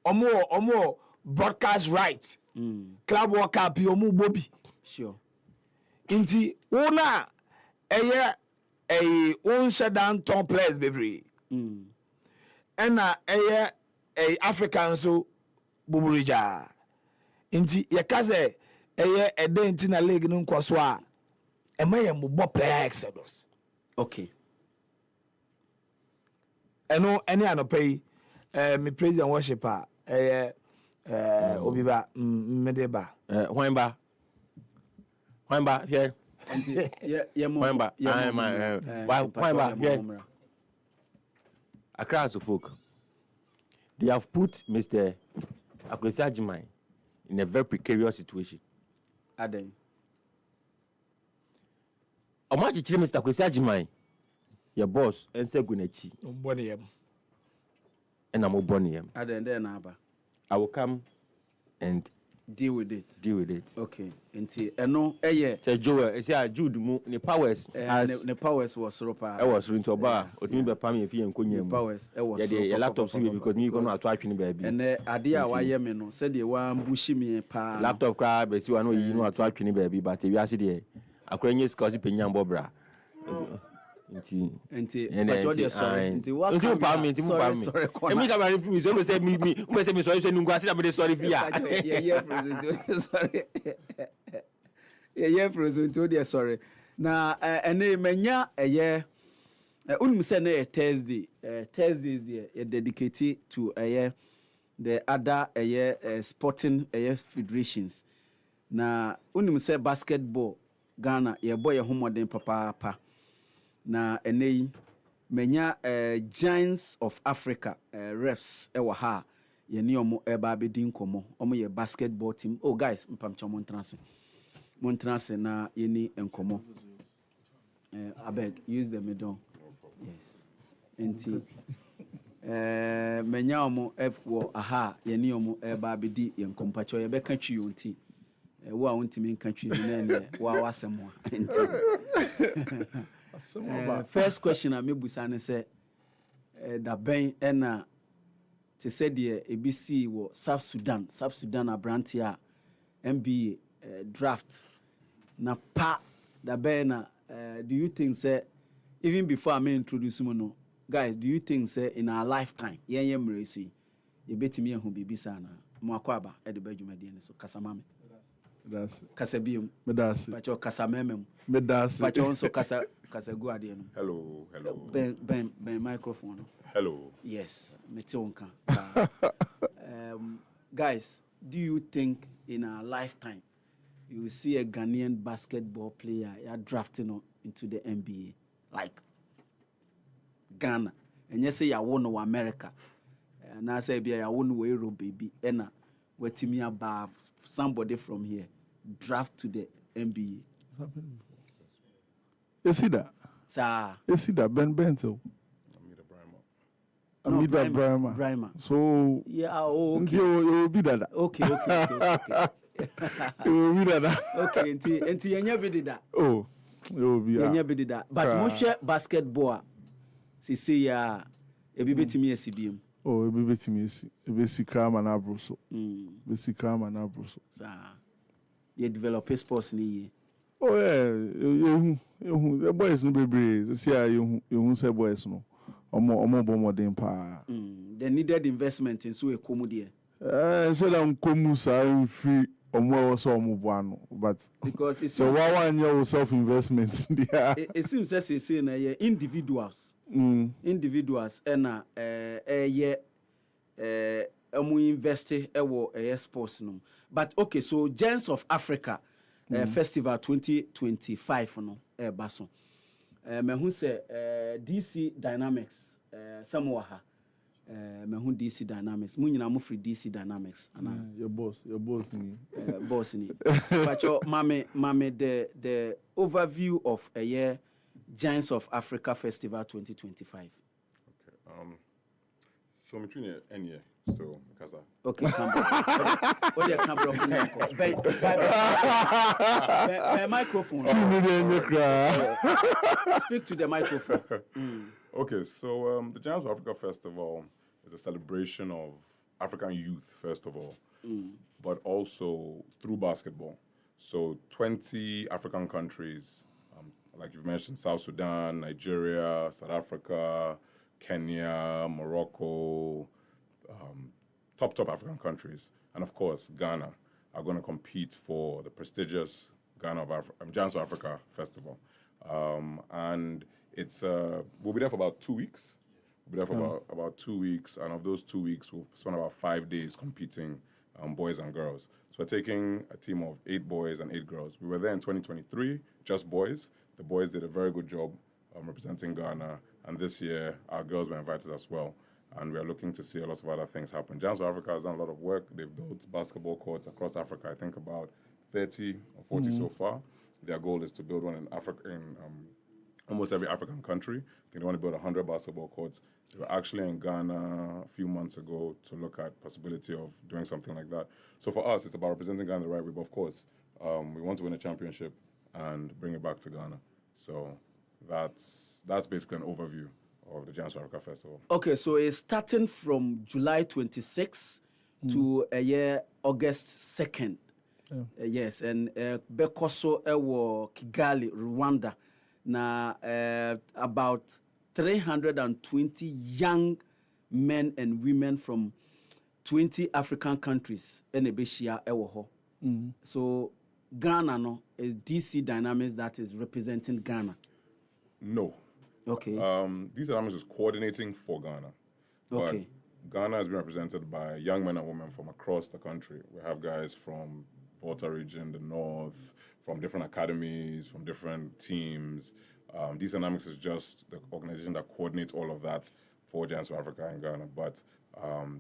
omo broadcast right. Club World Cup omo Bobby. Sure. Inti una un shutdown top players baby. Ena African so buburija. Inti yakaze ede na league no nkwaso a emaye mbo player exodus. Okay. Eno any anopai me president worshiper OBIBA medeba. Wamba here. Wamba. Wamba here. Across the folk. They have put Mr. Akwesi Agyeman in a very precarious situation. Aden. Omachi chire Mr. Akwesi Agyeman. Your boss and say gunechi. Mboniyem. And I'm oboniyem. Aden there na aba. I will come and deal with it. Okay. Nti eno say Joel, say Jude mu ne powers as ne powers was ropa. I was into oba otimi be pam ye fi enkonya mu. Powers e was. Yeah, laptop see because me go no ato atwene baabi. Ene ade a wa ye me no say de wa ambushi me pa. Laptop cry be si wa no yi no ato atwene baabi but e wi ase de akora nye sika osi penya mbobra. Nti but what you sorry nti wa nti pa me emi ka ba fi mi so say me say me sorry say nungu ase na me sorry fi ya yeah president sorry yeah president sorry na ene menya unum say na Thursdays there dedicated to the other sporting federations na unum say basketball Ghana ye boy ye homodin papa na enei menya Giants of Africa refs ewa ha ye ni omo eba abedi nkomo omo ye basketball team. Oh guys mpamcha montrance na ye ni nkomo abeg use the middle. Yes enti menya omo f aha ye ni omo eba abedi ye nkompacho ye beka twi yonti wo a wontimi nka twi na ne wa wasemo enti first question I mebusa ne say da ben na te said the ABC wo South Sudan Abrantia NBA draft na pa da ben na do you think say even before I may introduce you no guys do you think say in our lifetime yen mresi ye betimi ehu bibisa na mo akwaba e de badwumade ne so kasamame that's kasabium medasi bacho kasamemem medasi bacho onso kasa go ade no. Hello. Ben microphone. Hello. Yes, metionka. Guys, do you think in our lifetime you will see a Ghanaian basketball player drafting into the NBA like Ghana? And you say you won no America. And I say you won no Europe baby. And wetimi above somebody from here draft to the NBA. You see that? Sir. You see that Ben Bento? Amida Brahma. So yeah, okay. You will be that. Okay. You will be that. Okay, enti yenya be that. Oh, you will be. Yenya be that. But mo share basketball. See ya e bi betimi asibiem. Oh, e bi betimi asi. E be si krama na abroso. Be si krama na abroso. Sir. You develop sports ni. Oh yeah, the boys no be see you say boys no. Omo bomodin pa. The needed investment in so ekomu there. So that komu sa free omo so omo boano but because it's so one year self investment there. It seems as say na individuals. Individuals na omo invest ewo sports no. But okay, so Giants of Africa Festival 2025 no baso me hu say DC Dynamics somewhere ha me hu DC Dynamics mu nyina mu free DC Dynamics your boss ni boss ni but your mame the overview of a year Giants of Africa Festival 2025. Okay, so between any year. So, Kasa. Okay, come back. What you come from? By microphone. Speak to the microphone. Okay, so the Giants of Africa Festival is a celebration of African youth, first of all, but also through basketball. So 20 African countries, like you've mentioned, South Sudan, Nigeria, South Africa, Kenya, Morocco, top African countries, and of course Ghana are going to compete for the prestigious Giants of Africa Festival, and it's we'll be there for about 2 weeks. We'll be there for about 2 weeks, and of those 2 weeks, we'll spend about 5 days competing, boys and girls. So we're taking a team of 8 boys and 8 girls. We were there in 2023, just boys. The boys did a very good job representing Ghana, and this year our girls were invited as well. And we are looking to see a lot of other things happen. Giants of Africa has done a lot of work. They've built basketball courts across Africa. I think about 30 or 40 so far. Their goal is to build one in Africa, in almost every African country. I think they want to build 100 basketball courts. They were actually in Ghana a few months ago to look at possibility of doing something like that. So for us, it's about representing Ghana the right way. But of course, we want to win a championship and bring it back to Ghana. So that's basically an overview of the Giants of Africa Festival. Okay, so it's starting from July 26th to August 2nd. Yes, and Bekoso ewo Kigali, Rwanda. Now, about 320 young men and women from 20 African countries in Ebeshia ewo. So Ghana no is DC Dynamics that is representing Ghana. No. Okay. DC Dynamics is coordinating for Ghana. Okay. But Ghana has been represented by young men and women from across the country. We have guys from Volta region, the north, from different academies, from different teams. DC Dynamics is just the organization that coordinates all of that for Giants of Africa and Ghana. But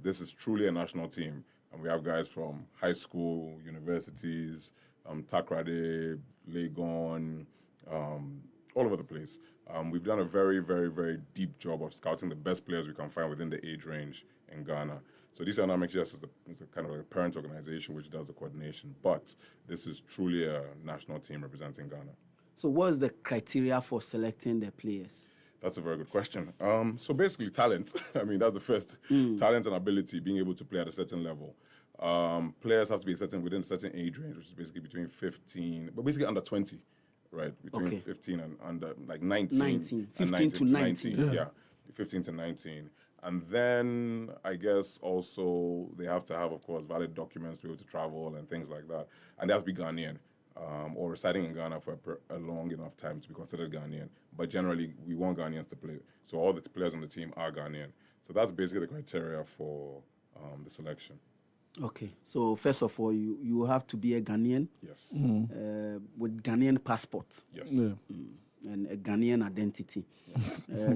this is truly a national team. And we have guys from high school, universities, Takrade, Legon, all over the place. We've done a very, very, very deep job of scouting the best players we can find within the age range in Ghana. So DC Dynamics is a kind of like a parent organization which does the coordination, but this is truly a national team representing Ghana. So what is the criteria for selecting the players? That's a very good question. So basically talent. I mean, that's the first. Talent and ability, being able to play at a certain level. Players have to be within a certain age range, which is basically between 15, but basically under 20. Right, between 15 and under, like 19. 15 to 19. Yeah, 15 to 19. And then I guess also they have to have, of course, valid documents to be able to travel and things like that. And they have to be Ghanaian or residing in Ghana for a long enough time to be considered Ghanaian. But generally, we want Ghanaians to play. So all the players on the team are Ghanaian. So that's basically the criteria for the selection. Okay, so first of all, you have to be a Ghanaian. Yes. With Ghanaian passport. Yes. Yeah. And a Ghanaian identity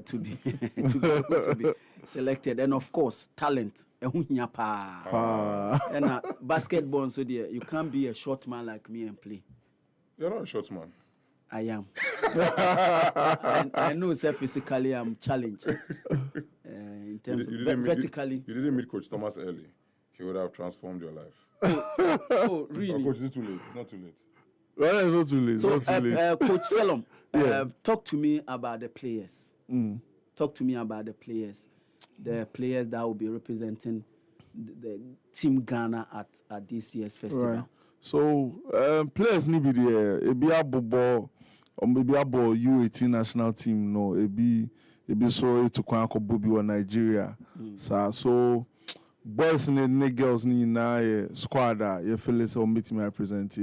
to be to be selected. And of course, talent. And basketball, so there, you can't be a short man like me and play. You're not a short man. I am. I know, sir, physically I'm challenged. In terms of vertically. You didn't meet Coach Thomas early. He would have transformed your life. Oh, really? Oh, Coach, is it too late? It's not too late. Well, it's not too late. So, not too late. Coach Selom, talk to me about the players. Talk to me about the players that will be representing the Team Ghana at this year's festival. Right. So, players need be there. It be a ball, or maybe a ball U18 national team. No, it be so to Kwanko Bobi or Nigeria. So. Boys and girls in na squad you feel so meeting me represent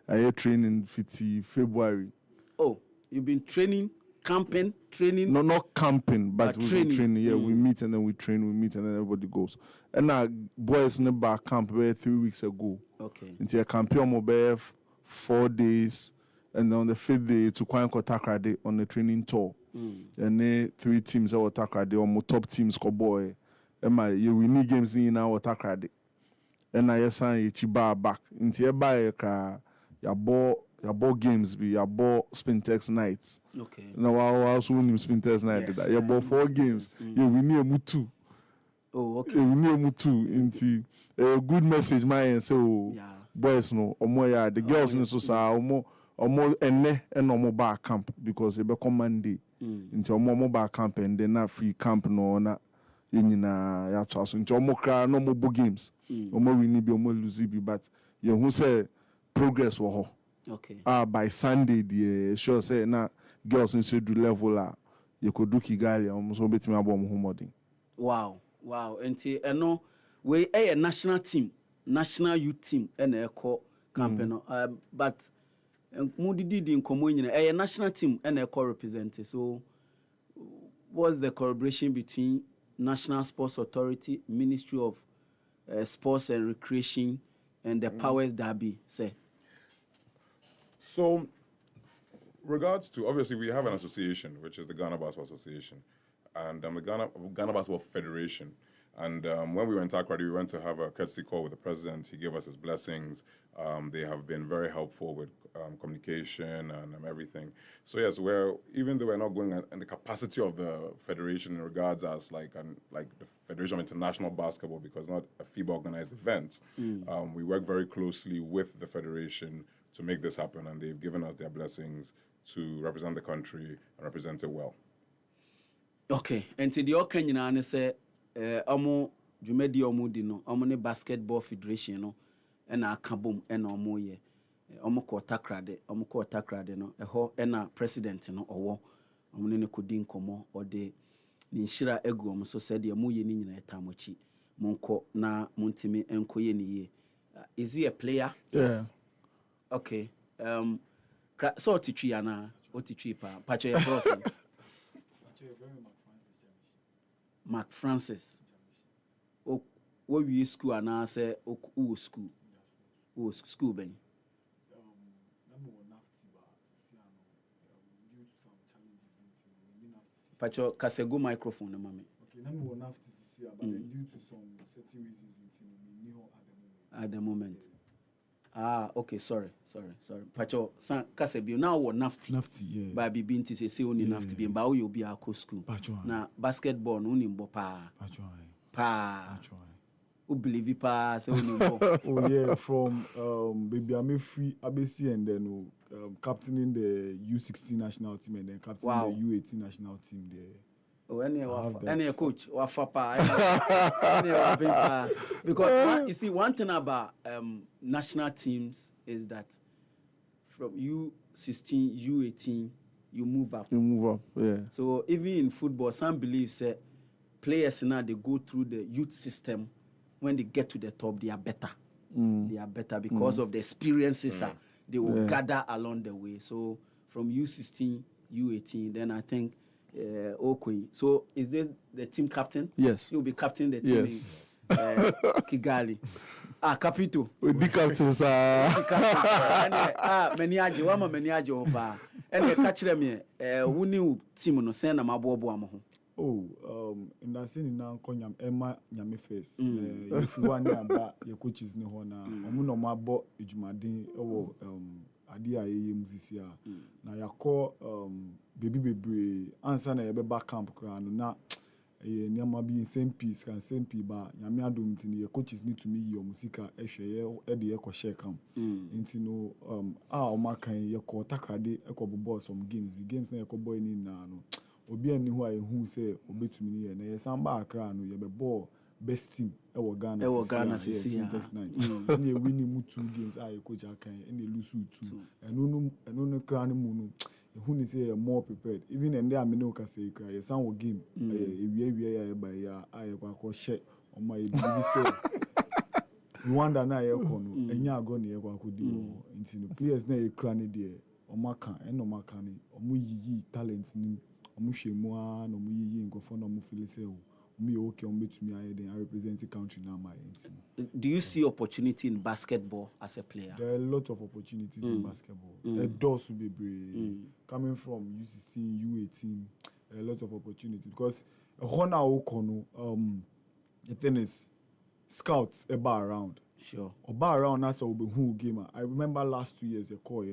I training 50 February. Oh, you've been training, camping, training? No, not camping, but we training. Yeah, we meet and then we train, we meet and then everybody goes. And now boys in the back camp 3 weeks ago. Okay. Into a campion mobile 4 days, and on the 5th day to Kwanko Takrade on the training tour. And then 3 teams that were Takrade or more top teams ko boy. You win games in our Takrade. And I say Chiba back. Into a buy your ball games be your ball Spintex nights. Okay. Now I also win Spintex night. Yes, Your ball 4 games. You win near Mutu. Oh, okay. You win near Mutu into a good message, my so boys no or more the girls in so or more and no more bar camp because they become Monday into a more bar camp and then not free camp no na. yɛnyinaa yɛatoa so nti ɔmo kra na ɔmo bɔ games ɔmo win bi ɔmo lose bi but yɛhu sɛ progress wɔ hɔ Okay. by Sunday deɛ sure sɛ na girls nso do level a yɛkɔdu Kigali a ɔmo nso bɛtumi abɔ ɔmo ho mmɔden. Wow. Nti ɛno wei ɛyɛ national youth team ɛna ɛkɔ campaign no but mo didi nkɔmɔ nyina ɛyɛ national team ɛna ɛkɔ represent. So what's the collaboration between National Sports Authority, Ministry of Sports and Recreation, and the powers that be, say? So, regards to, obviously, we have an association, which is the Ghana Basketball Association, and the Ghana Basketball Federation. And when we went to Accra, we went to have a courtesy call with the president. He gave us his blessings. They have been very helpful with communication and everything. So yes, even though we're not going in the capacity of the federation in regards as like the Federation of International Basketball, because not a FIBA organized event, we work very closely with the federation to make this happen, and they've given us their blessings to represent the country and represent it well. Okay, and to the Okanyana say. Omo dwumadi omo di no omo ne basketball federation no na akabom na omo ye omo ko takrade no eho na president no owo omo ne kodi nkomo ode ni nhira egu omo so said ye mo ye ni nyina etamochi monko na montimi enkoye ni ye. Is he a player? Yeah. Okay. So otitwi ana otitwi pa cho ye bros. Mark Francis. What we school and I say, oh, school. Oh, school, Ben. Pacho, Kasego microphone, mami. Okay, number one after CC, but then due to some certain reasons, we knew at the moment. Okay, sorry. Pacho, san Kasebio now what nafty, yeah. By being to say only nafty be bao you be a co school. Pacho, na basketball only pa. Pacho, Pacho. Who believe it pa say only Oh yeah, from baby I'm free ABC and then captaining the U16 national team and then captaining the U18 national team there. Oh, any coach, wafapa, because you see one thing about national teams is that from U16, U18, you move up. Yeah. So even in football, some believe say players now they go through the youth system. When they get to the top, they are better. They are better because of the experiences they will gather along the way. So from U16, U18, then I think. Okay. So is this the team captain? Yes. You'll be captain the team in Kigali. Capito. We be captains. Many ajo oba. And catch them who knew team no send a mabobo amoho. In that scene now, Konyam Emma Yami face. If you want about your coaches, no one, no mabo, Ijumadi, Adia Musisia. Now, you call baby answer na yebe back camp crown na nyama bi in same piece ba nyame adom ntini your coaches need to meet your musika ehwe e de ekọ share camp ntino o makan ye ko takade ekọ bobo some games na ekọ boy ni na no obi ani hu a ehu say obetumi ni ye na ye samba akra no ye be ball best team e wo Ghana sisi best night ni e win mu 2 games a coach akan e na lose 2 enu no kra no mu no who is say more prepared even and there amino ka say cry yes an game we ya by ya aye kwa share on my believe say Rwanda na ye ko no enya ago na ye kwa kodi nti no players na ye kra ne de o maka e no maka ni o mu yiyi talent ni o mu hwemu a no mu yiyi nkofo no mu feel say o me okay on betumi aye then I represent the country now my Do you see opportunity in basketball as a player? There are a lot of opportunities in basketball. A doors will be brave. Coming from U16, U18, a lot of opportunities because the thing is scouts about around. Sure. About around that's a who gamer. I remember last 2 years ago,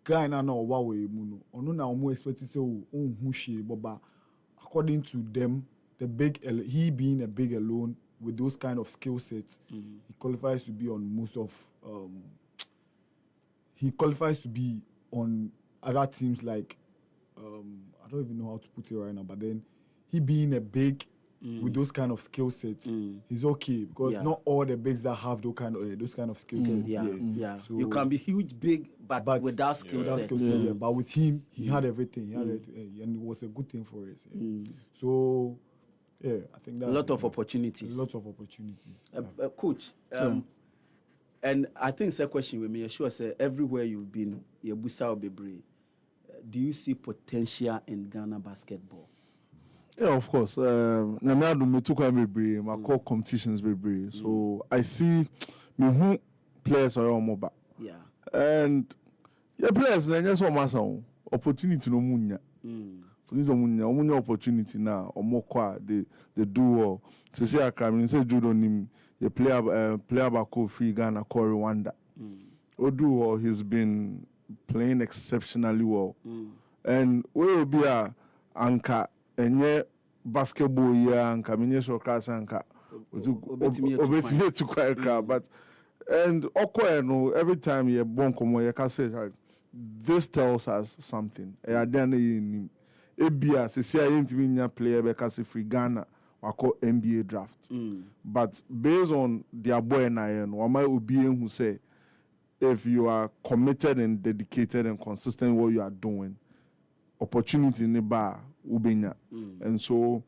guy na no wa we mu no. Ono na omo expect say who she boba. According to them, he being a big alone with those kind of skill sets, he qualifies to be on most of. He qualifies to be on other teams like I don't even know how to put it right now. But then he being a big with those kind of skill sets, he's okay because not all the bigs that have those kind of skill sets. Yeah. So You can be huge, big, but without skill set. But with him, he had everything. He had everything, and it was a good thing for us. So, yeah, I think that a lot of opportunities. A lot of opportunities. Coach, and I think it's a question with me. Sure, say everywhere you've been, do you see potential in Ghana basketball? Yeah, of course. I do me too my core competitions be. So I see me who players are on mobile. Yeah. And players na just one opportunity no munya. Munya opportunity now or more qua they do well. To see a crime say judo nim the player back free Ghana call Rwanda. Odu he's been playing exceptionally well. And we will be a anchor and basketball year anchor minye soccer anchor. Obetime to quite crowd but and no every time you born come you can say this tells us something. Ebia se see a player because free Ghana wako NBA draft. But based on their boy and I wama obi who say if you are committed and dedicated and consistent in what you are doing, opportunity in the bar ubenya. And so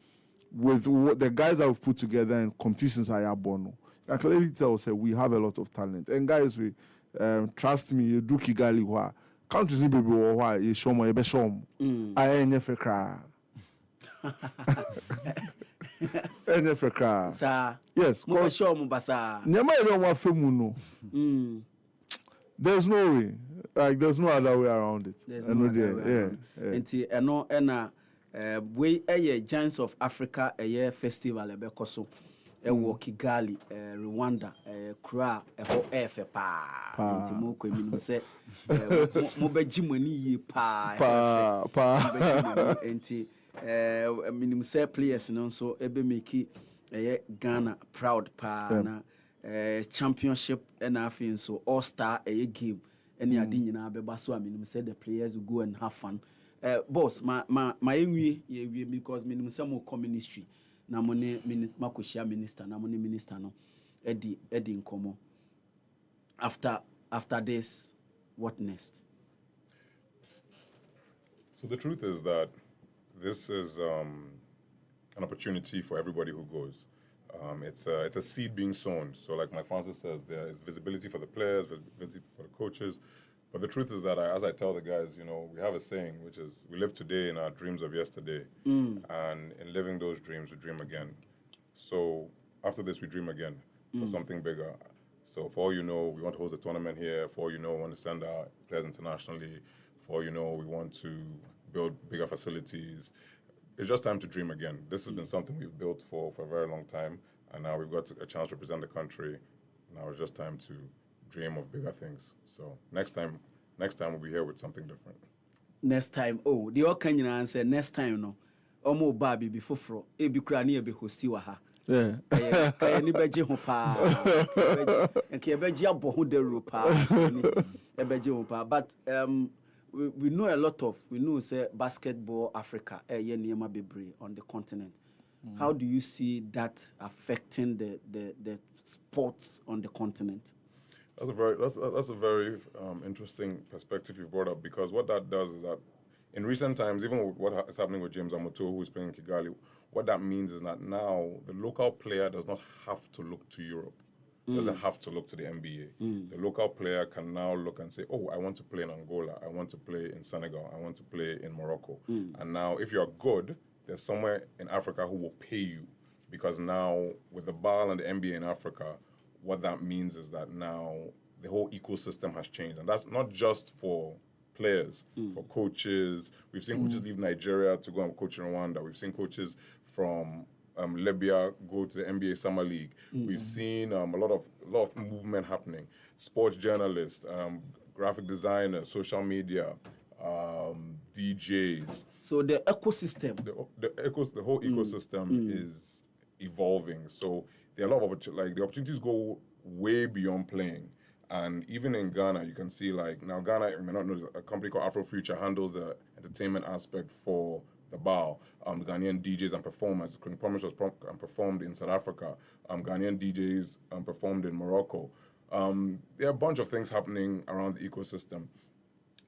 with what the guys that we've put together and competitions are born, I clearly tell say we have a lot of talent. And guys, we trust me, you do Kigali wa countries in baby wa you show me be show me. I ain't never cry. Never cry. Sir. Yes. Mo show mo basa. Nyama even wa femu no. There's no way. Like there's no other way around it. There's no other way around it. Enti eno na we Giants of Africa festival ebekoso. Ewo Kigali, Rwanda, Kra, ho efe pa. Enti mo ko emi se mo beji mani yi pa. Enti minim say players no so ebe make Ghana proud pa na championship na afin so all-star game any ade nyina beba so minim say the players will go and have fun. Boss my enwie because minim say mo ministry na mo ne minister makoshia minister na mo ne minister no edi nkomo after this what next? So the truth is that this is an opportunity for everybody who goes. It's a seed being sown. So like my Francis says, there is visibility for the players, visibility for the coaches. But the truth is that as I tell the guys, we have a saying, which is we live today in our dreams of yesterday. And in living those dreams, we dream again. So after this, we dream again for something bigger. So for all you know, we want to host a tournament here. For all you know, we want to send our players internationally. For all you know, we want to build bigger facilities. It's just time to dream again. This has been something we've built for a very long time. And now we've got a chance to represent the country. Now it's just time to dream of bigger things. So next time we'll be here with something different. Next time, the all can answer next time no. Omo baby before fro. E bi kura ni e be hosti wa ha. Yeah. Kaya ni beje ho pa. Enke beje abo ho dero pa. E beje ho pa. But we know a lot of say basketball Africa ye niema bebre on the continent. How do you see that affecting the sports on the continent? That's a very interesting perspective you've brought up, because what that does is that in recent times, even with what is happening with James Amoto, who is playing in Kigali, what that means is that now the local player does not have to look to Europe, doesn't have to look to the NBA. The local player can now look and say, I want to play in Angola, I want to play in Senegal, I want to play in Morocco. And now if you're good, there's somewhere in Africa who will pay you, because now with the BAL and the NBA in Africa, what that means is that now the whole ecosystem has changed. And that's not just for players, for coaches. We've seen coaches leave Nigeria to go and coach in Rwanda. We've seen coaches from Libya go to the NBA Summer League. We've seen a lot of movement happening. Sports journalists, graphic designers, social media, DJs. So the ecosystem. The whole ecosystem is evolving. So there are a lot of the opportunities go way beyond playing. And even in Ghana, you can see now Ghana, you may not know, a company called Afro Future handles the entertainment aspect for the bow. Ghanaian DJs and performers. King Promise was performed in South Africa. Ghanaian DJs performed in Morocco. There are a bunch of things happening around the ecosystem.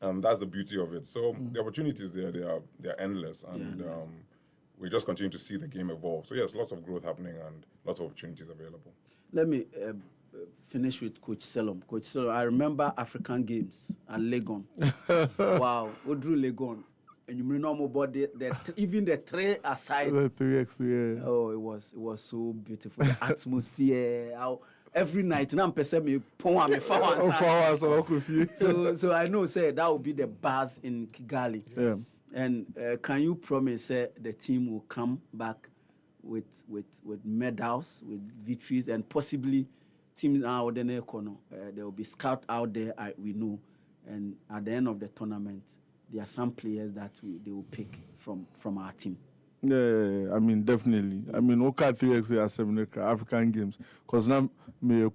And that's the beauty of it. So the opportunities there, they're endless. And we just continue to see the game evolve. So yes, lots of growth happening and lots of opportunities available. Let me finish with Coach Selom. Coach Selom, I remember African Games at Legon. Wow, we drew Legon. And you know about even the three aside. The 3x3, yeah. Oh, it was so beautiful. The atmosphere, how every night now me so I know say that will be the buzz in Kigali. Yeah. And can you promise the team will come back with medals, with victories, and possibly teams out there there will be scout out there, we know, and at the end of the tournament there are some players that they will pick from our team. Yeah, I mean, definitely. I mean, okay, 3x are 7 African Games. Because now, me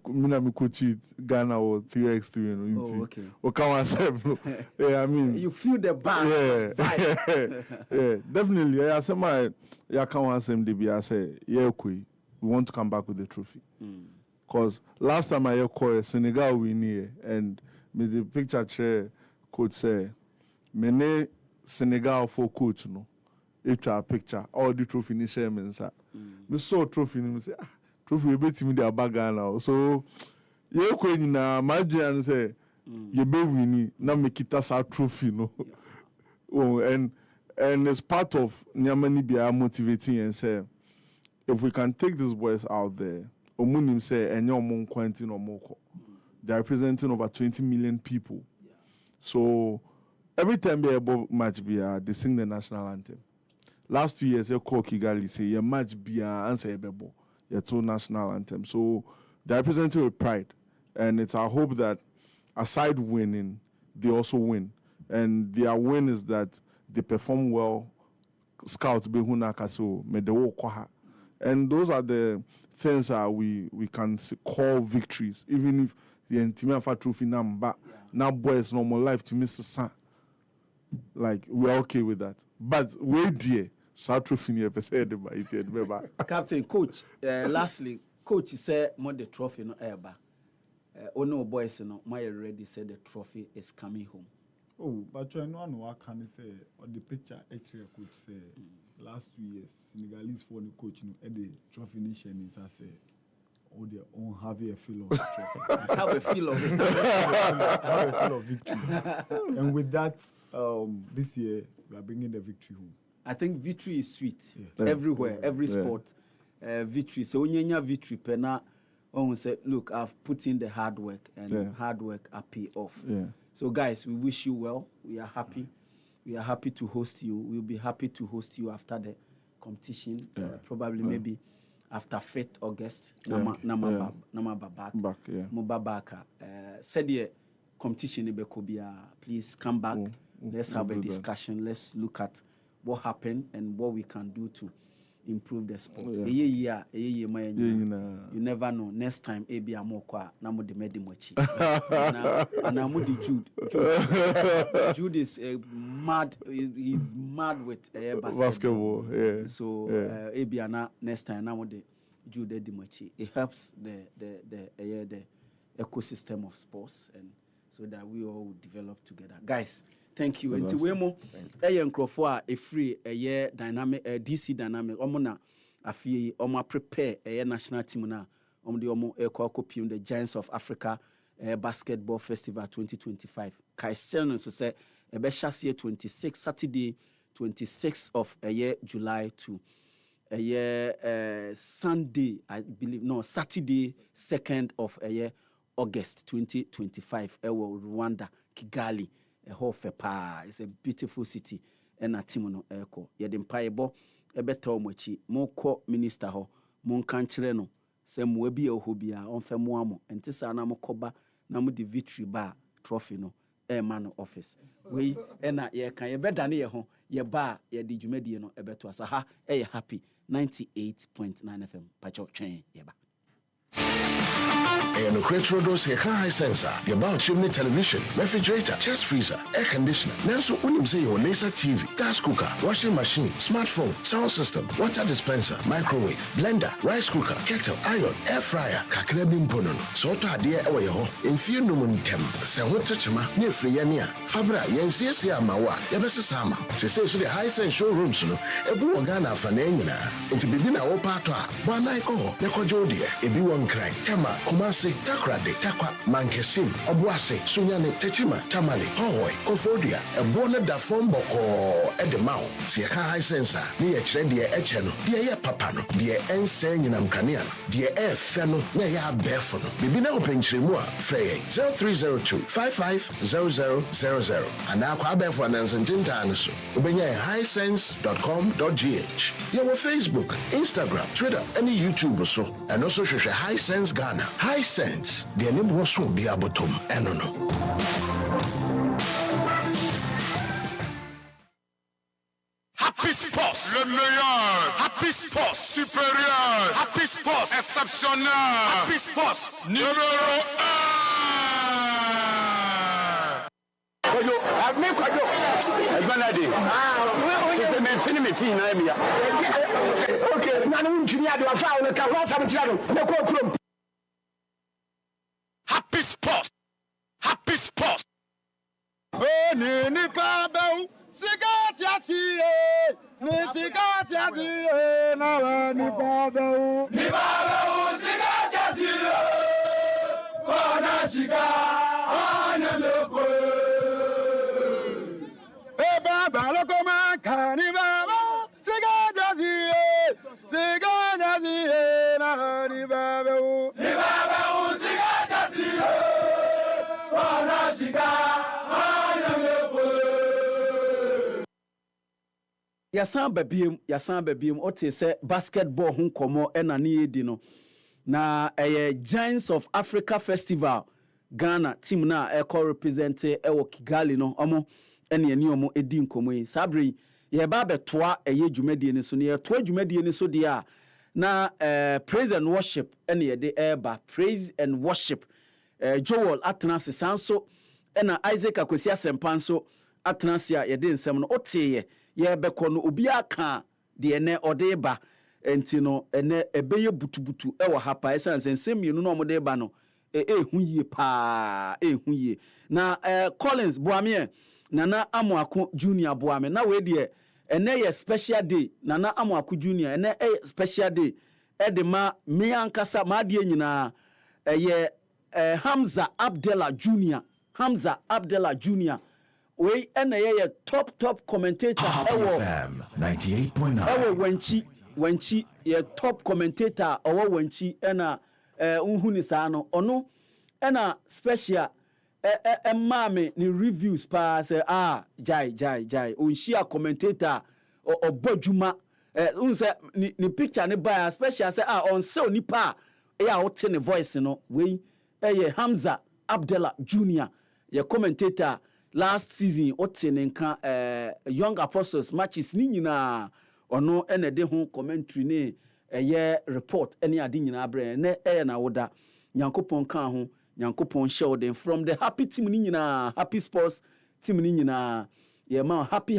coach Ghana or 3x3, you know. Oh, okay. Okay, 1-7. Yeah, I mean. You feel the band. Yeah. Yeah, definitely. I say my, yeah, can 1-7 I say, yeah, we want to come back with the trophy. Because last time I called Senegal win here, and me the picture chair coach say, me Senegal for coach, no. A picture, all the trophy in share me inside. Me saw trophy and me say, trophy we bet me the bag now. So you going na imagine say you be winning now make it as a trophy no. Oh, and it's part of Nyamani be motivating and say if we can take these boys out there, Omunim say and your mon quantity no more. They are representing over 20 million people. So every time they above match they sing the national anthem. Last 2 years, they call Kigali say your match be answer bebo, your two national anthem. So they're representing with pride, and it's our hope that aside winning, they also win, and their win is that they perform well. Scouts be hunaka so me the kwaha, and those are the things that we can call victories, even if the intimate trophy number now boys normal life to miss the sun. Like we're okay with that, but wait dear. Captain, coach, lastly, coach said more the trophy no ever. No boys no my already said the trophy is coming home. Oh, but you know what can say on the picture actually coach say last 2 years Senegalese for the coach no the trophy nation is say oh they own have a feel of trophy. Have a feel of it. Have a feel of victory. And with that this year we are bringing the victory home. I think victory is sweet everywhere, every sport. Victory. So when you have victory, Pena, one say, look, I've put in the hard work, and hard work are pay off. Yeah. So guys, we wish you well. We are happy. We are happy to host you. We'll be happy to host you after the competition. Probably maybe after 5th August. Nama back. Mubabaka. Said the competition please come back. Let's have a discussion. Let's look at what happened and what we can do to improve the sport. You never know. Next time, AB Amokwa, Namo de Medimochi. And Amudi Jude is mad. He's mad with basketball. Yeah. So AB next time, Namo de Jude Dimochi. It helps the ecosystem of sports, and so that we all will develop together. Guys, thank you. And to Wemo, a free dynamic DC dynamic. Omona afi oma prepare national team na the omo copy the Giants of Africa Basketball Festival 2025. Kaisen so say e 26 Saturday 26th of July to Sunday, I believe, no, Saturday 2nd of August 2025. Rwanda, Kigali. A whole fepa. It's a beautiful city. And a timono eko. Yedempaibo, a better mochi, moko minister ho, mon canchereno, sem webi o hobia, on femuamo, and tisana mokoba, namu di victory bar, trophy no, man office. We, and ye can ye better near home, ye bar, ye did you mediano, a better as a happy 98.9 FM, Pacho chain, yeba. no Cretrodos, your car sensor, your bow chimney television, refrigerator, chest freezer, air conditioner. Now, so when you say your laser TV, gas cooker, washing machine, smartphone, sound system, water dispenser, microwave, blender, rice cooker, kettle, iron, air fryer, kakrabim pono. So to adhere ewa yeho, infuse numun se hote chima, ne free yania, fabra, yensi amawa, yabese sama. Se so the high sense showrooms no, ebu wagana fanenina, inti bibina opatwa, bwana iko, neko jodie, ebi wan cry, tama, kumasi, takrade, takwa, mankesim, obuase, sunyane, techima, tamale, hohoi, kofodia, ebwana da fomboko, edemao, si yaka high sensor, ni yechre die echeno, die ye papano, die ense nyina mkaniano, die feno, ne ya befono, bibina upenchrimua, freye, 0302-550000, anakwa abefo anansentinta anusu, ubenye highsense.com.gh, yawa Facebook, Instagram, Twitter, any YouTube so, and also share Hisense Ghana. Hisense, the name was so be abotum, enono. Happy Sports, le meilleur. Happy Sports, supérieur. Happy Sports, exceptionnel. Happy Sports, numéro 1. Happy Sports. Happy Sports. Yasan babiem ote se basketball ho komo ena ne yedi no na Giants of Africa Festival Ghana team na call represent ewo Kigali no omo ene ani omo edi nkomo yi sabre ye ba betoa dwumadie ne so ne toa dwumadie ne so dia na praise and worship ene ye de eba praise and worship Joel Atnase sanso ena Isaac Akwesi Asempanso Atnase ye de nsem no ote ye beko no obi aka de ene odeba enti no ene ebeye butubutu ewo hapa esanse nsemienu no omode ba no ehunye pa ehunye na Collins Boamie Nana Amoako Junior Boame na we de ene ye special day Nana Amoako Junior ene special day de ma me ankasa ma de nyina ye Hamza Abdallah Junior we ene ye top commentator ewo 98.9 ewo wanchi ye top commentator owo wanchi ena unhuni saa no ono ena special mame ni reviews pa say jai onhia commentator obodwuma unse ni picture ne buy special say on say onipa ya wote ne voice no we Hamza Abdallah Junior ye commentator last season otene nka Young Apostles matches ni nyina ono ene de ho commentary ne report ene ade nyina abre ne na woda Nyankopon kan ho Nyankopon showden from the happy team ni nyina HappySports team ni nyina ye ma happy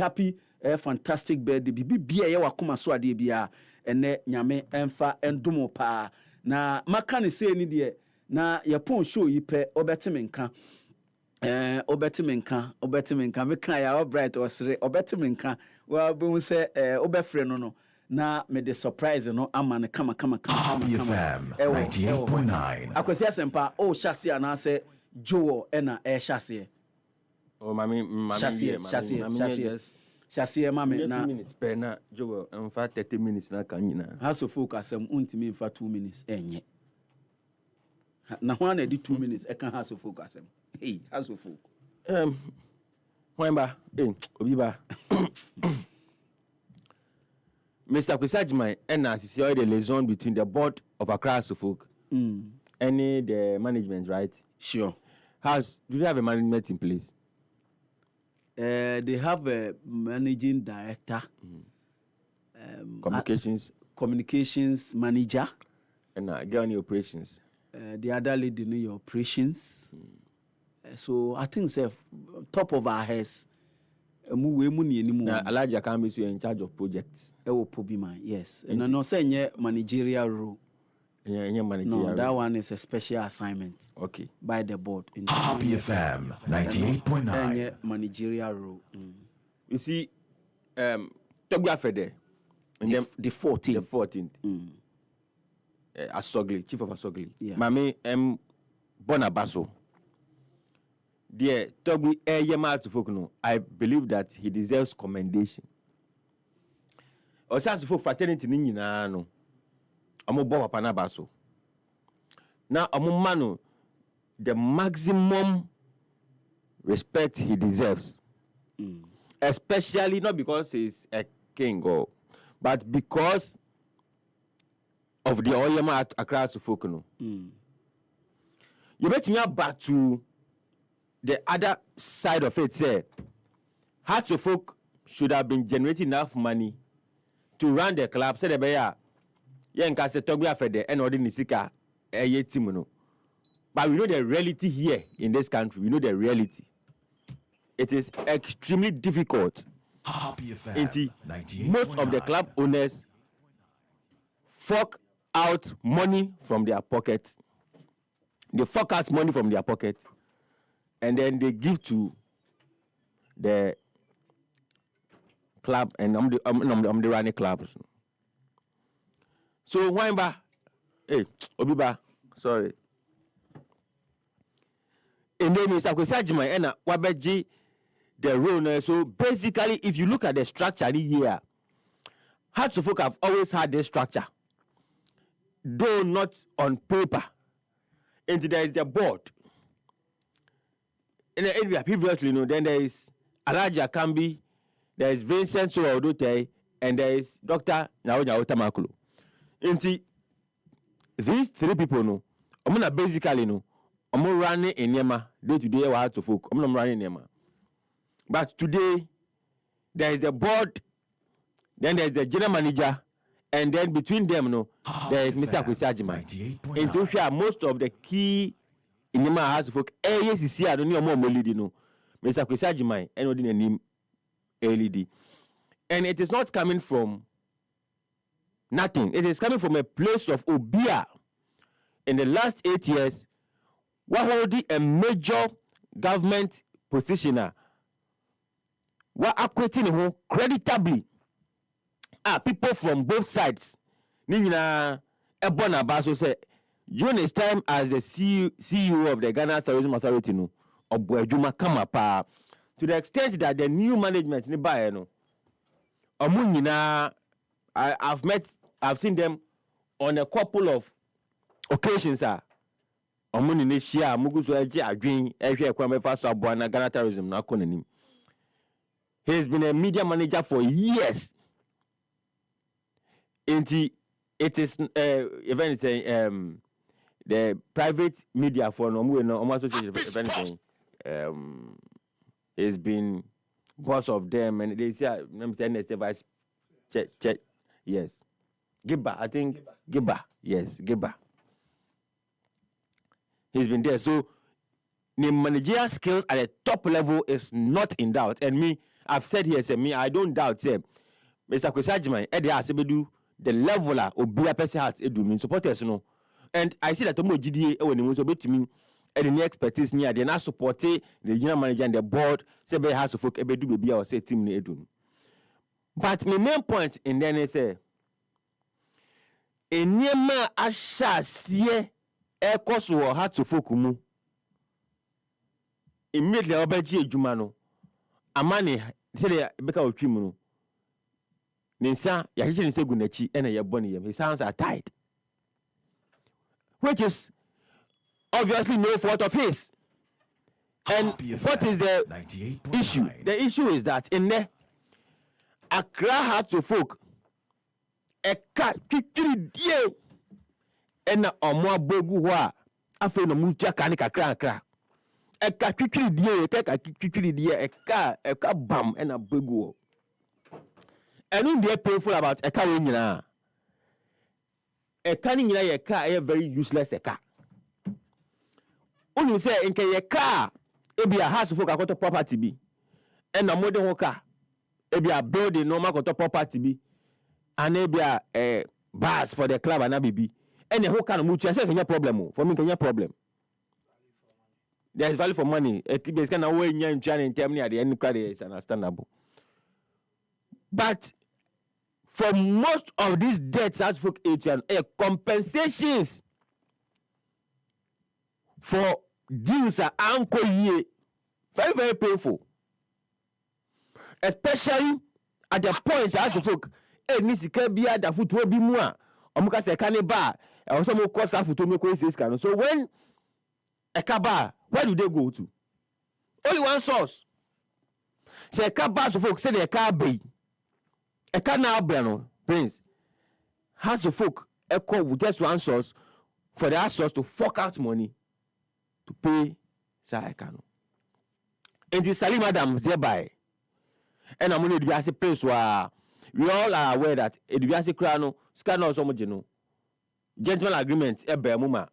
fantastic birthday bibia ye wakoma so ade bia ene nyame emfa endomo pa na maka ne se ni de na ye pon show yi pe obetime nka obetimenka me kan ya bright osre obetimenka wa be se obefre no na me the surprise no ama ne kama 98.9 Akwesi Asempa o hyase ana se Jowo na hyase o mami hyase mami na 2 minutes per na Jowo emfa 30 minutes na kan nyina haso folk asem untimi emfa 2 minutes enye na ho na di 2 minutes e kan haso folk asem hey haso folk Wemba OBIBA Mr. Kwesajman and see the liaison between the board of Accra Folk and the management, right? Sure. Do they have a management in place? They have a managing director, communications manager, and get on the operations. the other lady in your operations. So I think say top of our heads. Elijah can be in charge of projects. Yes. And I'm not saying managerial role. No, that one is a special assignment. Okay. By the board. Happy FM 98.9. Managerial role. You see, Togba Fede. The 14th. The 14th. Asogli, chief of Asogli. Yeah. Mami Bonabaso. Dear Togbi Eyema to Fokno, I believe that he deserves commendation. Osa to folk fraternity ni na no. Omo bo papa na baso. Now omo mano the maximum respect he deserves. Especially not because he's a king but because of the Oyema at Accra to Fokno. You bet me back to the other side of it, say, Hearts of Folk should have been generating enough money to run the club. Say the bear, Yanka se Togba Fede and Odin Nisika, Timuno. But we know the reality here in this country. We know the reality. It is extremely difficult. Most of the club owners fork out money from their pocket. They fork out money from their pocket. And then they give to the club, and I'm the running club. So Wamba, hey, Obiba, sorry. And then Mr. Kwesajima and Wabeji, the role. So basically, if you look at the structure here, Hearts of Folk have always had this structure, though not on paper. And there is the board. In the area previously, then there is Alaja Kambi, there is Vincent Odote, and there is Dr. Nyaonya Otamakulu. And these three people, I'm basically I'm running in Yema day to day. Hearts of Folk. I'm not running in Yema. But today, there is the board, then there is the general manager, and then between them, there is Mr. Kwesajima. In Ethiopia, most of the key in the Hearts of Folk, yes, I don't know more leading. Mr. Kwesajima, and the name LED. And it is not coming from nothing. It is coming from a place of OBIBA. In the last 8 years, we're holding a major government positioner. We're acquitting creditably. People from both sides. Nina Ebona Baso said, during his time as the CEO of the Ghana Tourism Authority, Obuejuma Kamapa, to the extent that the new management nearby, I've seen them on a couple of occasions. Ghana Tourism. He's been a media manager for years. It is the private media for has been boss of them, and they say vice yes, Giba, I think Giba, yes, Giba. He's been there, so the managerial skills at the top level is not in doubt. And me, I've said here, say me, I don't doubt. Say, Mr. Kwesajima, the leveler OBIBA person has mean supporters, and I see that Tomo GDA when he was to me, and the expertise near they not support the general manager and the board. Say, be has to folk ebe do baby or say team ne edun. But my main point in then is say, enyema asha sie ekoso ha to folk mu. Immediately obeji ejuma no. Amani say the beka otwi mu no. Ninsa ya hiche ni segu nachi ena ye boni yem. His hands are tied. Which is obviously no fault of his. And what is the issue? The issue is that in there, Accra had to folk a cat die and a more bogu after the mucha canica crack. A cat die, take a die, a car bum and a bogu. And in there, painful about a car in a canning a car, a very useless a car. unu say nke ye car ebi a house folk akoto property bi and na modern ho car ebi a building no makoto property bi and ebi a bars for the club and abibi and the whole kind of mutual say any problem for me any problem. There is value for money. It's kind of way in China in terms of the end credit is understandable. But for most of these debts as for compensations for deals are uncle year very, very painful. Especially at the point as folk needs to be at the foot will be more. Omuka se cannibal also more cost of to make ways. So when a car, where do they go to? Only one source. Say a car bus of folk say the car bay. A car now no Prince. Has of folk echo with just one source for the source to fork out money to pay Saikano. And the Salim Adam thereby. And I'm going to be as a place where we all are aware that Edibiasi Krano, Scano Somogeno, gentleman agreement, Muma.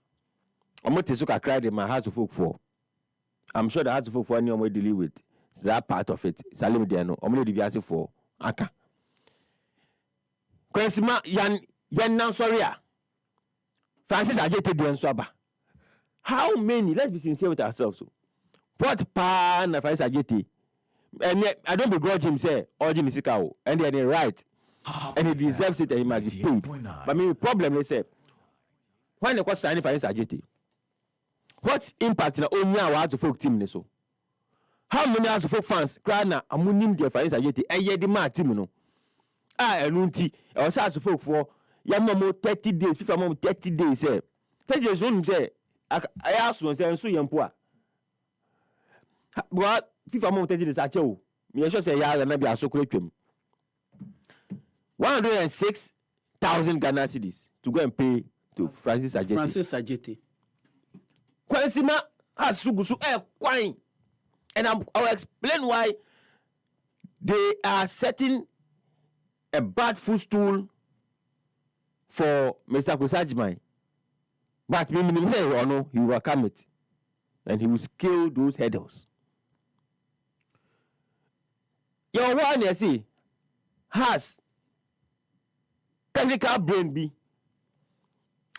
I'm not to cry in my heart to folk for. I'm sure the heart to folk for any way deal with. It's that part of it. Salim Diano, I'm going to be as for Aka. Kwesima yan now sorry. Francis Ajete Dian Swaba. How many? Let's be sincere with ourselves. What pan of Francis Ajete? And yet, I don't begrudge him, say, or Jimmy Sikao, and they're right. And he deserves it and he must be paid. But my problem is, when the court signing for his agility, what impact in the only hour to folk team? So, how many hours of folk fans cry now? I'm winning the for his agility, and yet the man team, no. And Unti, I was asked to folk for Yamamo 30 days, 30 days, say, 30 days, one say, I asked one, say, and so young poor. What? FIFA mom 30 days acho me sure say ya na bia so kwetwem 106,000 Ghana cedis to go and pay to Francis Ajete. Kwansima asugusu kwan, and I'll explain why they are setting a bad footstool for Mr. Kusajimai. But me say no, he will overcome it and he will scale those hurdles. Your one, you see, has technical brain B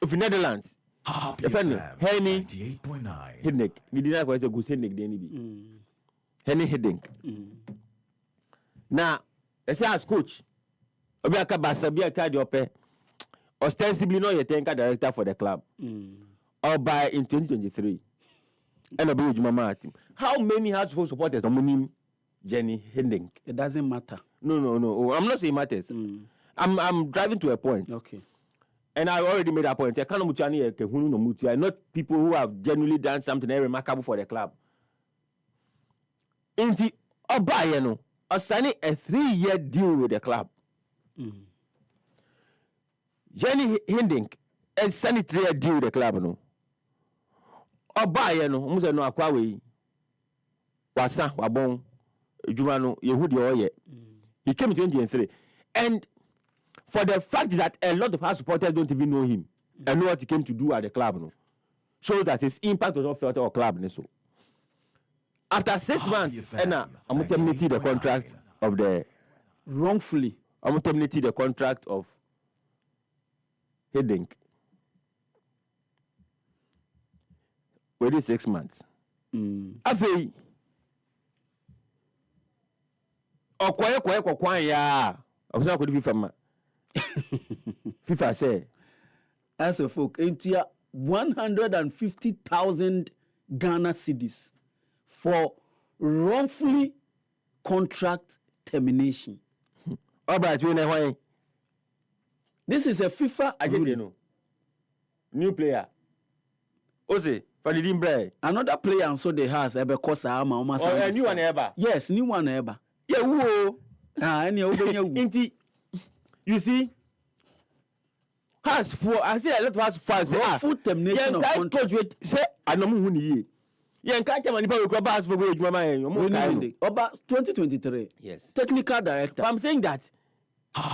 of the Netherlands. Henny Hidnick. We did not go to Henny Hidnick. Henny Hidnick. Now, let's say as coach, Obiaka Basabia Kadiope, ostensibly not your technical director for the club. Or by in 2023. And Obi Ujumama team. How many household supporters are winning? Jenny Hinding. It doesn't matter. No. I'm not saying it matters. I'm driving to a point. Okay. And I already made that point. I can't not people who have genuinely done something remarkable for the club. In the Obayano, signing a 3-year deal with the club. Jenny Hinding and signing a 3-year deal with the club. No. Obayano, Musa no Akwawe, Wasa, Wabon. Jumano, Yehudi Oye. He came in 2023. And for the fact that a lot of our supporters don't even know him and know what he came to do at the club, no, shows that his impact was not felt at our club. So. After 6 months, I'm terminating the contract of the wrongfully. I'm terminating the contract of Hiddink. Within 6 months. After Okoye ya. Obusa ko FIFA ma. FIFA say as a folk into 150,000 Ghana cedis for wrongfully contract termination. About you know. This is a FIFA agreement. New player. Ose for the Dimbre. Another player and so they has ebe kosa ama o masa. Oh, new one ever. Yes, new one ever. Yeah, who? Any obenya. You see? Has for I see a lot of fans full termination of contract. Say anomu hu ni ye. Yen ka chama nipa we ko ba for go ejuma man yen. Oba 2023. Yes. Technical director. But I'm saying that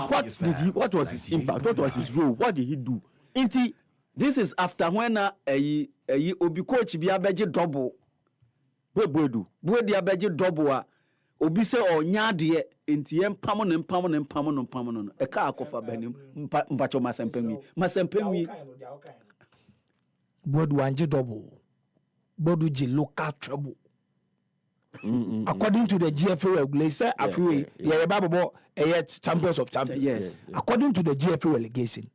what was his impact? What was his role? What did he do? Inti This is after when obi coach bi abeje double. Buedu abeje double a obi se onya de enti empam no e ka akofa banim mpacho masempemi Bodu anje double. Bodu ji local treble. According to the GFA regulation, champions of champions. Yes. According to the GFA regulation,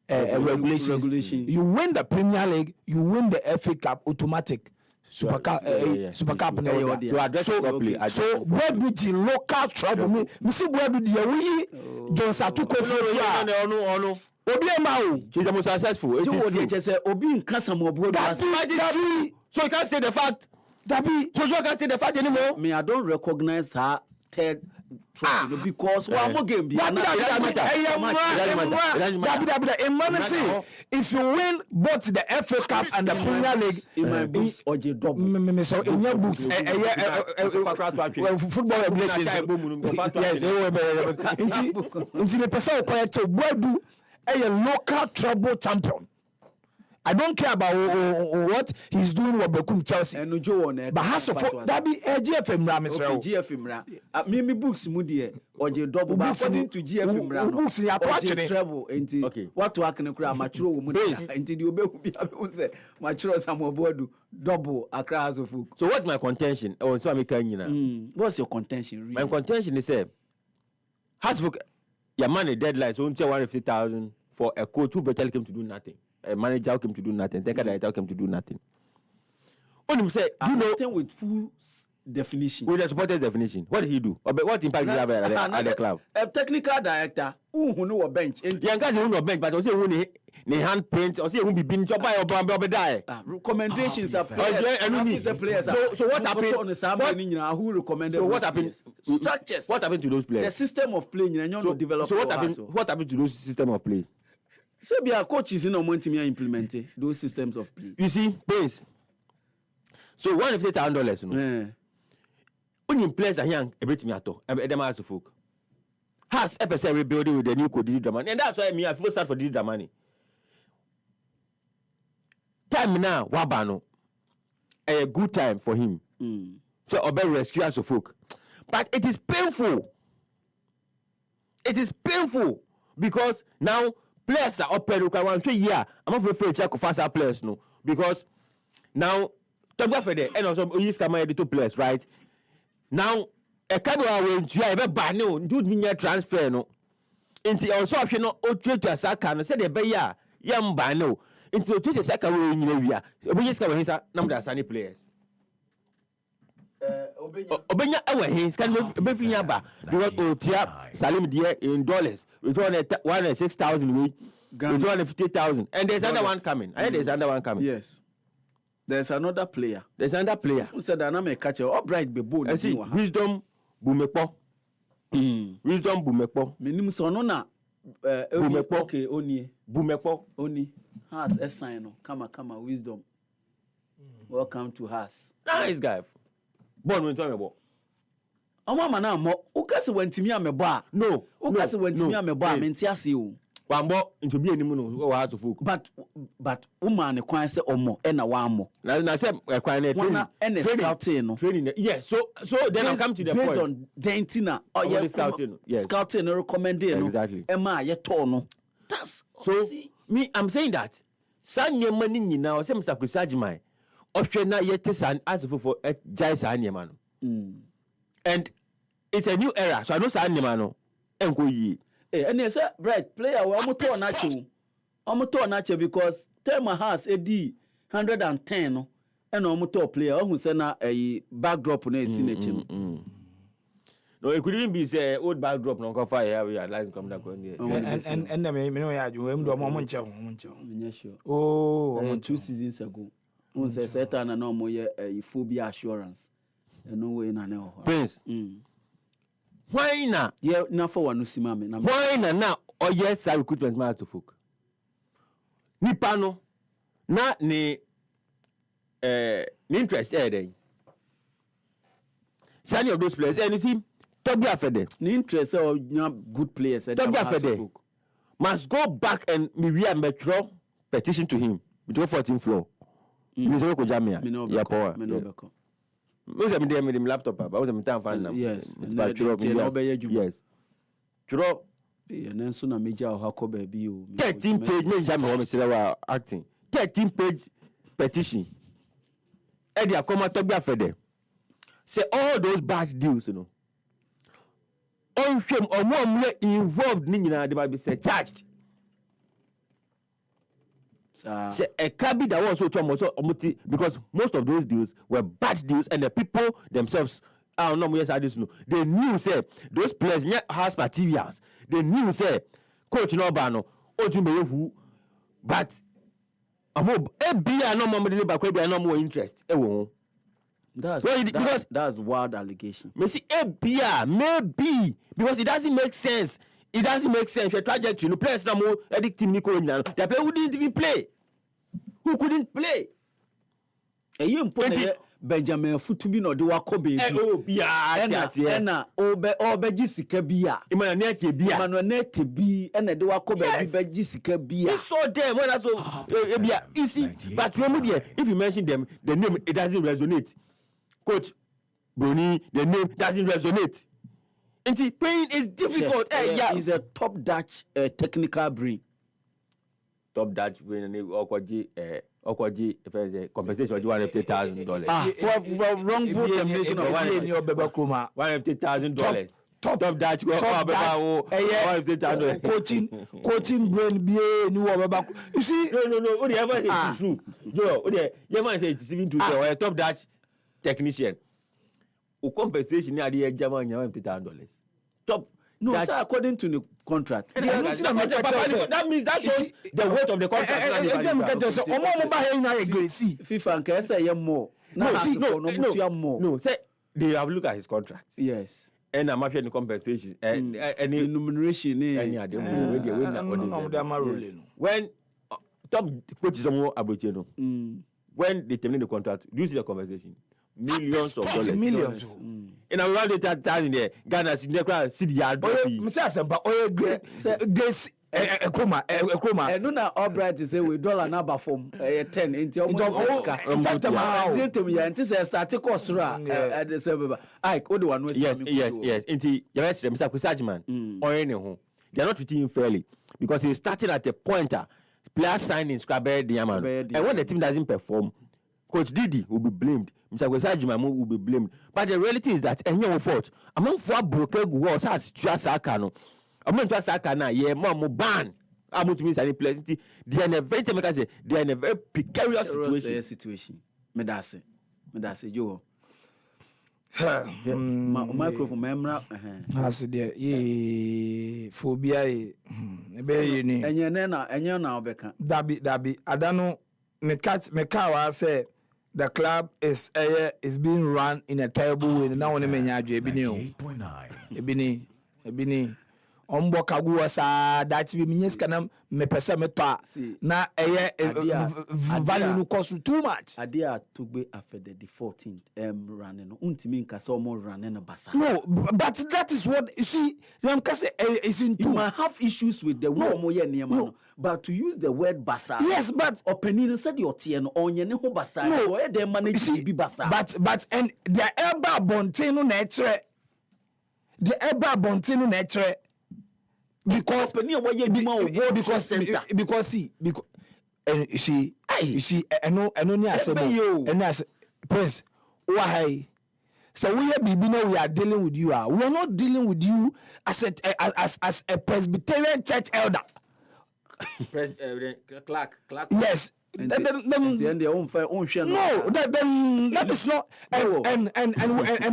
you win the Premier League, you win the FA Cup automatic. Super Cup. To address it properly. So where do the local trouble me see where do the we John Satuko no. Obi Emao. He's the most successful. It is true. Obi nkasa mo obo. So you can't say the fact. Dabi. So you can't say the fact anymore. Me, I don't recognize her third trophy because one more game. If you win both the FA Cup and the Premier League, in my books, or J double. So in your books, football regulations. Yes, into the person correct to Bodu, a local treble champion. I don't care about what he's doing with Bekum Chelsea. But has to that be a GFM Ramsey. GFM Ra. Me books mudi or J double according to GFM Ra. Books ya to treble enti. Okay. What to happen kura maturo wo mudi enti di obe bi say maturo Samuel Bodu double Accra House of Folk. So what's my contention? Oh, so I'm saying what's your contention really? My contention is House of Folk your money deadline so until 150,000 for a coach who better came to do nothing. A manager came to do nothing. Take a director came to do nothing. When you say, you know, with full definition. With the supporters definition, what did he do? What impact did he have at the club? A technical director who know a bench. Yeah, guys who know a bench, but also who need hand paint, or say who be been job by or die. Recommendations are players. So what happened on the Samuel who recommended? So what happened? Structures. What happened to those players? The system of playing. So what happened? What happened to those system of play? So be a coaches in want to implement those systems of play. You see, please. So $150,000, you know. When you players are young, a bit me at all. Them House of Folk has ever rebuilding with the new code Dramani, and that's why I feel sad for Dramani. Time now, Wabano, a good time for him. So obey rescue House of Folk, but it is painful. It is painful because now. Players are up there. I'm not afraid to check faster players, no, because now and also you come the two players, right? Now a kind of way to have a ban no, do me transfer no. Into also option no, or trade to a second, say the bay young ban no. Into a second way in Libya. We just come here, number of sunny players. Obenya awa hins can be finyaba because Otia Salim dear in dollars with 106,000 with 250,000 and there's another one coming. There's another one coming. Yes, there's another player. Who said that I'm a catcher. All bright be bold. See, wisdom Bumepo. Wisdom Bumepo. Minim sonona. Bumepo. Okay, Oni. Bumepo. Oni has a sign. Come, wisdom. Welcome to us. Nice guy. Born when talking about. Mama na mo. Ukasi wentimi ameba. No. Ukasi wentimi ameba. Menti ase o. Wambo into be any mono or House of Folk. But woman e kwan se omo e na wamo. Na say e kwan na training. Scouting no. Training. Yes. So then I come to the based point. Based on dentina or yeah scouting. Yes. Scouting recommended no. Exactly. E ma ye to no. That's so me I'm saying that sanye mani nyina o say Mr. Kusajimai ohwe na yete san as for jai sanye man. And it's a new era. So I know sanye man no enko yi. And you say, bright player, we almost torn nacho because Tema has a D 110 and almost top player who send a backdrop on a scene. No, it could even be say old backdrop no go fire we are like come down and me no ya ju em do mo nche. Oh, 2 seasons ago. Who say Satan and no more a phobia assurance. And no way na no. Prince. Why na? Yeah, na for one usima me na. Why na oh yes I recruitment man to folk. Nipa no na ni interest then. Sani of those players and you see Toby Afede. Ni interest or good players Toby Afede must go back and maybe a metro petition to him. to 14th floor. Me say ko jamia. Ya power. Me no beko. Me say me dem laptop ba. I was me time fan na. Yes. But yes. Churo and so na meja o hakọ ba bi o. 13 page me jam ho me say wa acting. 13 page petition. E dey come to be afede. Say all those bad deals, you know. On shame or more involved ni nyina dey be say charged. Say a cabby that was so because most of those deals were bad deals and the people themselves I don't know yes I just know they knew say those players has materials they knew say coach no bano who but no more no more interest that's wild allegation. Maybe because it doesn't make sense. It doesn't make sense. Your trajectory, no players no more addictive Nico now. The player who didn't even play. Who couldn't play? And you important Benjamin Futubi no de wako baby. Ena obe jisika bia. Imana nete bia. Imana nete bi ena de wako baby be jisika bia. You saw them when I saw bia. You see, but if you mention them, the name it doesn't resonate. Coach Bruni, the name doesn't resonate. And playing is difficult. He's a top Dutch technical brain. Top Dutch brain and Okwaji compensation of $150,000. For wrongful termination of $150,000. Top Dutch $150,000. Coaching brain BA new you see no only ever it's true. Joe, you ever say it's even true or a top Dutch technician. O compensation near the German $150,000. Top no, sir, according to the contract. That means that shows the weight of the contract. FIFA can say more. No, say they have looked at his contract. Yes. And I'm after the compensation and any remuneration. When top coaches are more abroad, when they terminate the contract, do you see the compensation? Millions of dollars. Millions. In around the time there, Ghana see the yard. Grace Ekoma. No na Albright say we dollar number from 10 into almost start course at the server. Yes. Into yes, Mr. Kusajman or anyone. They are not treating him fairly because he started at a pointer. Player signing Scrabble Diamond. And when the team doesn't perform, Coach Didi will be blamed. Mr. Kwesajima will be blamed. But the reality is that any fault. Among four broken walls as Trasakano. Among Trasakana, yeah, more ban. I'm to miss any place. They are in a very they are in a very precarious situation. Medase, Joe. Microphone memra. As there, phobia. Enya na obeka. Dabi. Adano Mekawa say the club is being run in a terrible way. Now on the Ebini. Ombokagu sa that we means can me pesa meto na value no cost too much. Adia to be after the 14th running no untimi nka so mo running no basa. No, but that is what you see. You is in you might have issues with the way mo ye niam but to use the word basa. Yes, but opening said your tie no onye ne ho basa no they manage to be basa. But and the eba bontino nature the eba bontino nature because and you see I know Prince why so we are dealing with you we are not dealing with you as a Presbyterian church elder. Clark. Yes. Then that is not and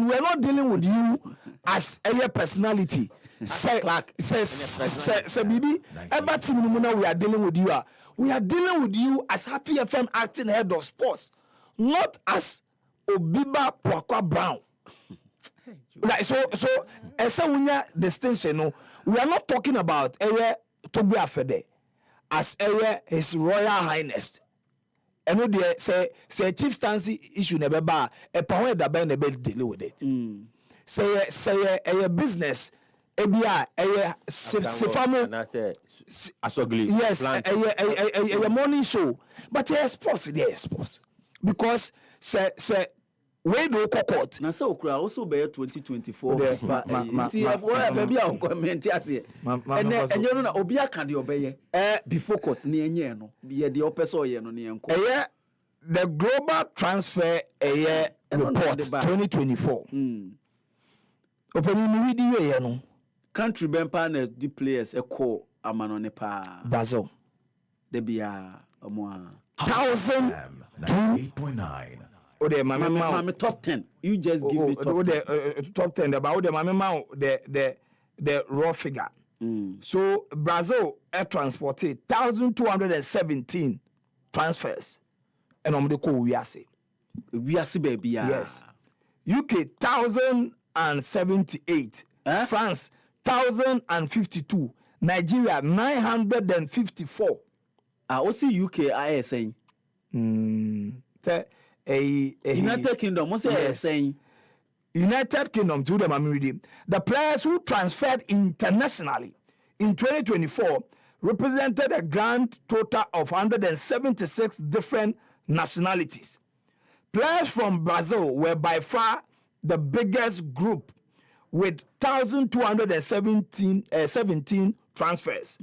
we are not dealing with you as a personality. Say Bibi, every team we are dealing with you. We are dealing with you as Happy FM acting head of sports, not as OBIBA POAKWA Brown. Like so as a distinction. No, we are not talking about Toby Afede as His Royal Highness. And no, say Chief Stancy issue never bar a power that by never deal with it. Say a business. ebia sefamo asogli yes a morning show but sports because say we do court na so okura also be 2024 baby a comment ase enye no na obi aka de obeye be focus na enye no ye de opeso ye no na enko the global transfer report 2024 opening we di we no country bempa na the players call amano ne pa Brazil de bia omo 98.9. o de mama top 10 you just give me top 10 top 10 about the mama the raw figure so Brazil transported 1217 transfers and on the call we are baby yes UK 1078 France 1052 Nigeria 954 also UK ISN United Kingdom what's saying United Kingdom to them I'm reading the players who transferred internationally in 2024 represented a grand total of 176 different nationalities. Players from Brazil were by far the biggest group with 1,217 transfers.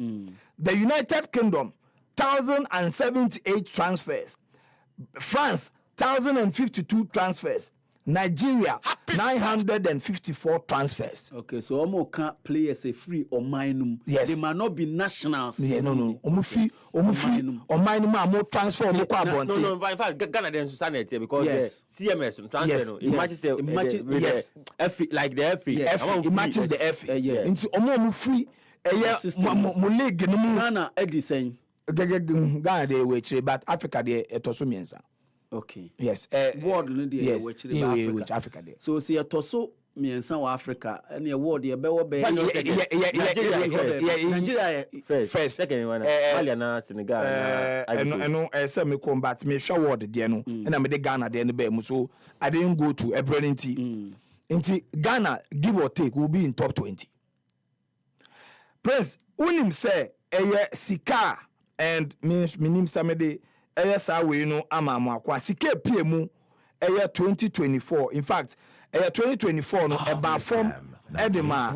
The United Kingdom 1,078 transfers. France 1,052 transfers. Nigeria 954 transfers. Okay, so almost can't play as a free or minimum. Yes, they might not be nationals. Yeah, no. Free or minimum more transfer. No. In fact, Ghana then sanity because yes. CMS transfer. It matches the FE like the FE. It matches the FE. Yes. Into free. Mo league no mu. Ghana Eddie saying. Ghana they which but Africa they etoso miensa. Okay. Yes. World no dey which Africa there. So see etoso miensa wa Africa and the world dey be Nigeria first. Second one Mali na Senegal and say me combat me show word there no and me dey Ghana there no be so I didn't go to Ebronity. Into Ghana give or take will be in top 20. Prince unim say sika and minim samede sa we no ama akwa sika pie mu 2024 in fact 2024 no eba form edema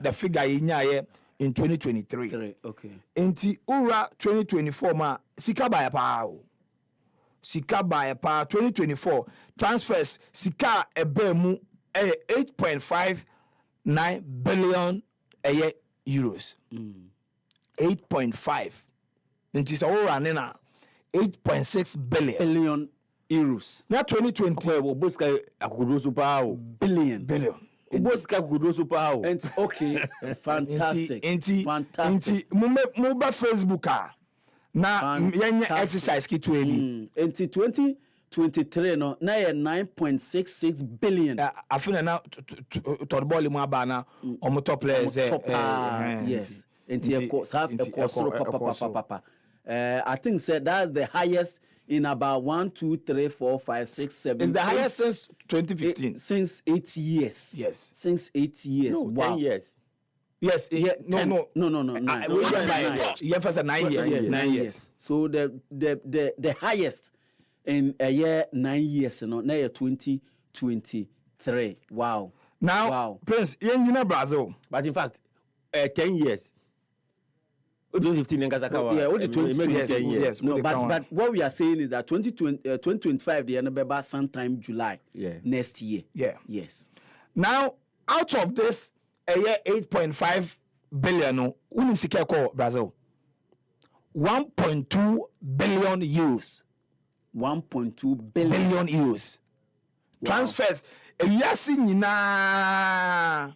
the figure yinya in 2023 okay enti ura 2024 ma sika ba pa 2024 transfers sika eba mu 8.59 billion euros 8.5 into so running na 8.6 billion euros na 2020 oboska akudo super billion oboska akudo super and okay fantastic fantastic mumba Facebook na yenya exercise kitu eni enti 2023 no na 9.66 billion afina na todball mu aba na omo top players yes enti papa I think said that's the highest in about 1 2 3 4 5 6 7 it's the highest since 2015 since 8 years yes since 8 years no, wow 10 years yes no yeah for 9 years 9 years so the highest in a year 9 years no na 2023 wow now Prince in Brazil but in fact 10 years 2015 only 20 years. No, but what we are saying is that 2025 the end sometime July next year. Yeah. Yes. Now out of this a year 8.5 billion no unim sika ko Brazil 1.2 billion euros 1.2 billion euros transfers ewiase nyina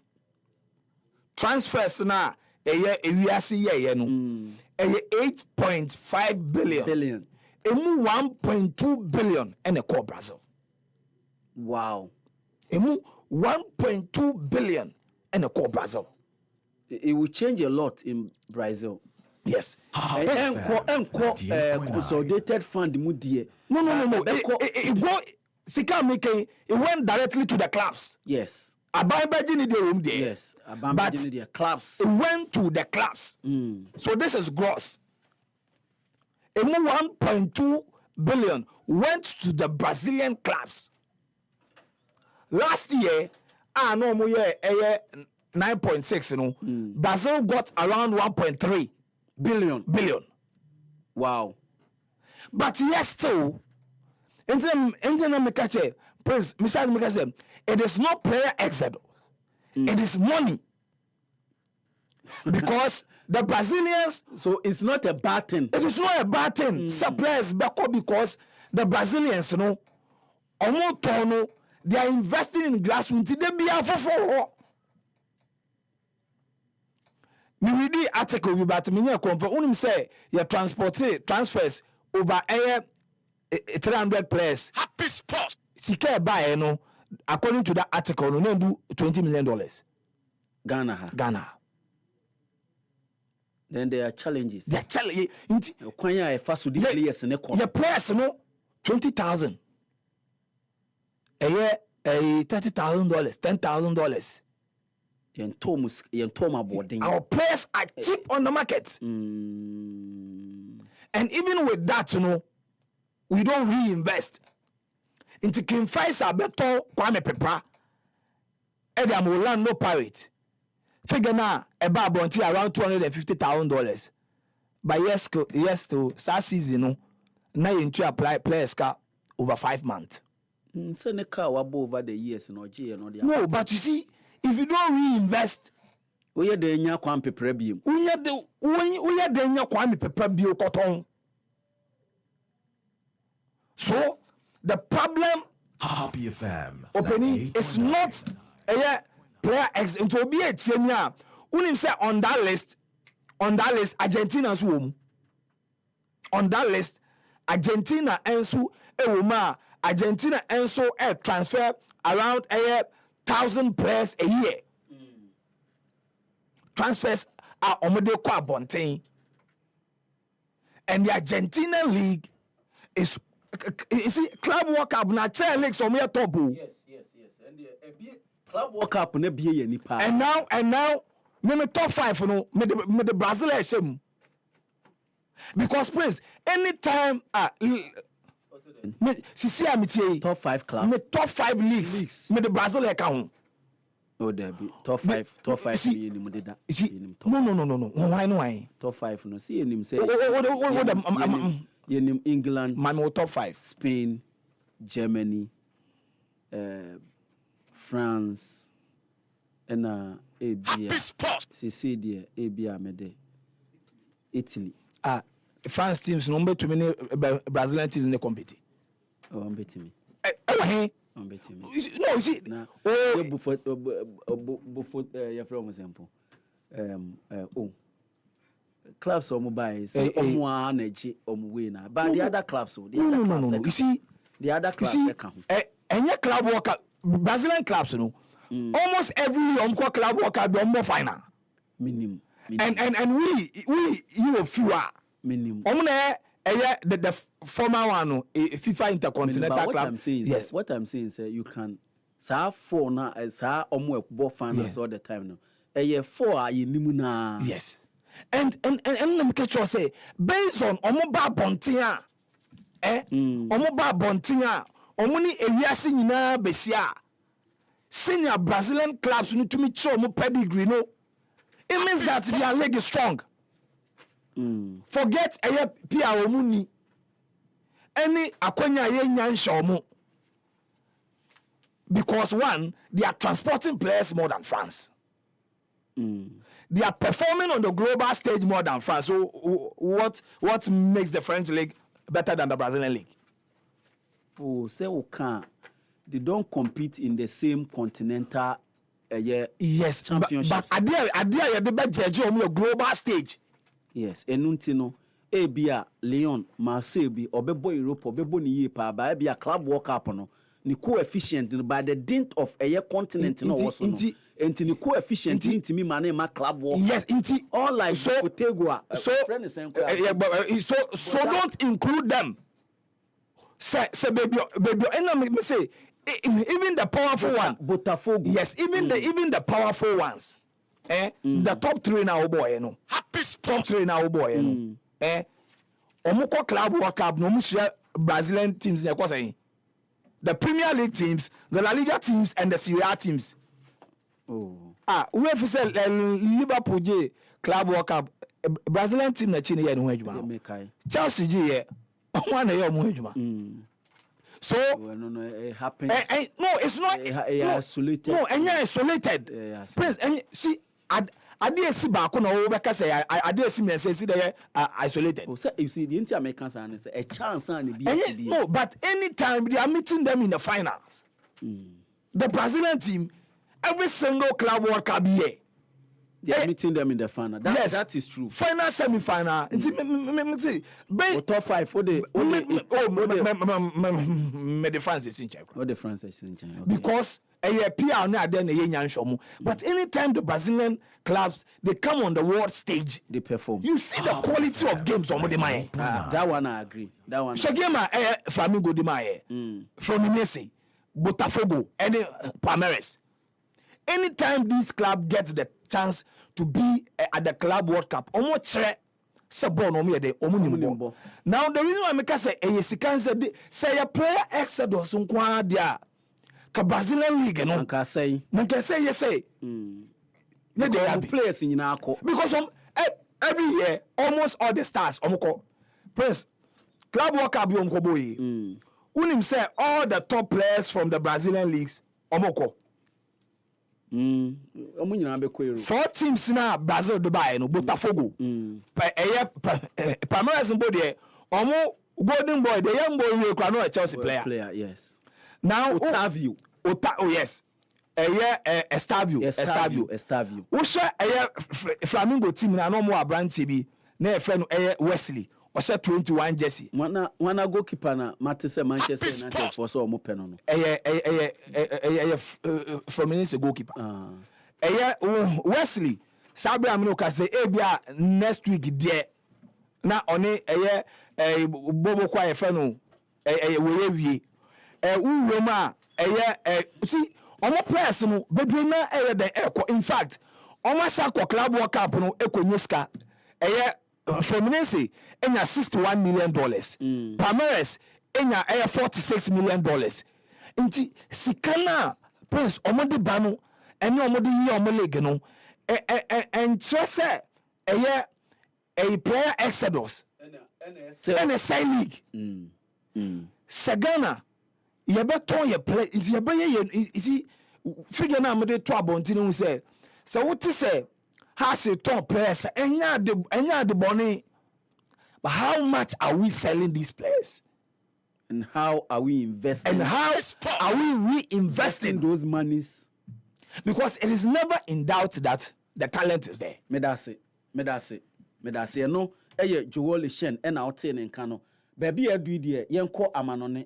transfers na ewiase ye no 8.5 billion emu 1.2 billion and a core Brazil wow emu 1.2 billion and a core Brazil it will change a lot in Brazil. Yes. Consolidated fund mu die. No. It go sika making it went directly to the clubs. Yes. Abambeji ni the room there. Yes, Abambeji ni the clubs. It went to the clubs. So this is gross. 1.2 billion went to the Brazilian clubs. Last year, no more 9.6, you know. Brazil got around 1.3 billion. Wow. But yes, still, Prince, Mr. Mikache, it is not player exodus. It is money. Because the Brazilians. So it's not a bad thing. It is not a bad thing. Suppliers because the Brazilians, you know, they are investing in grassroots. They be for. Me read the article about me confirm. Say your transfers over 300 players. HappySports. Sika buy no according to that article no do $20 million. Ghana. Then there are challenges. There are challenges. Kwanya first with the players ne your players no 20,000. A year $30,000, $10,000. Our players are cheap on the market. And even with that, you know, we don't reinvest. Into King Faisal Beto Kwame Pepa. Edam Orlando Pirate. Figure now about around $250,000. But yes to last season, you know, now into apply players over 5 months. So the car over the years no. No, but you see, if you don't reinvest, we are the nya Kwame Pepa bio. We are the nya Kwame Pepa bio cotton. So the problem Happy FM opening is not a player X into be a team. Unim say on that list, Argentina's home. On that list, Argentina ensu Euma, Argentina enso transfer around 1,000 players a year. Transfers are omode kwa bontain. And the Argentina league is you see club World Cup na chair league so me top. Yes. And the club World Cup na be ye nipa. And now me top 5 no me the Brazil shame. Because Prince anytime top 5 club. Me top 5 leagues. Me the Brazil account. Oh, there be top 5 see him did that. No. Why? Top 5 no see him say. England, my top 5. Spain, Germany, France, and HappySports. Italy. France teams number too many Brazilian teams in the compete. Oh, I'm betting me. I'm betting me. No, you see. Before your from example. Clubs on mobile say energy winner. But the other clubs no. You see, the other clubs any club worker Brazilian clubs almost every club worker be more final. Minimum. And we you fewer. Minimum. The former one FIFA Intercontinental Club. What I'm saying is you can say 4 now say ball finals all the time now. 4 are you nimuna. Yes. And let me say based on omoba bontia omoba bontia omuni ewiase nyina besia senior Brazilian clubs need to meet show mo pedigree no. It means that their leg is strong. Forget Pia Omuni. Any Akonya Nyanshomo. Because one, they are transporting players more than France. They are performing on the global stage more than France. So what makes the French league better than the Brazilian league? Oh, say they don't compete in the same continental yes, championships. But Adia the best judge on your global stage. Yes, enuntino ebia Lyon, Marseille bi obebo Europe obebo ni ye pa ba ebia club World Cup no ni coefficient by the dint of a continent no also no enti ni coefficient intimi ma na ma club World Cup. Yes, inti all like Potegua so don't include them. Say baby and me say even the powerful one. Botafogo. Yes, even the powerful ones. The top 3 now, boy, you know. Top 3 now, boy, you know. Omuko Club World Cup no mushia Brazilian teams ne kwasa. The Premier League teams, the La Liga teams, and the Serie A teams. We have said Liverpool J Club World Cup Brazilian team na chini ya no adwuma. Chelsea J ye one na ye mo adwuma. So no, it happens. No, it's not. Isolated. No, isolated. Prince, see, adesi baako na wo beka say adesi me say they isolated. Oh, you see, the Inter-Americans are a chance and no, but anytime they are meeting them in the finals, the Brazilian team, every single Club World Cup year, they are meeting them in the final. That is true. Final, semi-final. See, top 5 the France is in check. The France is in check. Because PR na then but anytime the Brazilian clubs they come on the world stage, they perform. You see the quality of games on the mind. That one I agree. That one. Shagema Flamengo de Maye, Fluminense, Botafogo, and Palmeiras. Anytime this club gets the chance to be at the Club World Cup, now the reason why I say say a player exodus nkwa dia ka Brazilian league no nka say yes players nyina akọ because every year almost all the stars omko Prince Club World Cup omko boy unim say all the top players from the Brazilian leagues omko 4 teams na Brazil Dubai no Botafogo Palmeiras mbo de omo golden boy the young boy we kwa no a Chelsea player yes now Otavio yes Estavio wo she Flamengo team na no mo abrante bi na e fe no Wesley o she 21 jersey wana goalkeeper na Manchester United for so omo peno no Fluminense goalkeeper Wesley sabe amino ka say bia next week there na one bobo kwa e fe no we wie uwoma see omo players no bebre na the in fact omo sakọ Club World Cup no ekonyeska Fluminense enya $61 million. Palmeiras enya $46 million. Inti sikana Prince omode banu ene omode yi omo league no and say a player exodus and a side league. Sagana yebeton ye play is ye figure na amode to abonti no say so what say has a top players enya the money, but how much are we selling these players and how are we investing and how are we reinvesting those monies, because it is never in doubt that the talent is there. Medase no Joel Shen and out in Kano baby adu die yenko amanone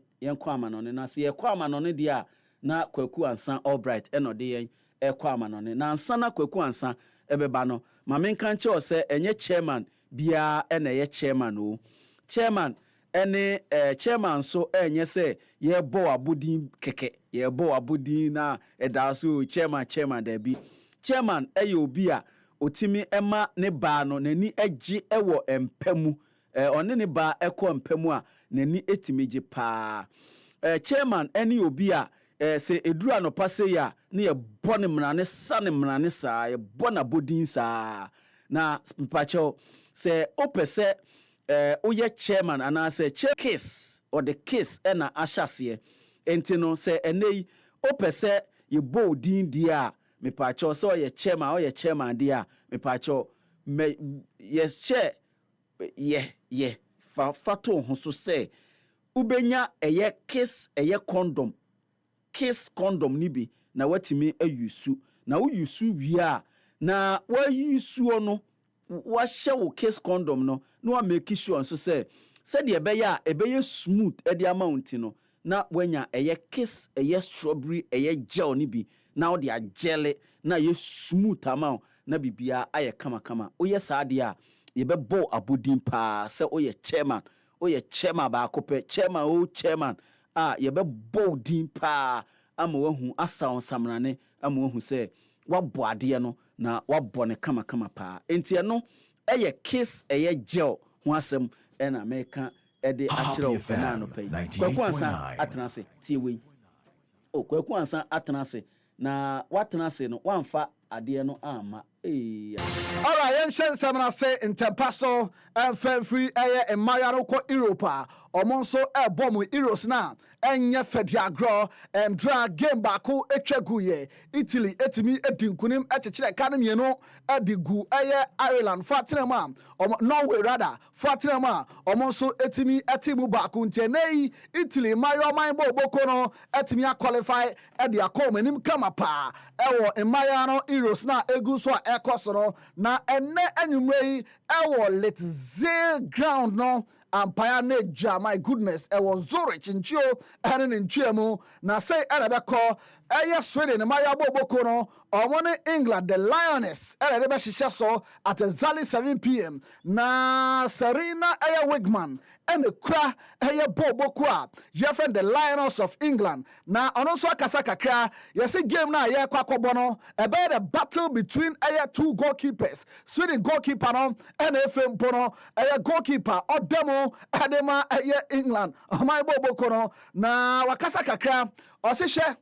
na se yekọ amanone dia na kwaku ansan all bright eno de yen ekọ amanone na ansan na kwaku ansan ebeba no ma menka nche o se enye chairman bia ena ye chairman o chairman ene chairman so enye se ye bo abudin keke ye bo abudin na eda so chairman da bi chairman eye obi a otimi ema ne ba no nani agi ewo empamu one ne ba ekọ empamu a nani etimeje pa chairman ene obi a se eduru anopa se ya ne ye bone mrane sa ne mrane sa ye bona bodin sa na mpacho se opese oye chairman ana se case or the case ena ahyase entino se enei opese ye bodin dia mepacho so ye chairman dia mepacho yes chair ye fato ho so se ubenya eye case eye condom ni bi na watimi ayusu na uyusu wia na wayusu ono wahye wo case condom no na wa make sure so say de ebeye smooth e de amount no na wanya eye case eye strawberry eye gel ni bi na wo de agele na ye smooth amount na bibia aye kama oye saade a ye bebo abodin pa se oye chairman ba kope chairman yɛbɛbɔ din paa ama wahu asa ɔnsamrane ama wahu sɛ wabɔ adeɛ no na wabɔ ne kama paa enti ɛno ɛyɛ kiss ɛyɛ gel ho asɛm ɛna mɛka ɛde akyerɛ wo fɛna no pɛi kwaku ansa atena ase tie wei kwaku ansa atena ase na watena ase no wamfa adeɛ no ama alright yɛnhyɛ nsɛm no ase ntɛmpa so ɛmfa mfiri ɛyɛ mmaya no kɔ Europe a ɔmo nso ɛbɔ mu Euros na ɛnyɛ fɛdi agorɔ ɛndra game baako etwa gu yɛ Italy etimi edi nkunim ɛkyekyere ka no mmienu ɛde gu ɛyɛ Ireland fatena mu a ɔmo Norway rather fatena mu a ɔmo nso etimi ɛti mu baako ntiɛnɛyi Italy mmaya ɔman bɔ oboko no ɛtimi aqualify ɛde akɔ ɔmo anim kama paa ɛwɔ mmaya no Euros na egu so a ɛkɔ so no na ɛnɛ anwummerɛ yi ɛwɔ Letze ground no ampaya neja my goodness ɛwɔ Zurich nchuo ɛne ne nchuo mu na sɛ ɛna bɛkɔ ɛyɛ Sweden mmaya bɔbɔko no ɔmo ne England the Lioness ɛna de bɛhyehyɛ so at exactly 7 p.m. na Serena ɛyɛ Wigman ɛna kura ɛyɛ bɔbɔko a yɛfrɛ the Lions of England na ɔno nso akasa kakra yɛsɛ game na yɛkɔ akɔbɔ no ɛbɛyɛ the battle between ɛyɛ two goalkeepers Sweden goalkeeper no ɛna efe mpo no ɛyɛ goalkeeper ɔdɛmo ɛde ma ɛyɛ England ɔman bɔbɔko no na wakasa kakra ɔsehwɛ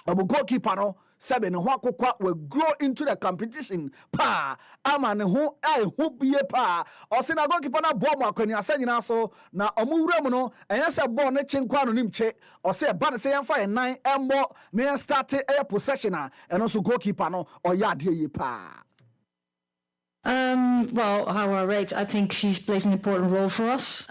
ɔmo goalkeeper no sɛbe ne ho akokwa will grow into the competition pa ama ne ho ɛho bie pa ɔse na goalkeeper na bɔɔ mo akwani asa nyina so na ɔmo wura mu no ɛnyɛ sɛ bɔɔ ne kye nkwa no nim kye ɔse ɛba ne sɛ yɛmfa yɛ nan ɛmmɔ ne yɛn start ɛyɛ possession a ɛno nso goalkeeper no ɔyɛ adeɛ yie pa. Well, how I rate, I think she plays an important role for us.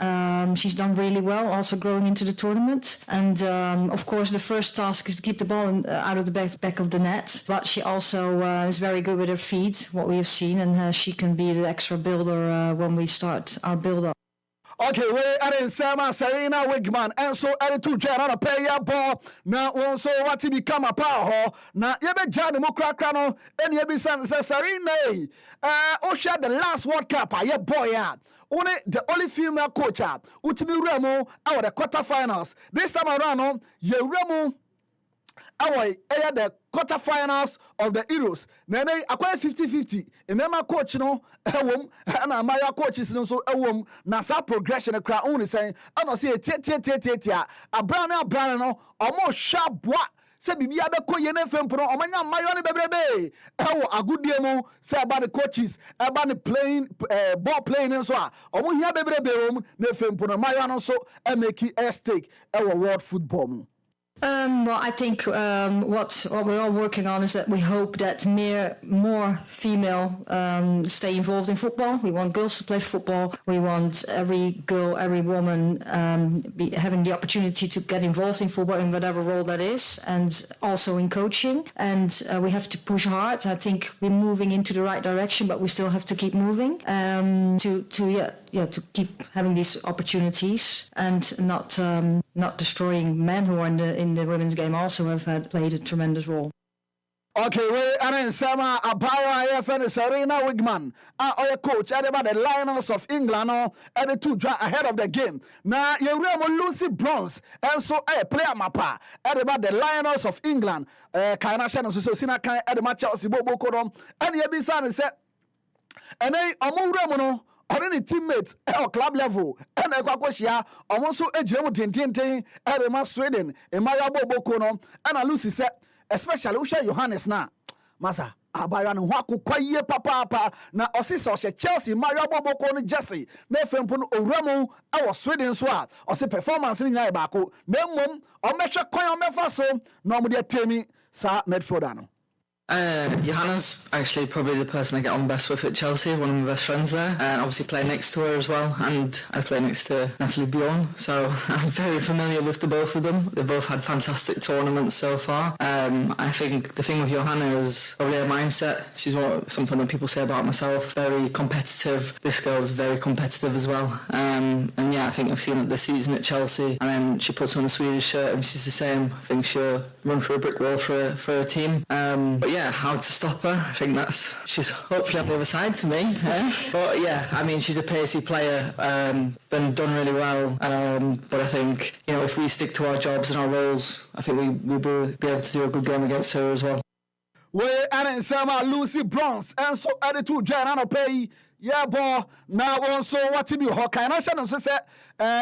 She's done really well, also growing into the tournament. And of course, the first task is to keep the ball out of the back of the net. But she also is very good with her feet, what we have seen, and she can be the extra builder when we start our build-up. Okay, we are in Sama Serena Wigman, and so I to Jara pay your ball. Now, also what to become a power. Now, you be Johnny Mokrakrano, and you be Serena. Osha the last World Cup, a boy. Only the only female coach, Utimi Remo, our the quarterfinals. This time around, you Remo. Our the quarterfinals of the Euros. Nene akwa 50-50. Remember coach no ewom na my coaches no so ewom na sa progression kra only saying I say tie abran no omo sha boa se bibia be ko ye na fempo no omanya mayo ne bebrebe ewo agudie mu say about the coaches about the playing ball playing so a omo hia bebrebe wom na fempo no mayo no so e make a stake ewo world football mu. Well, I think what we're all working on is that we hope that more female stay involved in football. We want girls to play football. We want every girl, every woman having the opportunity to get involved in football in whatever role that is, and also in coaching. And we have to push hard. I think we're moving into the right direction, but we still have to keep moving to keep having these opportunities and not destroying men who are in the women's game also have played a tremendous role. Okay, we are in Sama Abaya IFN Serena Wigman, our coach, about the Lions of England, and the two ahead of the game. Now, you remember Lucy Bronze, and so a player mapa, about the Lions of England, Kaina Shannon, so Sina Kai, at the match of Sibobo Kodom, and Yabisan said, and I Amuremono. Already teammates at club level, and a Kwakoshia, almost a German Tintin, Edema Sweden, and Maya Bobokono, and a Lucy said, especially Usha Johannes na. Masa, Abayan Waku Kwaye Papa, na Osisa, Chelsea, Maya Bobokono, Jesse, Nefempun, Oremo, our Sweden swat, or say performance in Yabako, Memum, or Mecha Koyon Mefaso, Normadia Temi, Sa Medfordano. Johanna's actually probably the person I get on best with at Chelsea, one of my best friends there, and obviously play next to her as well, and I play next to Natalie Bjorn, so I'm very familiar with the both of them. They've both had fantastic tournaments so far. I think the thing with Johanna is probably her mindset. She's something that people say about myself, very competitive. This girl is very competitive as well, and yeah, I think I've seen it this season at Chelsea, and then she puts on a Swedish shirt and she's the same. I think she'll run through a brick wall for a team, but yeah, yeah, how to stop her. I think she's hopefully on the other side to me. But yeah, I mean, she's a pacey player, been done really well. But I think, if we stick to our jobs and our roles, I think we'll be able to do a good game against her as well. We and Sama Lucy Bronze and so added to Jan pay. Yeah, boy. Now also what to be Hawkeye. And I said,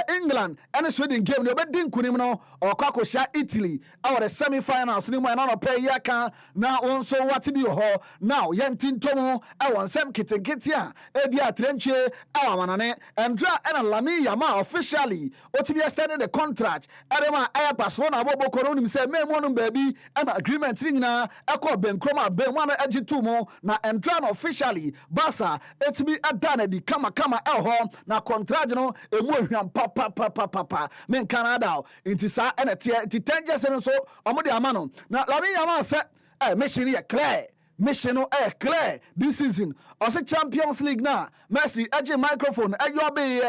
England and Sweden game. The wedding Kunimno or Kakosha Italy. Our semi-finals. Nimo and pay Yaka. Now also what to be Ho. Now Yantin Tomo. I want Sam Kitten Kitia. Edia Trenche. Our manane. And Dra and Lami Yama officially. Or to be extended the contract. Adama Ayapas one Abobo Koronim say, me monum baby. And agreement thing na. Eko Ben Kroma Ben one Ejitumo. Na and Dran officially. Basa. It's be adane di kama elho na contract no emu ehwan papa men Canada inti sa ene tie inti 10 years so omo de ama no na Lamin Yamal say mission here clear mission no clear this season also Champions League na Messi eje microphone eyo be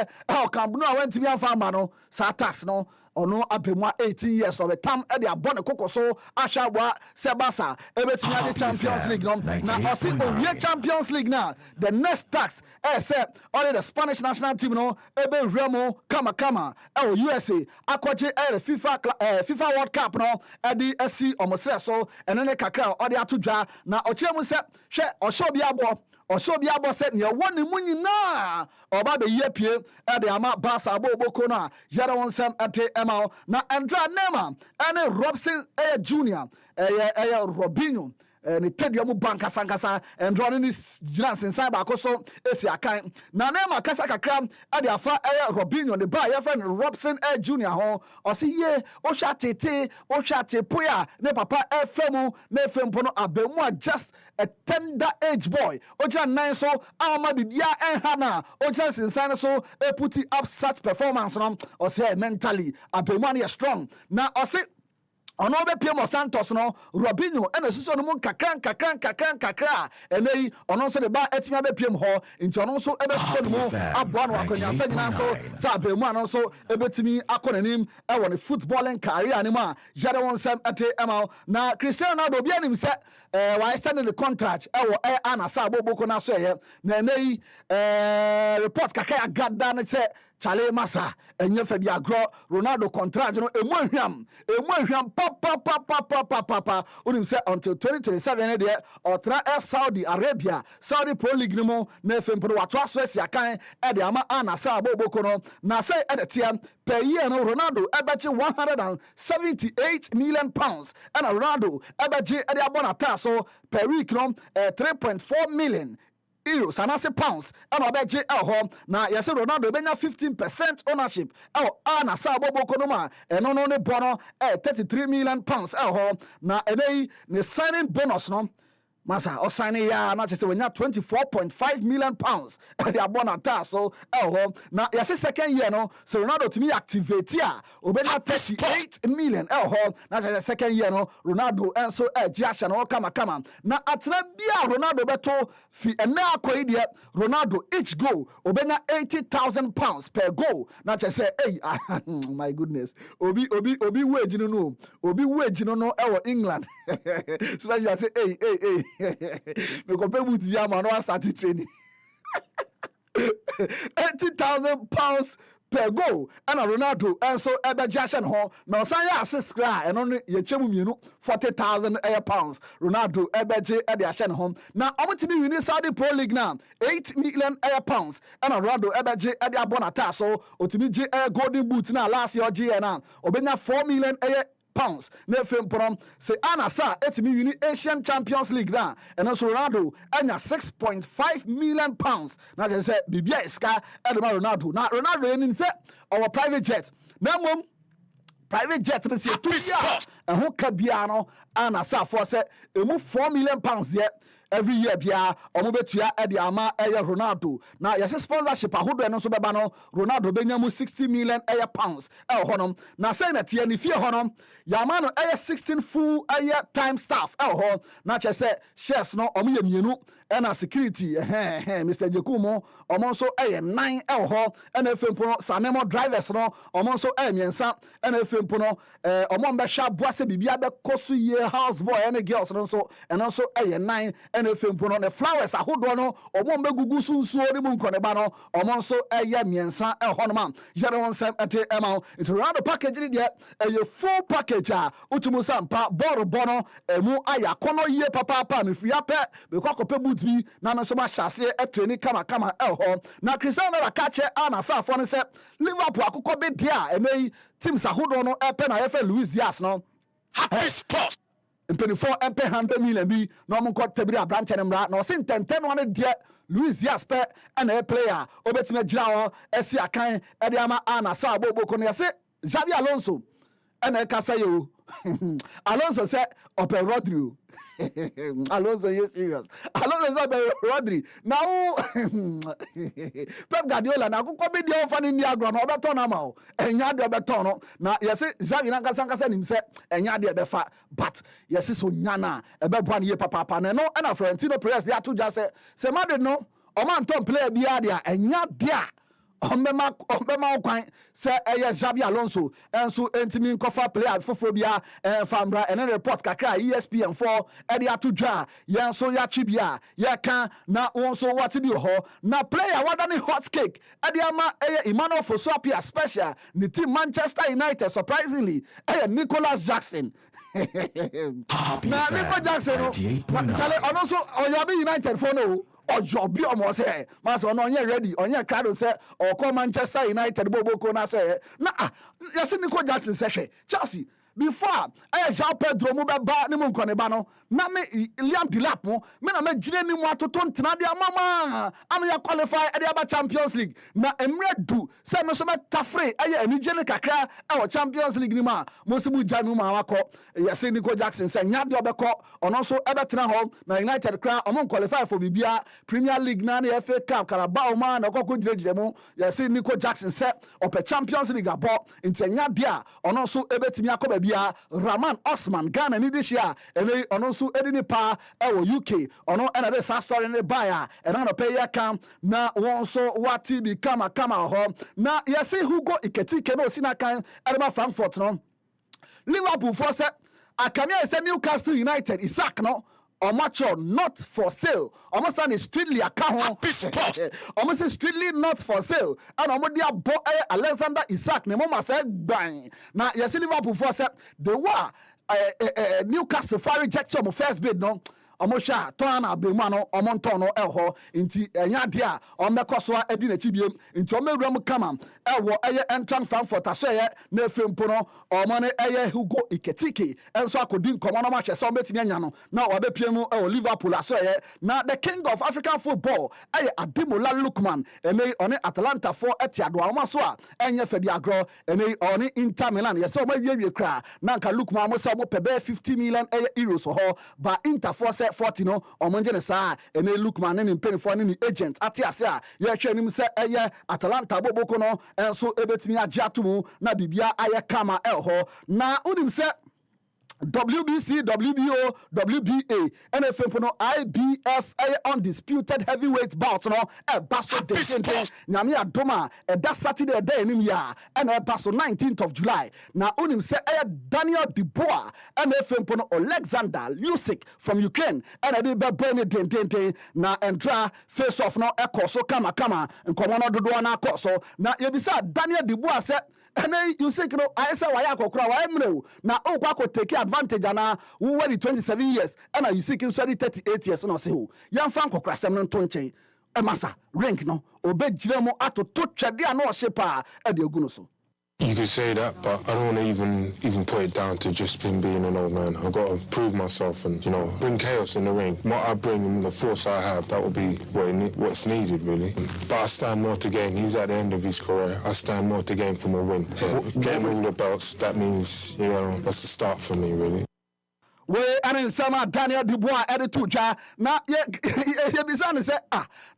Camp Nou went to be afama no satas no ono apemwa 18 years of tam e de abone kokoso ahwawa sebasa ebetimi ade Champions League no na osi owie Champions League na the next task say only the Spanish national team no ebe remo kama USA akwaje FIFA World Cup no e di asi omose so enene kakra o de atodwa na ochemu se hwe Oshobia abo said near one munyina oba be yepie e de ama basa aboboko na yara won sam ate emal na Andra Nema ene Robson Junior Robinho ni tedio mu banka sankasa Andra ni giran sensan ba koso esi akan na Nema kasa kakra e de afa Robinho ne ba ye friend Robson Junior ho o se ye o hwa tete poya ne papa efemu na efempo no abemu just a tender age boy oja nine so ama bibia enhana oja sensan so put up such performance no o say mentally abemu na strong na o say ono be Piem Santos no Robinho ena suso no mun kakran enei ono so de ba etimia be Piem ho nti ono so ebe suso no mu aboa no akonya sagina so sa be mu ano so ebetimi akonanim e won footballing career ni ma jare won sam ate emal na Cristiano Ronaldo bia nim se why stand in the contract e wo ana sa boboko na so ye na enei report kakaya gadda ne se Chale Masa enye fedi agro Ronaldo contract no emu ahwam papa unim say until 2027 dey otra Saudi Arabia Saudi Pro League no mo na efempo wato aso esi akan e de ama anasa aboboko no na say e de tiam per year no Ronaldo ebeche 178 million pounds and Ronaldo ebeche e de abonata so per week no 3.4 million euros and as pounds and obeje elho na yese Ronaldo benya 15% ownership na sa boboko no ma eno no ne bono 33 million pounds elho na enei ne signing bonus no Masa o signing ya na chese wenya 24.5 million pounds e de abonata so elho na yese second year no so Ronaldo to me activate ya obenya 38 million elho na chese second year no Ronaldo enso jiasha no kama na atra bia Ronaldo beto fi ena akoyi de Ronaldo each goal obenya 80,000 pounds per goal na chese my goodness obi wage no ewo England so I say hey me compare with Yama no start training 80,000 pounds per goal and Ronaldo and so ebe jashan ho na osan ya assist cry and on ye chemu mienu 40,000 pounds Ronaldo ebe je e de ashan ho na omotimi win Saudi Pro League now 8 million pounds and Ronaldo ebe je e de abonata so otimi je golden boot na last year je na obenya 4 million pounds na femprom say anasa etimi win Asian Champions League na and also Ronaldo anya 6.5 million pounds na je say bibia iska edema Ronaldo na Ronaldo enin say our private jet na mom private jet na say 2 years ho ka bia no anasa for say emu 4 million pounds there every year bia omo betua e de ama Ronaldo na yes sponsorship ahodo eno so beba no Ronaldo benya mu 60 million pounds honom na say na tie ni fie honom ya ma no 16 full time staff ho na che say chefs no omo ye mienu ɛna security Mr. Jekumo ɔmo nso ɛyɛ 9 ɛwɔ hɔ ɛna efempo no Sanemo drivers no ɔmo nso ɛyɛ mmiɛnsa ɛna efempo no ɔmo mbɛhwɛ aboa sɛ biribi abɛkɔ so yie house boy ɛne girls no nso ɛno nso ɛyɛ 9 ɛna efempo no ne flowers ahodoɔ no ɔmo mbɛgugu so nsuo ne mu nkɔneba no ɔmo nso ɛyɛ mmiɛnsa ɛwɔ hɔ no ma yɛre wɔn nsɛm ɛte ɛma nti round package ne deɛ ɛyɛ full package a utumu sampa bɔɔlobɔ no ɛmu ayɛ akɔnɔ yie papaapa mefiri apɛ bɛkɔ akɔpɛ boot bi na me nso mahyɛ aseɛ ɛtrɛni kamakama ɛwɔ hɔ na Cristiano Ronaldo ka kyɛ ana asaafoɔ no sɛ Liverpool akokɔ bi deɛ a ɛnɛ yi teams ahodoɔ no ɛpɛ na yɛfɛ Luis Diaz no HappySports mpanyinfoɔ ɛmpɛ 100 million bi na ɔmo nkɔ tabiri aberanteɛ no mmra na ɔse ntɛntɛn no ano deɛ Luis Diaz pɛ ɛna player obɛtumi agyina hɔ ɛsi akan ɛde ama ana saa bɔbɔkɔ no yɛse Xabi Alonso ɛna ɛkasa yɛ o Alonso sɛ ɔpɛ Rodri Alonso yɛ serious Alonso sɛ ɔpɛ Rodri na wo Pep Guardiola na akokɔ bi deɛ ɔfa ne ni agorɔ no ɔbɛtɔn no ama o ɛnya deɛ ɔbɛtɔn no na yɛse Xavi nankasa nim sɛ ɛnya deɛ ɛbɛfa but yɛse so nya no a ɛbɛboa no yie papaapa na ɛno ɛna Florentino Perez de ato dwa sɛ Madrid no ɔma ntɔn player biara deɛ a ɛnya deɛ a ɔmbɛma kwan sɛ ɛyɛ Xabi Alonso ɛnso ɛntimi nkɔfa player foforɔ bia ɛmfambra ɛne report kakra ESPN 4 ɛde ato dwa yɛn nso yɛatwe bia yɛka na wɔn nso wɔte bi wɔ hɔ na player wada ne hot cake ɛde ama ɛyɛ Emmanuel Fosuapia special ne team Manchester United surprisingly ɛyɛ Nicholas Jackson na Nicholas Jackson no chale ɔno nso ɔyɛ United fo no ọjọ bí ọmọ sẹ máa sọ ọ náà ọnyẹ ready ọnyẹ crowd sẹ ọkọ Manchester United bọbọkọ náà sẹ na yẹsẹ Nico Jackson sẹhwẹ Chelsea before ẹ João Pedro mu bẹ ba ne mu nkọniba no na me Liam Delap mo me na me gyina ne mu atoto ntena de amama ama ya qualify ẹ de aba Champions League na emre du sẹ me so me tafre ẹ yẹ enigye ne kakra ẹ wọ Champions League ni ma mo si mu gya nu ma wakọ yẹsẹ Nico Jackson sẹ nya de ọbẹkọ ọno nso ẹ bẹ tena hɔ na United kra ọmọ qualify for bibia Premier League na ne FA Cup Carabao ma na ọkọ gyinagyina mu yẹsẹ Nico Jackson sẹ ọpẹ Champions League abọ nti nya de a ọno nso ebetimi akọ baabi Rahman Osman Ghana ni this year ene ono nso edi ni pa ewo UK ono ena de sa story ne buy ena no pay yakam na won so wati bi kama ho na yesi Hugo Iketike no sinakan edema Frankfurt no Liverpool for say akamia say Newcastle United Isaac no Omacho not for sale. Almost say strictly account. Almost say strictly not for sale. And almost dia bo Alexander Isaac. Ne mama say bang. Now you see Liverpool for say the war Newcastle for rejection of first bid no. Omosha tona abema no omonton no ɛhɔ nti enya de a ɔmmɛkɔ so adi na tibiem nti ɔmɛwuram kama ɛwɔ ɛyɛ entrant Frankfurt asɔyɛ na efempo no ɔmo ne ɛyɛ Hugo Iketike ɛnso akodi nkɔmɔ no mahwɛ sɛ ɔmɛtumi anya no na ɔbɛpie mu ɛwɔ Liverpool asɔyɛ na the king of African football ɛyɛ Ademola Lookman ɛnɛ ɔne Atalanta for ɛte adoa ɔmo so a ɛnyɛ fɛdi agorɔ ɛnɛ ɔne Inter Milan yɛsɛ ɔmo awie kra na nka Lookman mo sɛ ɔmo pɛ bɛɛ 50 million ɛyɛ euros hɔ ba Inter for 40 no omonje ne saa ene Lookman ne mpanyfo ne agent ate ase a ye hwe nim se eye Atalanta boboko no enso ebetimi agye atomu na bibia aye kama elho na unim se WBC, WBO, WBA, NFM no IBF undisputed heavyweight bout no basso de nyame adoma that Saturday day nim ya and basso 19th of July na unim se Daniel Dubois NFM no Alexander Usyk from Ukraine and they be burn it na entra face off no so kama nkomo no dodo na akoso na yebisa Daniel Dubois se and you say, I say, why I now, oh, take advantage and who were 27 years, and you seeking 38 years, and I say, young Franco Crasam Tonche, a massa, rank no, obey Jiremo ato touch a dear no shepa at the Ogunoso. You could say that, but I don't want to even put it down to just being an old man. I've got to prove myself and, bring chaos in the ring. What I bring and the force I have, that will be what's needed, really. But I stand more to gain. He's at the end of his career. I stand more to gain from a win. Getting all the belts, that means, that's the start for me, really. We and sama Daniel Dubois editujwa na ye bizane say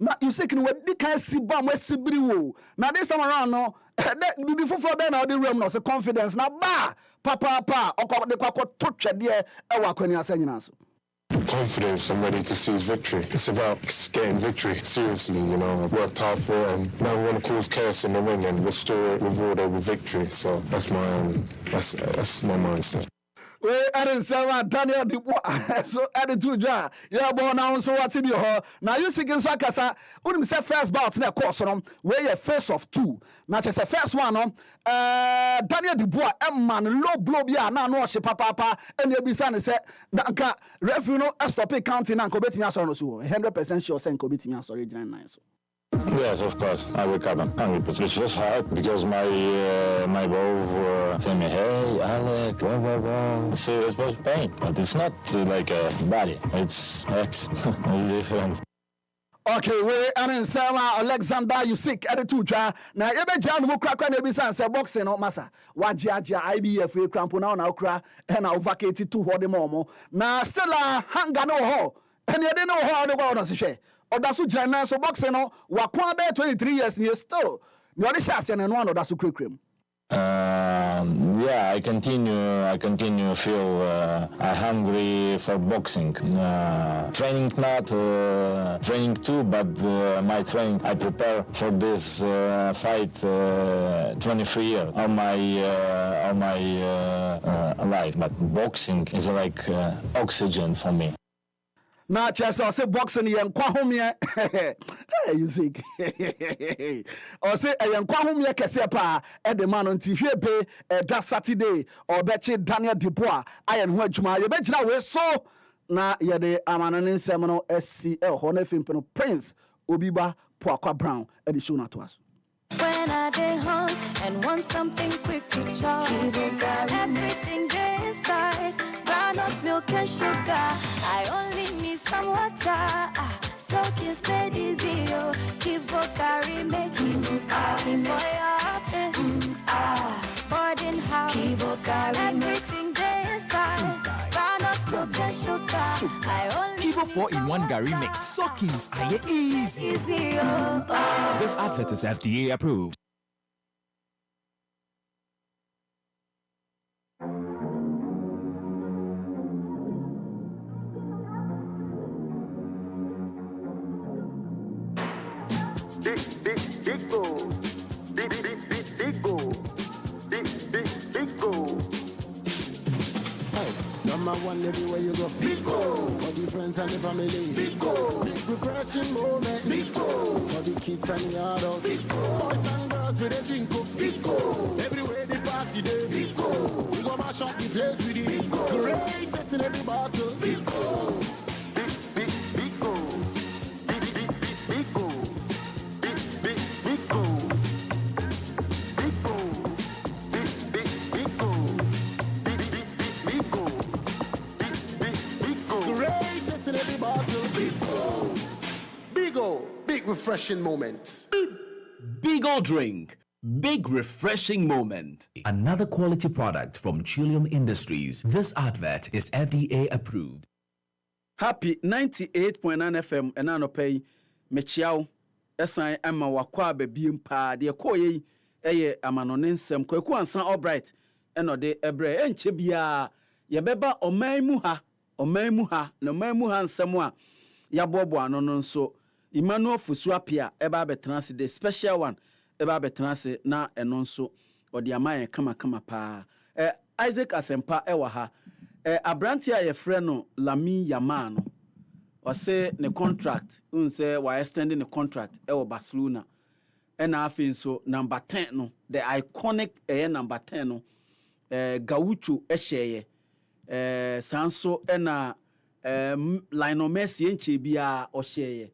na you say we di kan sibam we sibiri wo na this time around no before for then na the room no say confidence na ba papa okọ de kwakọ to twede e wa kwani asanyina so confidence. I'm ready to seize victory. It's about getting victory seriously. You know, I've worked hard for it, and never want to cause chaos in the ring and restore it, reward it with victory. So that's my mindset. We added Sarah Daniel Dubois. So added to Ja. Yeah, born now so what's in your now you see so kasa unim say first bout na course no we your first of two. Now just the first one no Daniel Dubois man low blow bia na no hye papa and you be say na nka referee no stop it counting na ko betimi asoro no so 100% sure say ko betimi asoro regional 9 so. Yes, of course. I wake up 100%. It's just hard because my ball say me, hey, Alec, blah, blah, blah. So it was pain. But it's not like a body. It's X. It's different. Okay, we and Sarah Alexander Usyk at the two jar. Now you be jam mo krakra na bi san say boxing no masa. Wajiaja IBF crampo na okra and na vacate to hold them more. Now still hanga no ho. And you didn't know how the world does share. Or that's what China so boxing no wakwa be 23 years and still no the chance and one or that's cream. Yeah, I continue feel hungry for boxing. Training not training too, but my training I prepare for this fight 23 years of my life. But boxing is like oxygen for me. Na chesa say boxing yen kwa homie you see o say yen kwa homie kese pa e de man nti hwebe that Saturday or beche Daniel Dubois ayen ho adwuma ye begina we so na ye de amanane nsem no SCL ho na fimpe Prince OBIBA POAKWA Brown e de show na to us. When I get home and want something quick to chop, everything there inside, groundnuts, milk and sugar. I only need some water, soaking spade easy. Give a carry, make it for your office. Boarding house, everything there inside, groundnuts, milk and sugar. I only Kivo 4-in-1 Gary Mix. Soakings are easy. This advert is FDA approved. Big go. Number one everywhere you go. Big go. For the friends and the family. Big go. Big refreshing moment. Big go. For the kids and the adults. Big go. Boys and girls with a drink up. Big go. Everywhere the party day. Big go. We go mash up the place with it. Big go. Greatest in every battle. Big go. Big go. Big go. Big refreshing moments. Big old drink. Big refreshing moment. Another quality product from Trillium Industries. This advert is FDA approved. Happy 98.9 FM and ano pay mechiao esan ama wakwa babiem pa de koyi eye amanone nsem kwaku ansan albright eno de ebre enche bia ye beba oman mu ha na oman mu ha nsem a ya bobo ano no nso Emmanuel Fusuapia eba betrance the special one eba betrance na eno nso odi amaye kama pa Isaac Asempa ewa ha Abranti a ye frɛ no Lami Yamano ɔse ne contract unse wa extending the contract ɛwɔ Barcelona ɛna afei nso number 10 no the iconic number 10 no Gaucho ɛhyɛɛ sanso ɛna Lionel Messi enche bia ɔhyɛɛ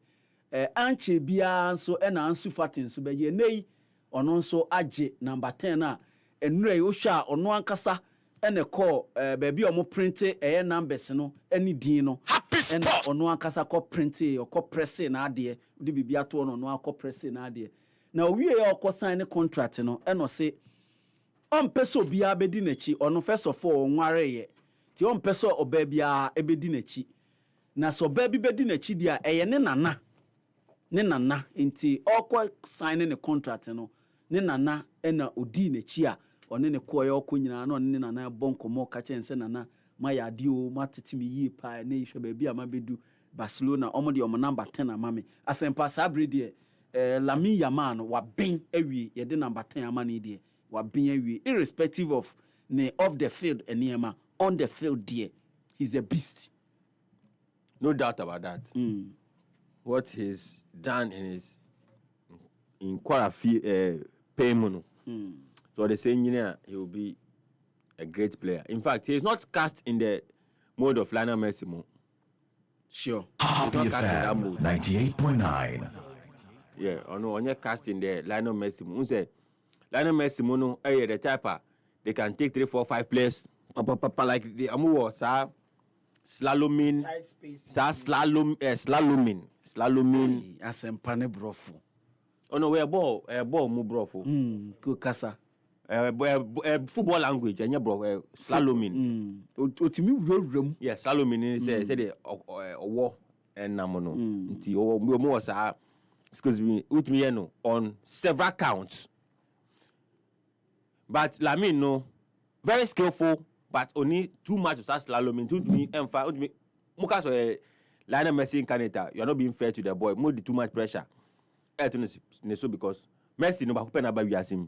anche bia nso ɛna Ansu Fati nso bɛyɛ nei ɔno nso agye number 10 a enure ohwa a ɔno ankasa ene call baby omo print numbers no any din no and ono ankasa ko print or ko press na ade de bibia to no no akọ press na ade na owie ya okọ sign contract no eno se on peso bia bedi nachi ono first of all nware ye ti on peso oba bia ebedi nachi na so ba bi bedi nachi dia eye ne nana nti okọ sign ne contract no ne nana ena odi nachi a one ne koye okọ nyina na one ne nana bonko mo ka chense nana my adio, my titimi ye pie, nation, baby, I'm a bedu Barcelona, omodi on number 10, mammy. As in Passabri, dear, Lami Yaman, what being every year, the number 10 money, dear, what being every irrespective of off the field and Niema, on the field, dear, he's a beast. No doubt about that. What he's done in quite a few payment. So the same engineer, he will be a great player. In fact, he is not cast in the mode of Lionel Messi. Sure. Happy FM 98.9. Yeah, on your cast in the Lionel Messi. We say Lionel Messi, no, the type they can take 3, 4, 5 players, like the Amu sa slaloming, sa slaloming. Asempane brofo. Oh no, we a ball mu brofo. Kukasa. Football language, and bro, slaloming. Otimi yeah, slaloming say the war and namono. Nti o mo sa excuse me, with me no on several counts. But Lamine no, very skillful, but only too much of slaloming. To me, Mukas or Lionel Messi in Canada, you are not being fair to the boy. More too much pressure. So because Messi no bakupe na baby asim.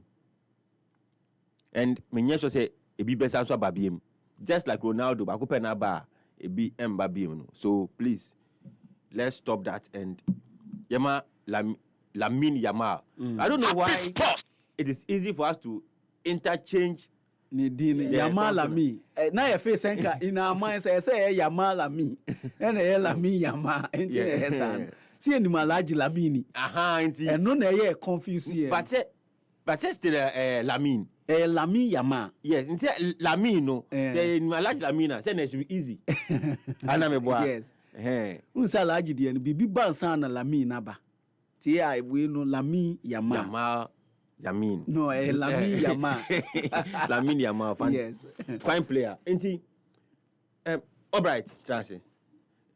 And Menyesho say e be best answer babiem. Just like Ronaldo bakupe na ba e be babiem. So please, let's stop that and Yama Lamine Yamal. I don't know why it is easy for us to interchange Yamal Lami. Now your face in our minds say Yamal Lami. And Lami Yamal. See any malaji Lamini. And no na confused here. But still Lamine. Lami Yama. Yes, Lamine no. Say malaji Lamina. Say it should be easy. Yes. Unsa laji di and bibi bansa na Lami naba. Tia we no Lami Yama. Yamin. No, Lamine Yamal. Lamine Yamal, fine. Yes. Fine player. All right, Chance.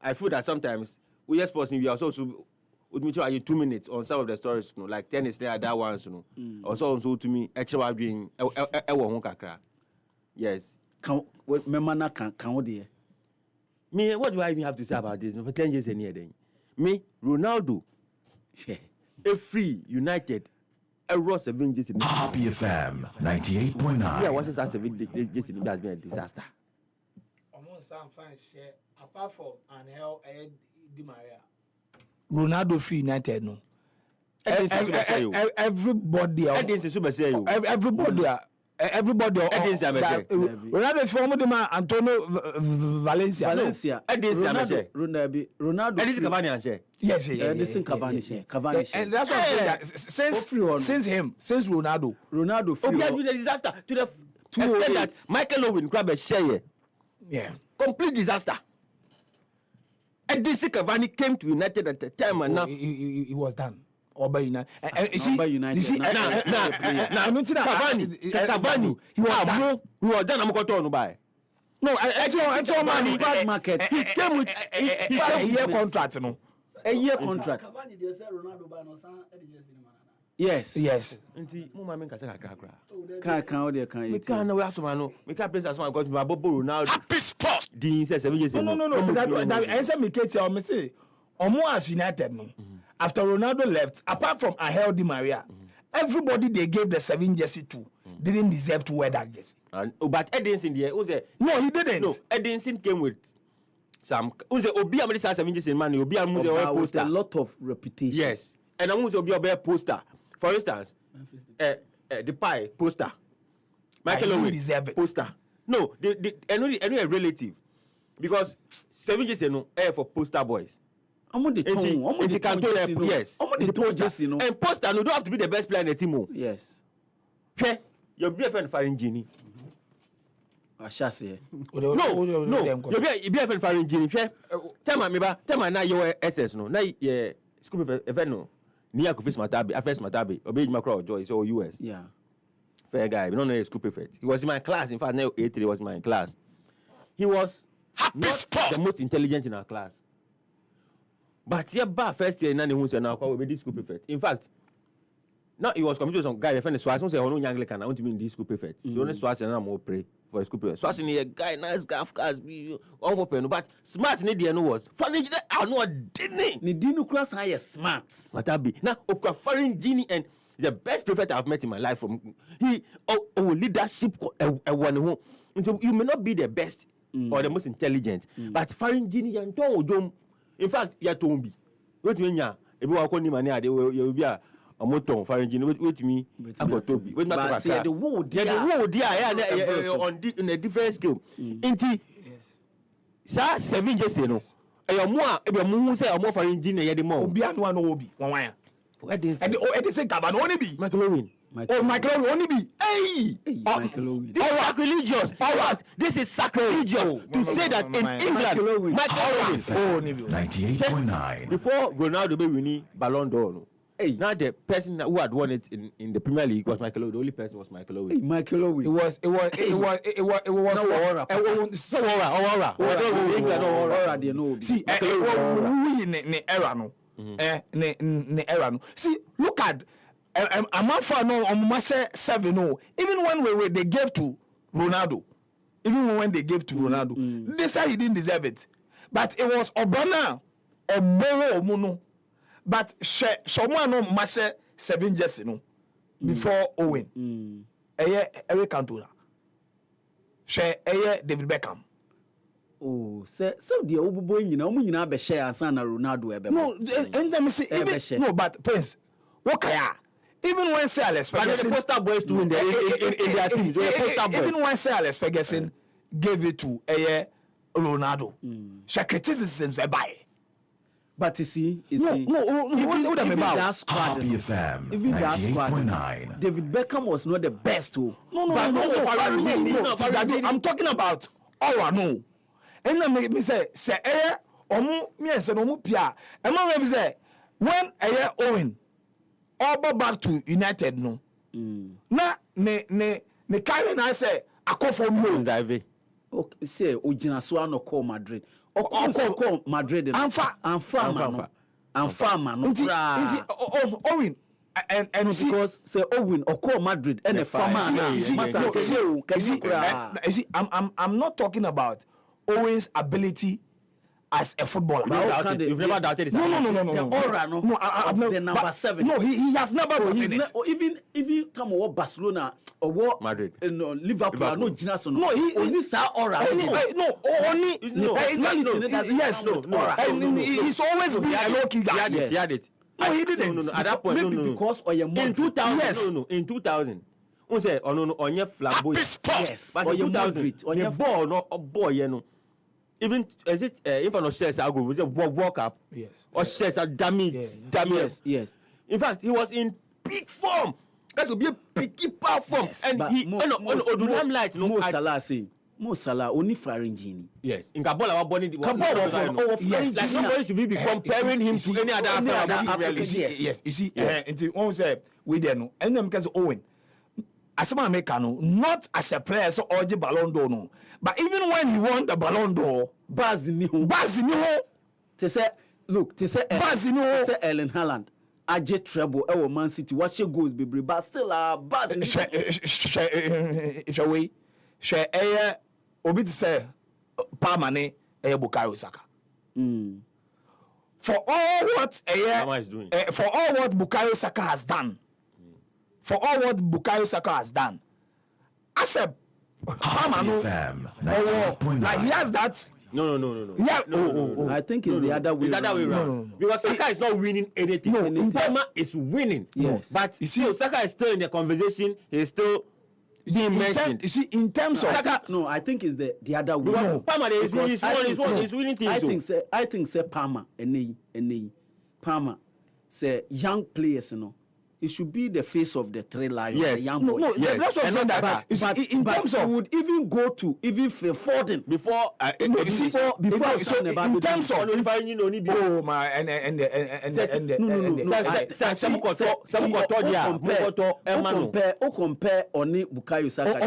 I feel that sometimes we just sports we also with me too 2 minutes on some of the stories, you know, like tennis there, that ones, you know. Also to me, extra doing yes. Can me, what do I even have to say about this? For 10 years and year then. Me, Ronaldo, a free United. Happy FM 98.9. Yeah, what is that? That's been a disaster. Apart from Di Maria, Ronaldo free United no. Everybody. Ronaldo from the man Antonio Valencia. Ronaldo. Cavani. Yes. Cavani. And that's what I'm saying. That since Ronaldo free. The disaster to the extent that Michael Owen grab a share. Yeah. Complete disaster. Edison Cavani came to United at the time and now he was done. Oba United. Cavani. He was done. I'm going to buy. No, it's all money. Bad market. He came with a year contract. No, a year contract. Yes. No. As United, no. After Ronaldo left, apart from Di Maria, everybody they gave the 7 jersey to didn't deserve to wear that jersey. But Edinson there was no, he didn't. No, Edinson came with some. OBIBA made 7 jersey man. OBIBA with a lot of reputation. Yes, and I was OBIBA poster. For instance, the pie poster. Michael Owen poster. No, only a relative, because 7 jersey no for poster boys. Yes. And poster, you don't have to be the best player in the team. Yes. Your BFN Faringini. No. Your BFN Faringini. Tell me now your SS no. Now school event no. Near Kufis Matabi, Afes Matabi, Obey Macro Joy, so US. Yeah. Fair guy, we don't know school prefect. He was in my class. In fact, now A3 was in my class. He was not the most intelligent in our class. But yeah, first year, none who said now will be this school prefect. In fact, Now he was committed to some guy, the friend Swasin say, "Oh no, Anglican, I want to be in this school prefect." So only Swasin and I'm more pray for a school prefect. Swasin is a guy, nice guy, of course, be all for pen, but smart. Need the was funny. I know didn't. Ni dinu cross high smart. What I be now? Okwa foreign genie and the best prefect I've met in my life. From he leadership, one. So you may not be the best or the most intelligent, but foreign genie and Tom. In fact, you told me. What mean ya? If you are calling money, you will be a motor foreign genie. Wait me. About Toby. Wait, not the wood. On a different scale. Inti. Sir, 7 years ago. More say more foreign genie. The more. Obi anu ano obi. Wanya. And the same cabin only be. Michael Owen. Michael only be. Hey. Michael Owen. This is sacrilegious. This is sacrilegious to say that in England, Michael Owen. 98.9. Before Ronaldo be winning Ballon d'Or. Now the person who had won it in the Premier League was Michael Owen. The only person was Michael Owen. Michael Owen. It was See, ne era no. Ne era no. See, look at Amafa no on 7 no. Even when they gave to Ronaldo, they said he didn't deserve it. But it was Obama, Oboro Omuno. But someone no mase 7 years no before Owen. Eric Cantona. David Beckham. Oh, so the Obubo nyina be share asana Ronaldo ebe. No, and let me see even no, but Prince, Wakaya. Even when Sir Alex Ferguson, the poster boys too in their team. Even when Sir Alex Ferguson gave it to Ronaldo, she criticisms by. But you see, Happy FM 98.9. David Beckham was not the best. No. I'm talking about all I know. And then me say omu me say no mu pia. And me say when Owen all back to United no. Na ne carry na say akofo mu dive. Okay, say ojina so ano call Madrid. Call Madrid. Anfa Owen and see, because say Owen or call Madrid and a farmer. I'm not talking about Owen's ability as a footballer. You've never doubted his No, I've never. Number 7. No, he has never doubted it. Even come over Barcelona or what Madrid, Liverpool, no Ginason. No, he only saw aura. Yes, he's always been a low key guy. He had it. No, he didn't. No, at that point, maybe because or your in 2000. Yes. No, in 2000. On say on your flamboyant. Yes. But in 2000, on your ball, no boy, you know. Even is it if I'm not says I go with the walk up. Yes. Or says a dummy. Yes. In fact, he was in peak form. That would be a peak form. Yes. And he on light no Salah say. Mo Salah only firing genie. Yes. In Kabola our body yes. Like somebody should be comparing him to any other African. Yes. You see, until one say we there no. And them because Owen. As a American, not as a player so or the Ballon d'Or no. But even when he won the Ballon d'Or, Baz ni ho. They say Erling Haaland. Aje treble e wo Man City. Watch your goals be but still Baz ni. If away. She obi to say Palmane Bukayo Saka. For all what for all what Bukayo Saka has done. For all what Bukayo Saka has done. As a like he has that. No. Yeah. No. I think it's the other way around. No. Because Saka is not winning anything. No, Palmer is winning. Yes. But you see, Saka is still in the conversation. He's still being mentioned. You see, in terms of Saka, no, I think it's the other way. No. Palmer is winning things. I think say Palmer and Palmer say young players, it should be the face of the 3 lions. Yes. The young boys. No, yes. That's what I'm saying. But in terms of, would even go to even Foden before. So in terms of, oh my, and compare Oni Bukayo Saka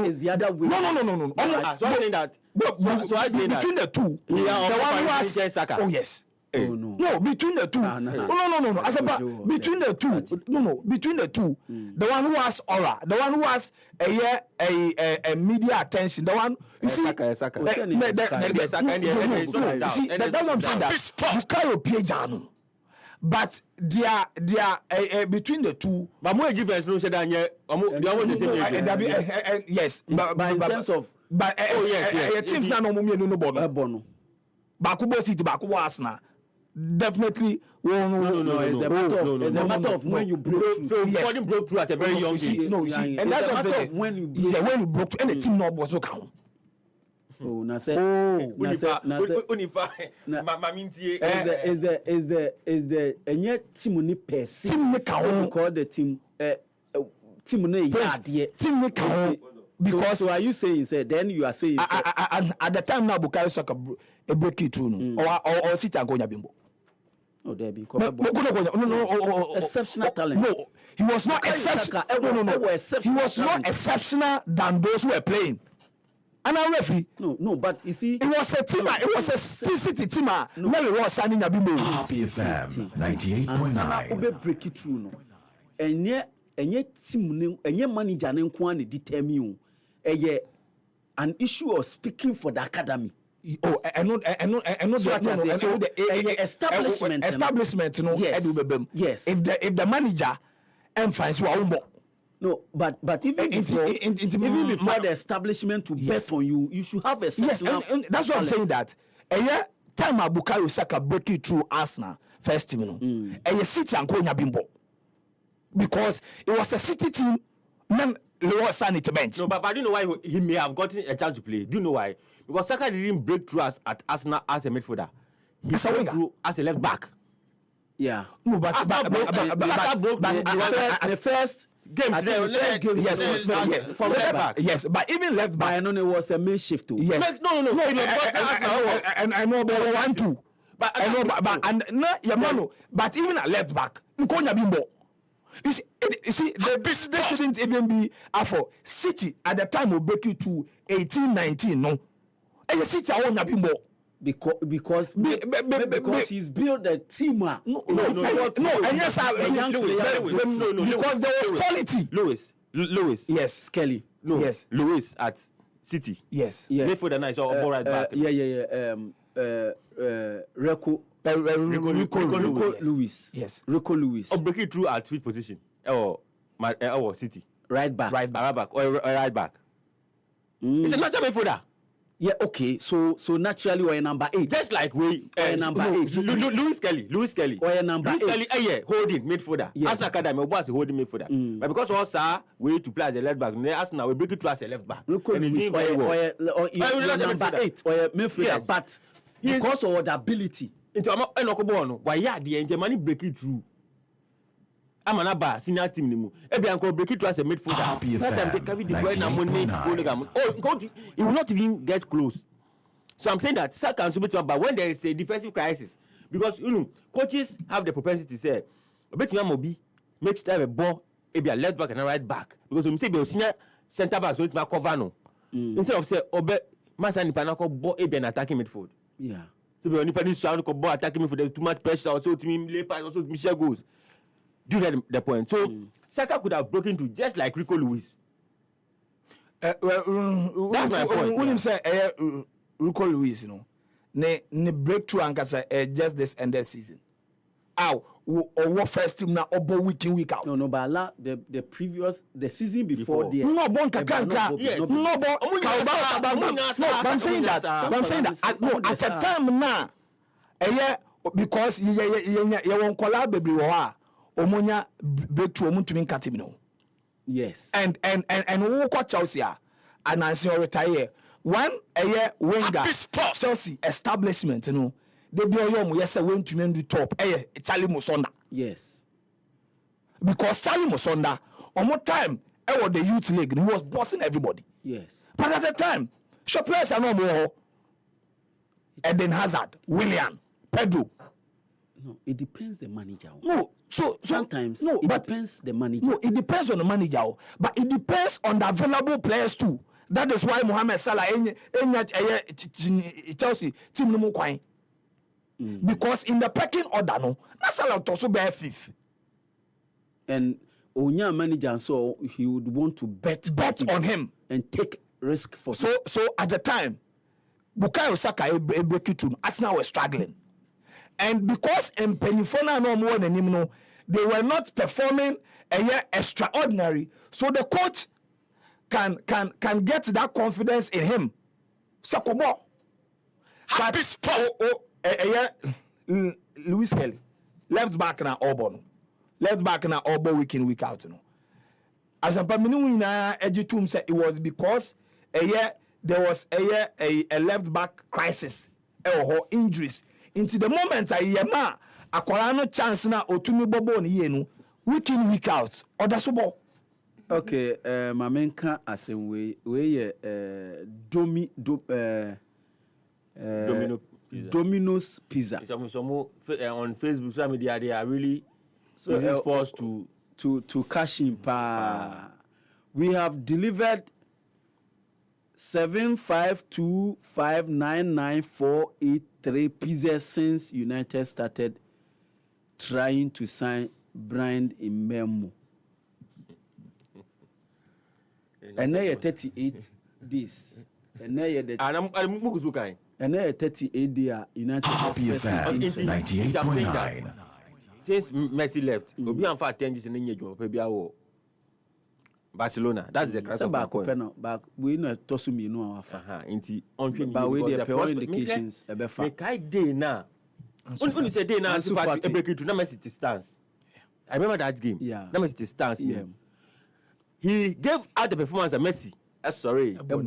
is the other way. No. So I saying that. Between the two, the one who has Saka. Oh yes. Oh no. No, between the two. No. No. As about between the two. No. Between the two. The one who has aura, the one who has a media attention, the one you see. Saka. See, that's what I'm saying. That Bukayo Piejano. But they are between the two. But more difference no say that yes. But in terms of teams na no mumie no bono. Bakubo City, Bakubo Arsenal. Definitely. No. It's a matter of when you broke through. Yes. broke through at a very young age. No, you see, and that's what I'm saying. When you broke through, any team no was count. Oh, na say. Is the any team ni person. Team ni count. Call the team. Team ni yadie. Team ni count. Because so are you saying say then you are saying at the time now Bukayo Saka a break it through no or sit and go Nyabimbo. Oh, there be no, exceptional talent. No, he was not exceptional. No. He was not exceptional than those who were playing. And I referee. No, but you see, it was a team. It was a City team. Mary was signing Nyabimbo. Happy FM 98.9. Obe break it through no. Enye team ne enye manager ne nko an determine an issue of speaking for the academy. Oh, I know the establishment. No, yes. If the manager finds you are no, but even before the establishment to bet on you, you should have a yes, and that's what I'm saying. That time Bukayo Saka breaking through Arsenal first team, City and Nyabimbo. Because it was a City team, then lower sanity bench. No, but do you know why he may have gotten a chance to play? Do you know why? Because Saka didn't break through us at Arsenal as a midfielder. He broke through as a left back. Yeah. No, but the first games from left back. Yes, but even left back. I know it was a makeshift too. Yes. No. And I know they want to. But I know, but even at left back, Nkonya Bimbo. You see, they shouldn't even be for City at the time will break you to 18-19. No, and the City are on Nyabimbo because he's built a team. No. And yes, because there was quality. Lewis. Yes. Skelly. No. Yes. Lewis at City. Yes. Midfield the night or right back. Rico Lewis. Yes. Rico Lewis. Or break it through at which position? Or City. Right back. Or right back. It's a natural midfielder. Yeah, okay. So naturally we're number 8. Just like we number 8. Lewis Kelly. We're number 8. Lewis Kelly, holding midfielder. Yes. Arsenal Academy was a holding midfielder. But because also we to play as a left back, Arsenal we break it through as a left back. Or number 8 or midfielder, yes. But because of the ability. Into Enokobono, why the money break it through. I'm an Abba, senior team. Every uncle break it to us a midfielder. That time they carry the he will not even get close. So I'm saying that Saka and Subito, but when there is a defensive crisis, because coaches have the propensity to say, "Bet me Mobi makes time a ball, maybe a left back and a right back." Because when you say be senior centre back, so it's my cover no. Instead of say, "Obe Masani Panako ball, maybe an attacking midfield." Yeah. So when you put sound ball attacking midfield, too much pressure, also to me lay pass, also Michel goes. Do you get the point? So Saka could have broken through just like Rico Lewis. That's my point. When you say Rico Lewis, ne breakthrough and just this ended season. Or what first team now or week in week out. No, but the season before there. No, bon kakanka. Yes. No, bon. I'm saying that. At the time now, because you won't collab baby Omonya breakthrough omuntumi nkatimi no. Yes. And who call Chelsea and Nancy retire. One Wenger Chelsea establishment they be oyo yes went to do top Charlie Musonda. Yes. Because Charlie Musonda on time was the youth league, he was bossing everybody. Yes. But at the time, shop players are no more. Eden Hazard, Willian, Pedro. No, it depends the manager. No, so sometimes depends the manager. No, it depends on the manager, but it depends on the available players too. That is why Mohamed Salah Chelsea team no more kwine. Because in the pecking order, no, that's a lot also bear fifth. And Onya manager, so he would want to bet on him and take risk for so at the time, Bukayo Saka break it through. Arsenal were struggling. And because Penifona no more than him, no, they were not performing a year extraordinary. So the coach can get that confidence in him. Sakobo. HappySports. Louis Kelly. Left back na Auburn. Left back na Auburn week in, week out. As a Paminu Ejitum said, it was because there was a left back crisis or injuries. Into the moment I no chance na otumi bobo ni yenu week in, week out. Or that's all. Okay, Mamenka asem we Domino's Pizza. On Facebook, social media, they are really using sports to cash in. We have delivered 752599483 pizzas since United started trying to sign Brian in Memo. And now you're 38 days. And now you're 38 days. United Happy FM 98.9. Since Messi left, Obi and Fat 10 years in the Barcelona. That's the crisis of back. We know Tosumi no afa. But we the pure indications. Make day now. When you say day now, so far break it to number city stance. I remember that game. Yeah. Number city stance. Yeah. He gave out the performance of Messi. Sorry, upon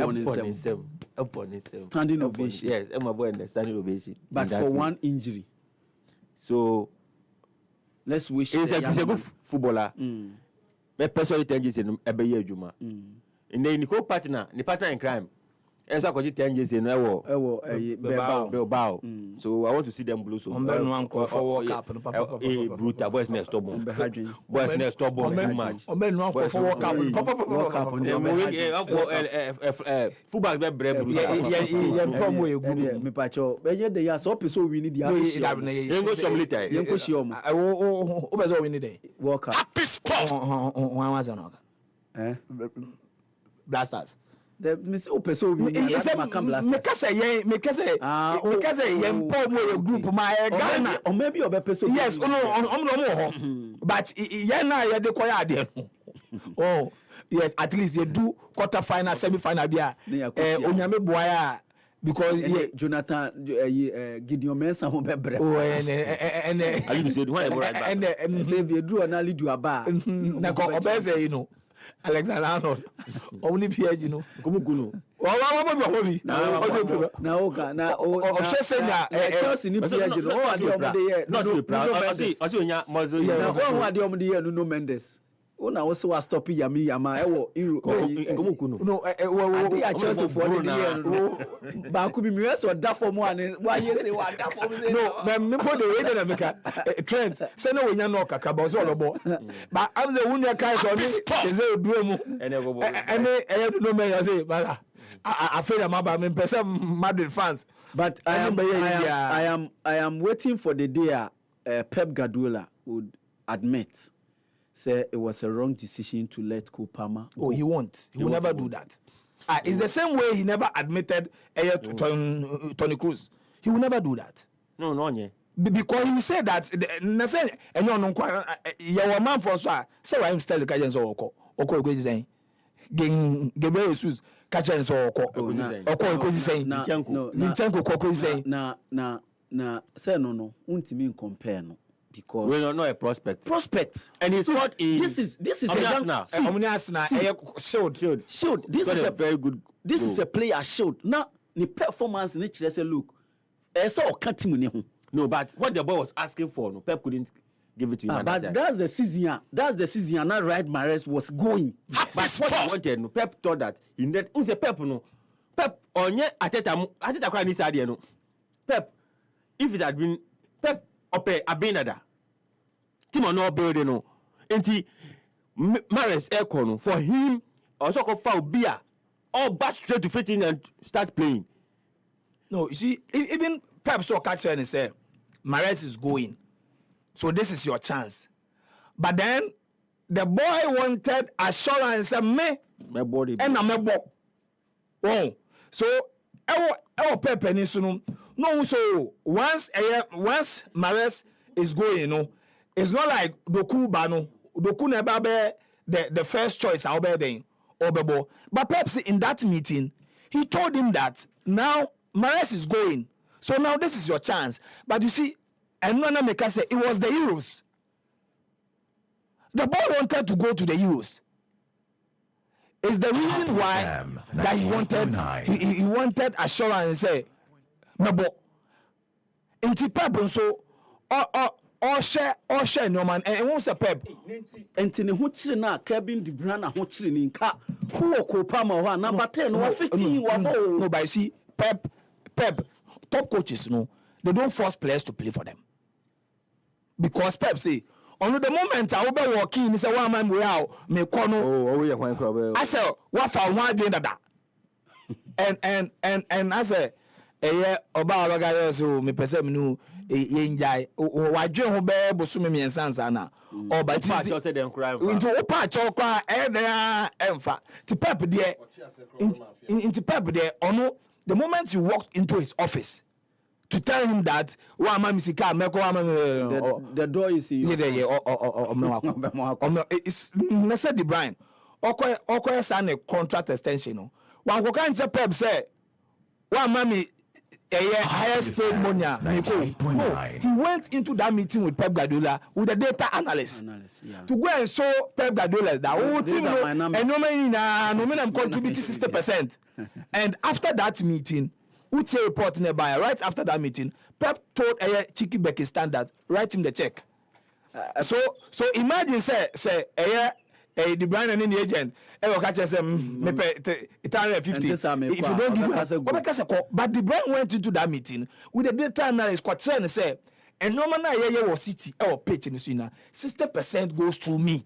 himself. Standing ovation. Yes, I'm a standing ovation. But for one injury. So let's wish he's a good footballer. My personal 10 years in every year, Juma. And then the co-partner, the partner in crime. And so I got 10 years in Bilbao. So I want to see them blue. So brutal boys next stop. Boys next stop too much. Fullback be brave. Me pacho. Be the ya so person win the happy. Go some later. Yenko shiom. O bezo win the Work up. HappySports. One was on. Blasters. The Miss Opeso group my Ghana or maybe your person. Yes, but yana de koya. Oh, yes, at least you do quarter final, semi final there. Onyame boya because Jonathan Gideon Mensah won bebre. Oh, and you said why and say you drew an ali do aba. Na ko obese you know. Alexander Arnold only PG you know kumukuno Chelsea ni PG no o ade omde ye not be proud asi onya mozo ye no ade omde ye no Mendes una wo se wa stop yama ewo kumukuno no ade a Chelsea for the year no ba ku bi mi we so da form one wa ye se wa da form no me po the way that make Trent say no wonya no kakra ba so lobo but am say wunya kai so ni say do mu ene no me ya say bala I feel I'm about me person Madrid fans but I am waiting for the day Pep Guardiola would admit say it was a wrong decision to let Kopama go. Oh, he won't. He will never do that. It's the same way he never admitted Tony Cruz. He will never do that. No, yeah. Because he will say that and your man for so say why him still the Kajan so oko go saying Gabriel Jesus Kajan so oko go saying Zinchenko ko saying na say no untimi compare no. Because we don't know a prospect, and he's not in. This is a young shield. This is a very good. This is a player shield. Now the performance in say look, no, but what the boy was asking for, no, Pep couldn't give it to him. But that's the season. Now Riyad Mahrez was going. But what he wanted, no, Pep thought that he needed. Who's the Pep, no? Pep onye Ateta cry this idea, no. Pep, if it had been Pep ope Abinada. Timo no building no. Enti Mahrez Eko no for him also go foul beer all back straight to fit in and start playing. No, you see even Pep so catch and say Mares is going. So this is your chance. But then the boy wanted assurance me body and I'm a bo. Oh, so our Pepe no, so once Mares is going, no, it's not like Doku Bano, Doku never be the first choice I'll be then Obebo. But perhaps in that meeting, he told him that now Mares is going. So now this is your chance. But you see, and Nana Meka said it was the Euros. The boy wanted to go to the Euros. It's the reason why that he wanted assurance and say, Mabo. Inti Pep so all share no man and won't say Pep. Enti ne ho kire na Kevin De Bruyne ho kire ni nka wo kopa ma ho number 10 no 15 wa bo. No, but you see Pep top coaches they don't force players to play for them. Because Pep say on the moment I will be walking he say one man we out me kono I say what for one doing that and I say oba guy so me pese me no yenjai wadwe ho be bosume me ensansa na o ba ti say dem cry into opa cho kwa there emfa ti Pep there into Pep there ono the moment you walked into his office to tell him that wa ma misika meko wa the door is you it's Mr. De Bruyne okoye sign a contract extension no wan ko kan che Pep say wa ma mi highest paid money he went into that meeting with Pep Guardiola with the data analyst to go and show Pep Guardiola that whole team no contributed 60%. And after that meeting Uche report nearby right after that meeting Pep told Chiki Bekistan that write him the check. So imagine say De Bruyne and the agent catch us me pay 850 if you don't give him but De Bruyne went into that meeting with the data analyst and say and no man was city or pitch in the scene 60% goes through me.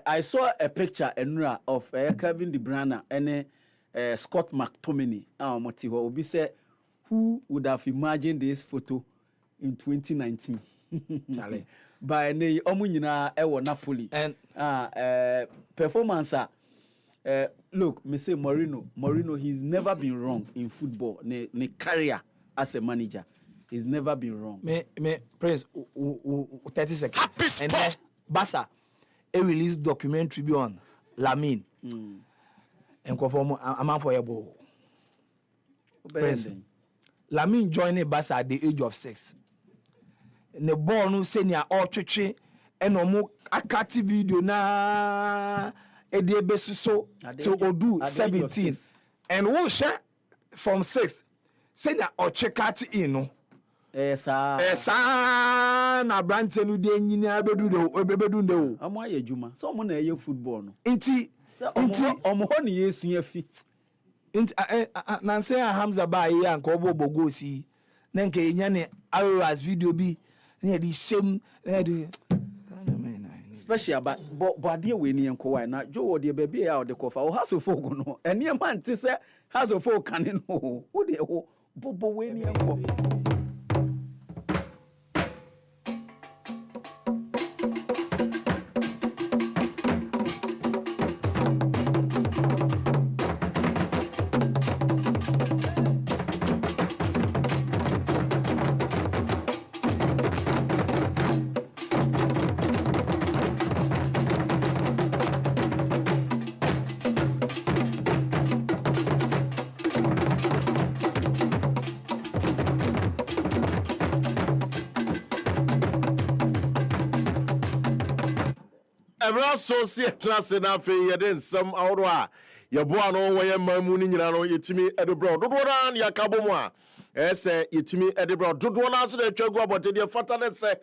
I saw a picture of Kevin De Bruyne and Scott McTominay obi say who would have imagined this photo in 2019 Charlie by ne omu nyina ewo Napoli and performance look me say Mourinho he's never been wrong in football ne career as a manager he's never been wrong me Prince 30 seconds and then Barca release documentary on Lamine and conform amount for your Prince Lamine joined Barca at the age of 6. Ne ball no senior all twetwe and omo akati video na ede besuso to odu 17 and who share from 6 senior or check out in no esa na brante no de nyina bedu de o amo aye juma so omo na eye football no inti omo ho ne yesu afi inti na say Hamza ba yi anko obo go si na nke nya ne Aroras video bi near the same special but dear we ni enko why na Joe de baby out the cover o haso folk no ene man ti say haso folk kan no wo de ho bobo we ni enko Associate trust na fe yede nsam awro a yeboa no wo ye mamu ni nyina no yetimi edebro dodo na ya kabomu a ese yetimi edebro dodo na so de twagu abote de fata ne se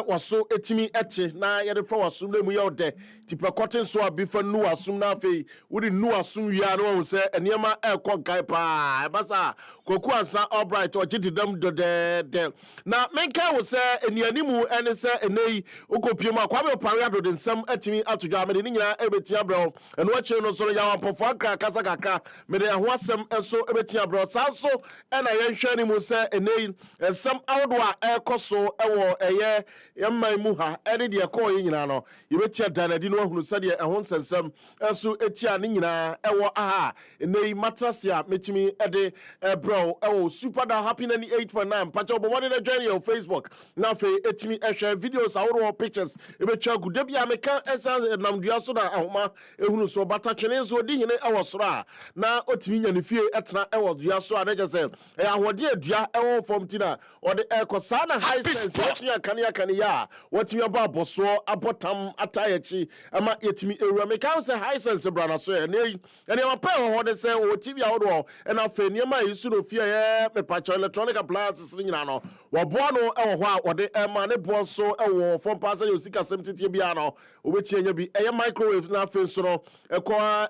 waso etimi ete na yede fa waso na mu ye ode tipe kotin so abifa nu asum na fe wodi nu asum wi no wo se eniema ekon pa basa koku ansa albright o gididam de na menka wo se enianimu ene se enei okopiem akwa be pare ado de nsam atimi atodwa amede ni nyina ebetia bro eno achi no so ya wampofo akra kasa kakra mede ho asem enso ebetia bro sa so ena yenhwe ni mu say enei some outdoor koso ewo eye yemman mu ha ene de ko yi nyina no yebetia danadi no ahunu sade ehon sensem enso etia ne nyina ewo aha enei mattress ya metimi ede bro ewo super da happy 98.9 pacho bo wode na join your Facebook na fe etimi ehwe videos aworo pictures ebetwa gude bia meka esa namdua so da ahoma ehunu so bata twene so di hene ewo soro na otimi nya ne fie etena ewo dua so anaje se ahode adua ewo form tina ode ekosa na high sense etimi akane ya watimi aba boso abotam atayechi ama etimi ewura meka se high sense brana so ene ma pa ho de se o tv awodo na fe niam ayisu no fie ye mepacho electronic appliances nyina no woboa no ewo ho a ode ma ne bo so ewo form pass le osika semtete bia no obeti anya bi eye microwave na fe so no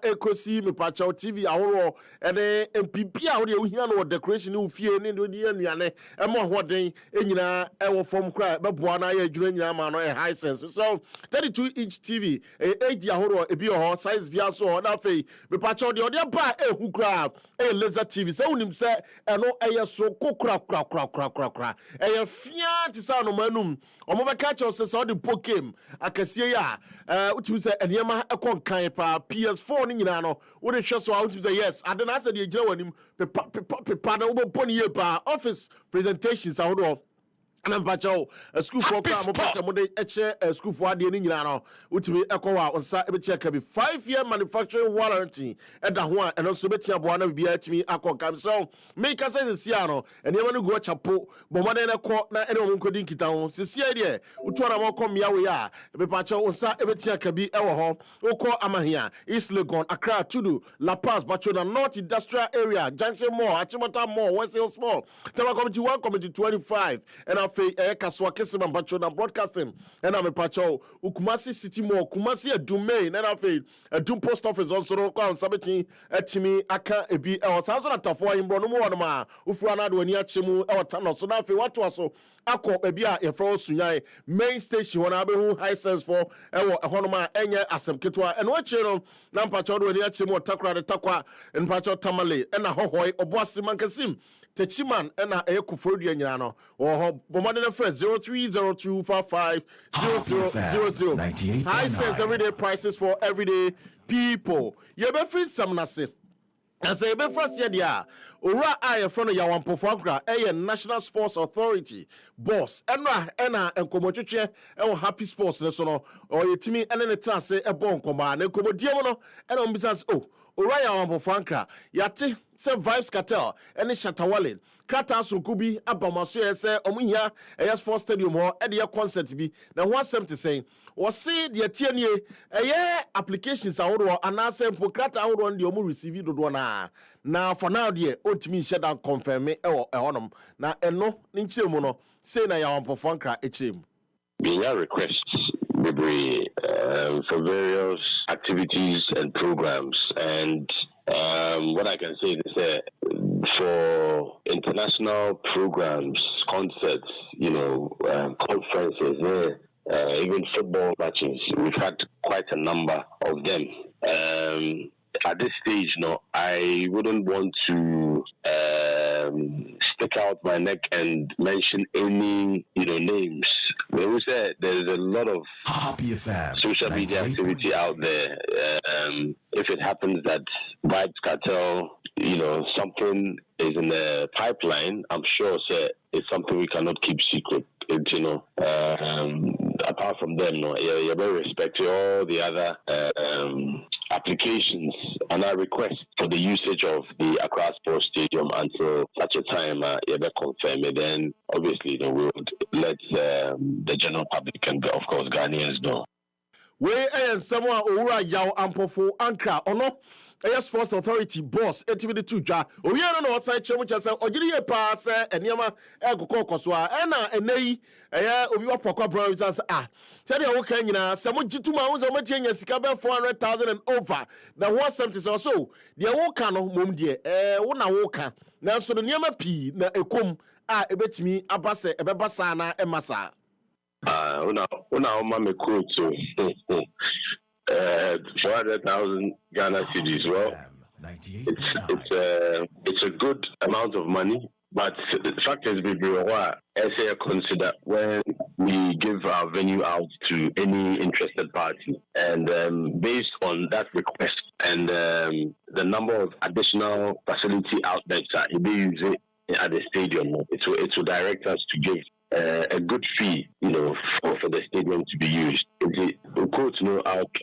ekosi mepacho tv aworo ene mpp a wode ohia no decoration no fie ne de anuane ema ho den enyina ewo form kra beboa na ya adwuma nyina ma no high sense so 32-inch tv 8 ahoro ebi ho size bia so na fe mepacho de ode ba ehu kra laser tv so unim se eno eye so kokra eye fia ti sa no manum omo be catch us so de pokem akasie ya utim se eniema ekon kan pa PS4 ni nyina no wo de hwe so utim se yes ade na se de gira wanim pepa na wo bo poni ye pa office presentations ahodo ana mpacho school for ka mo pata mo de eche school for ade ni nyina no utimi ekowa onsa ebetia ka bi 5-year manufacturing warranty eda ho a eno so betia bo na bibia atimi akonkam so make us sia no ene ma no go chapo bo mo de na ko na ene mo nkodi nkita ho sisia de utu na mo kom ya we ya ebepacho onsa ebetia ka bi ewo ho ukọ amahia East Legon Accra Tudu La Paz Bachona North Industrial Area Junction Mall Achimota Mall West Hills Mall Tawa Committee 1 Committee 25 and kaswa kesema mpacho na broadcasting ena mepacho Ukumasi City Mall Kumasi Edume na fe Edum Post Office also kwa nsabeti etimi aka ebi osaso na tafo yimbro no mu wonoma ufura na de wani achemu ewotano so na fe watu aso akọ ebi a yefro sunyan main station wona abehu high sense for ewo ehonoma enye asem ketwa eno achero na mpacho de wani achemu takra de takwa mpacho tamale ena hohoi oboase mankasim Techiman ena ekufrodie nyina no wo bomade na first 0302550000 high sense everyday prices for everyday people you be free some na se as a be first year dia ora aye from ya wampofo akra National Sports Authority boss ena enkomotwetwe Happy Sports ne so no o yetimi ene ne trase ebo nkoma na enkomodie mo no ena ombisas ora ya wampofo akra yate se Vibes Cartel ene Shatawale krata sunkubi abamaso yese omuhia sports stadium ho de concert bi na ho asem te sen wo se de tianie applications aworo anase mpo krata aworo de omu receive dodo na for now de otimi share down confirm ehonom na eno ni nchiremu no say na ya wampofo nkra echiremu being requests for various activities and programs and what I can say is that for international programs, concerts, conferences, even football matches, we've had quite a number of them. At this stage, I wouldn't want to stick out my neck and mention any, names. But we said there's a lot of social media activity out there. If it happens that Vibes Cartel, something is in the pipeline, I'm sure it's something we cannot keep secret. Apart from them, you're very respecting all the other applications and I request for the usage of the Accra Sports Stadium until such a time you're confirm it. Then obviously we would let the general public and of course Ghanaians know. We and someone owura yaw ampofo ankra ono Sports Authority boss etimi to dwa owie no osai chemu chese ogiri ye pa se eniema egokoko a ena enei obi wa POAKWA brown says tell you okay nyina se mo gituma wo so mo tie nya sika be 400,000 and over na wo something so de wo ka no mom de wo na wo ka na so no niema pi na ekom ebetimi abase ebebasa na emasa una me quote so 400,000 Ghana cedis. Well, it's a good amount of money. But the fact is, I consider when we give our venue out to any interested party, and based on that request and the number of additional facility outlets that we use it at the stadium, it will direct us to give a good fee, for the stadium to be used.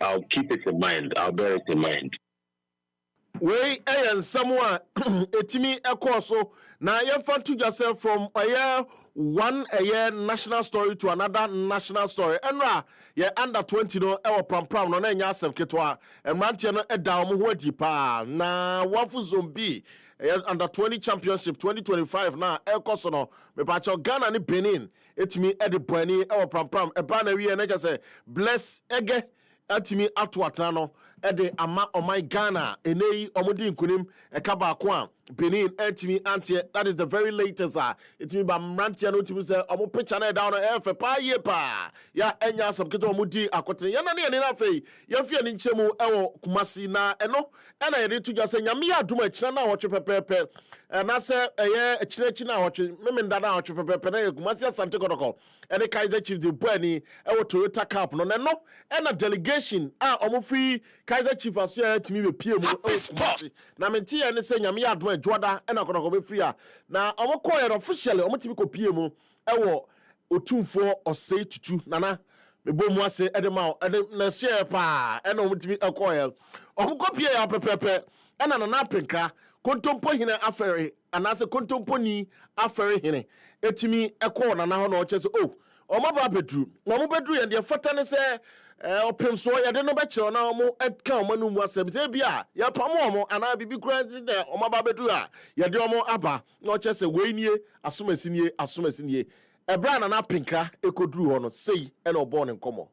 I'll keep it in mind. I'll bear it in mind. We and someone etimi ekoso na you fan to yourself from one national story to another national story. Enra ye under 20 no e pram no na nya asem ketwa e mantie no e da mo ho adi pa na wafu zombi under 20 championship 2025 na ekoso no me pa cho Ghana ni Benin etimi e de bani e pram e ba na wi e na say bless ege atimi atuata no ede ama omai Ghana enei omodi nkunim ekaba ko a Benin atimi antie. That is the very latest etimi ba mrantia no timi say omo picture na down efe pa ye pa ya enya sabketo omodi akote ya na ne na fei ya fie ni nchemu ewo Kumasi na eno ena ye to just say nyame ya aduma akira na hotwe pepepe na se eye akira na hotwe memenda na hotwe pepepe na Kumasi Asante Kotoko ene Kaizer Chiefs de boani ewo Toyota Cup no eno ena delegation omo free Kaizer Chiefs aso ya timi be pie mu Kumasi na menti ene se nyame ya aduma Joada ena Kotoko be free na omo koye officially omo timi ko pie mu ewo otumfo osei tutu nana mebo mu ase edema na share pa ena omutimi ekoyel omukopie ya pepepe ena na penka kontompo hine afere anase kontompo ni afere hine etimi eko na ho na oche se omaba bedru na mo bedru ye de fata ne se opem so ye de no be kire na mo eka omanu mu ase bi bia ya pamo omo ana bibi kura de omaba bedru a ye de omo aba na oche se weinie asomasinie Ebra na pinka ekodru ho no sei e na obo ne nkomo.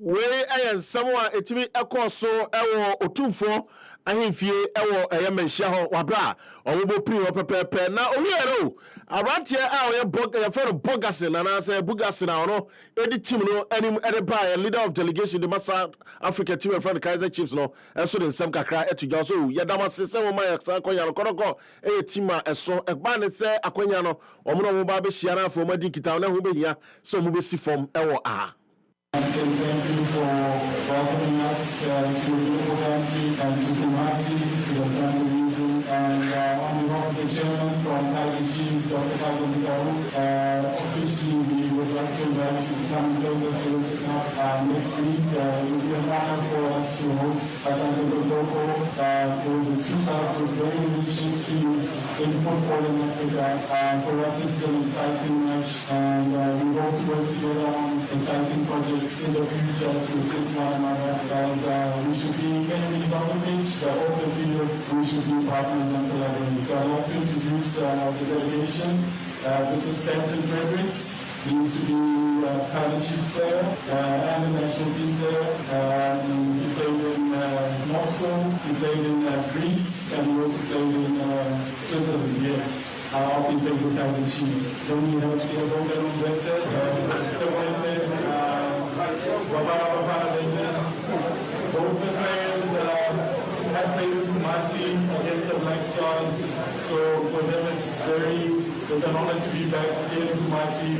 We ayan someone etimi ekoso ewo otumfo ahemfie ewo eyemanhia ho wabra owo pri wo pepepe na owiero arantie ye fero Bogasin na say Bogasin na ono edi team no anim edeba leader of delegation the South Africa team friend Kaizer Chiefs no enso de nsem kakra etuja so yedamase se wo ma akwanya no koroko team a eso egba ne se akwanya no omo no ba be hia na afo madi kita na ho be hia so mo be si form ewo Thank you for welcoming us to the beautiful country and to Kumasi, to the Transit region. And on behalf of the chairman from Kaizer Chiefs, Dr. Kazim Bikaru, officially we would like to invite you to come closer to this cup next week. It will be an honor for us to host Asante Kotoko for the 2000 very rich experience in football in Africa. For us, it's an exciting match, and we hope to work together on exciting projects in the future to assist one another, as we should be enemies on the pitch, but off the field we should be partners and collaborators. So I'd like to introduce the delegation. This is Stanton Fredericks. He used to be Kaizer Chiefs player and a national team player. He played in Moscow, he played in Greece, and he also played in Switzerland. Yes, I think played with Kaizer Chiefs. Then we have Silvio both the players have played with Kumasi against the Black Stars, so for them it's an honor to be back in Kumasi.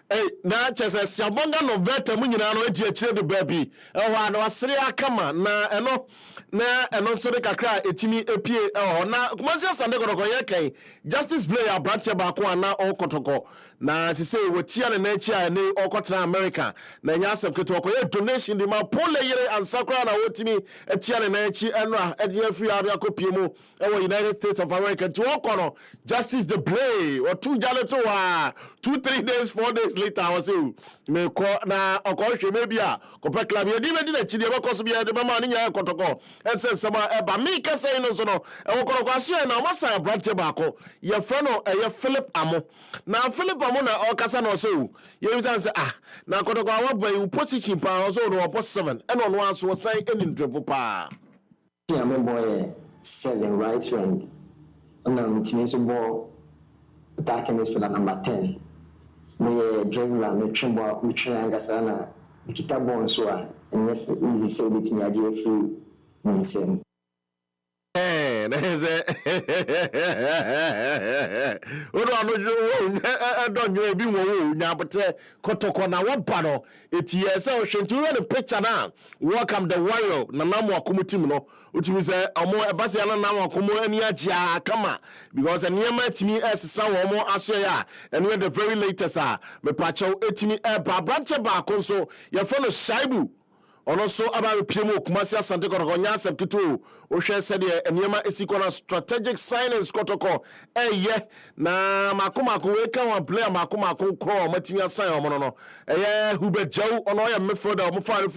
Hey, na chese siabonga no vete mu nyina no edi akire de baby ewa na wasere akama na eno so de kakra etimi epie na Kumasi Asante Kotoko ye kan justice player branch ba ko na on Kotoko na se say wotia ne na chi a ne okotena America na nya asem keto okoye donation di ma pole yere ansakra na wotimi etia ne na chi enra ede afi ade akopie mu e wo United States of America to okono justice the play or two jaleto wa 2-3 days 4 days later I was say me ko na okohwe maybe a kopa club ye di na chi de bekoso bia de ma ne nya kotoko ense sama e ba me ka say no so no e wo koroko aso na o masa brante ba ko ye fro no ye Philip Amo na Philip Amo na okasa no so ye bi say na kotoko awa boy position pa so no opo 7 e no no aso say any dribble pa yeah me boy 7 right wing and I'm so ball attacking is for the number 10 me dribbler me trimbo me triangle sana kita ball so and yes easy say bit me aje free me say Odo anojo donyo ebi wo nya bote kotoko na woba no eti yesa o hwentu we picture na welcome the warrior na namu akomu team no utimi say omo ebase na namu akomu ani agya kama because eniema timi esesa wo mo aso ya ene the very latest me pacho etimi e ba branche ba ko so ye follow Shaibu ono so aba piemu Kumasi Asante Kotoko nya asem kitu o hwe se de eniema esikona strategic silence Kotoko eye na makomako we kan one player makomako kro matimi asan omo no eye Hubejew ono ya midfielder omo fa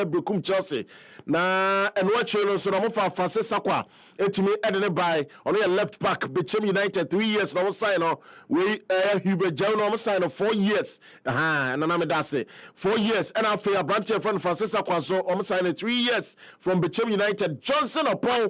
Bekum Chelsea na enwa chelo so no fa Francis Sakwa etimi edene by ono ya left back Bechem United 3 years no sign no we Hubejew no sign 4 years na na me dase 4 years and after branch friend Francis Akwanso sign 3 years from Bechem United. Johnson upon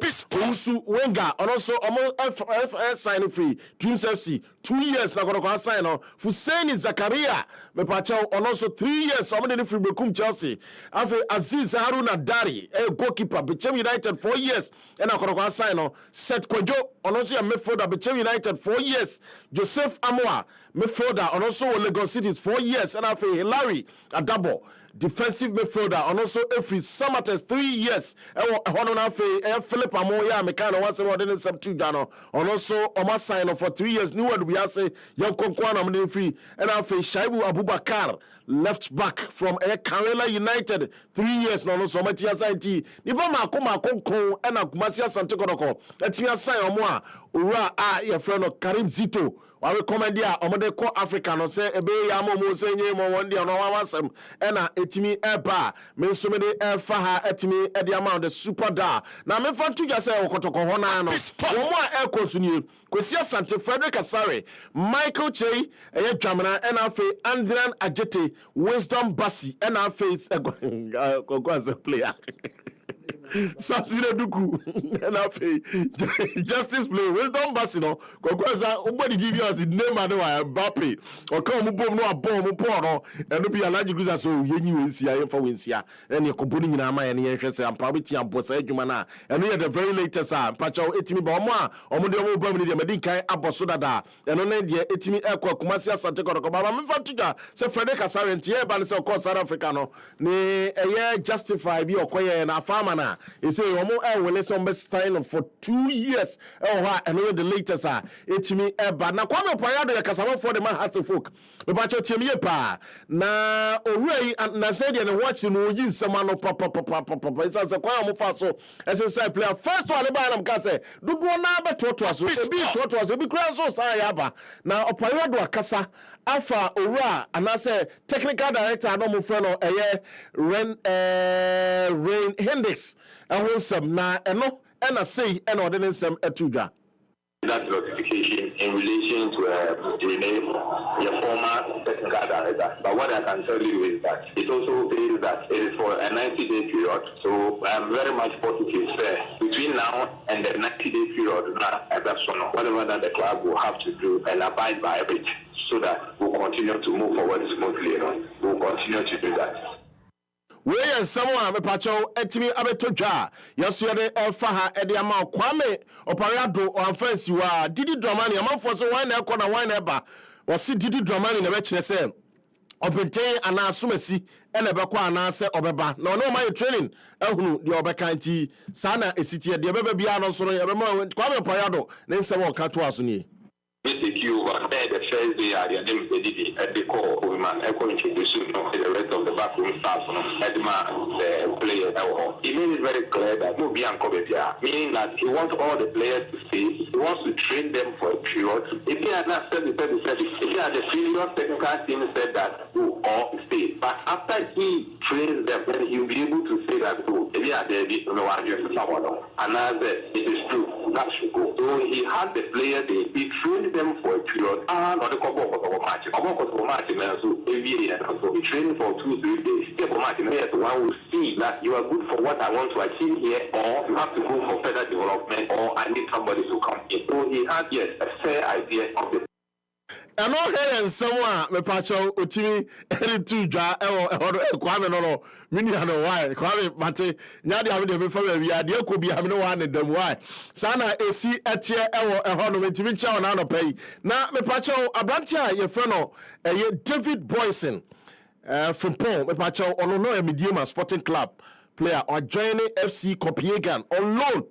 Usu Wenga and also FF sign free Dreams FC 2 years na kono sign no Fuseni Zakaria me pacha and also 3 years free Bekum Chelsea after Aziz Haruna Dari goalkeeper Bechem United 4 years and na kono sign no Seth Kojo and also midfielder Bechem United 4 years Joseph Amoa midfielder and also Lagos City 4 years and after Hilary Adabo defensive midfielder and also every Samates 3 years Philip Amo ya mekano once more than sub 2 Gano and also Oma sign for 3 years new word we are say young Konkwana free and after Shaibu Abubakar left back from Karela United 3 years no so Matia Santi nipa makoma konkon and Kumasi Asante Kotoko etia sign omo ura your friend Karim Zito I recommend ya omode ko Africa no say ebe ya mo say nye mo one day no wansem ena etimi eba me so me de fa ha etimi e de amount the super da na me fa tu ya say okotoko ho na no wo mo a ekonsuni Kwesi Asante Frederick Asare Michael Chey eye dwamena ena fe Andrian Ajete Wisdom Basi ena fe kokwa as a player Subsidy Duku and I Justice Play Wisdom Basino Kokoza nobody give you as the name and Mbappe or come boom no bomb porno and be a large group so you win see for winsia and you're composing in my and interest and probably and boss Jumana and we are the very latest Pacho etimi Boma or Modio Bomini Medinka Abosoda and on the etimi Equa Kumasi Asante Kotoko Baba Mfatuja say Frederick Asare Tie Balance of course South Africano ne a year justify be or Koya and a farmer. He say omo will some style for 2 years and the latest etimi eba na kwame poyado ya kasama for the man heart folk me ba cho tiemi pa na owei na say dey watch no yin sama no papa isa say kwa mo fa so SSI player first one ba na mka say dudu na ba toto aso ebi toto aso ebi kura so sa ya ba na opoyado akasa afa owura anase technical director no mo fro no Rain Hendricks ahonsam na eno ena say ena ordinance etudwa that notification in relation to the name your former technical director. But what I can tell you is that it also says that it is for a 90-day period. So I'm very much positive there. Between now and the 90-day period, that's whatever that the club will have to do and abide by it, so that we'll continue to move forward smoothly. We'll continue to do that. We and someone me pacho etimi abetodwa yeso de faha e de ama kwame oparado o anfansi wa Didi Dramani amanfo so wan na ekọ na wan na eba o si Didi Dramani na be kire se obenten ana asomasi e na be kwa ana se obeba na ono ma training ehunu de obeka nti sana esitie de beba bia no so no ye be ma kwame oparado ne nsem o ka to aso ni take you over. The first day at the end of the day, at the call, we man, I can introduce you to the rest of the backroom staff, the player. He made it very clear that no be uncovered, meaning that he wants all the players to stay. He wants to train them for a period. If he had not said if he had the previous technical team said that go or stay, but after he trains them, then he will be able to say that if he had the and as it is true, that should go. So he had the player there, he trained them for a period, and on the couple of matches. So every year, so he trained for 2-3 days. The one will see that you are good for what I want to achieve here, or you have to go for further development, or I need somebody to come in. So he had, yes, a fair idea of the. And all here and someone, me pacho, utimi, any two jar, Kwame no, mini no why, Kwame Mate, Nadi having the family, we are dear could be having one in them why. Sana AC etia ewo ehono with chow and ano pay. Now me pacho, Abrantia, your friend, David Boyson, from Pong, me pacho, on no medium sporting club player or joining FC Copenhagen on loan.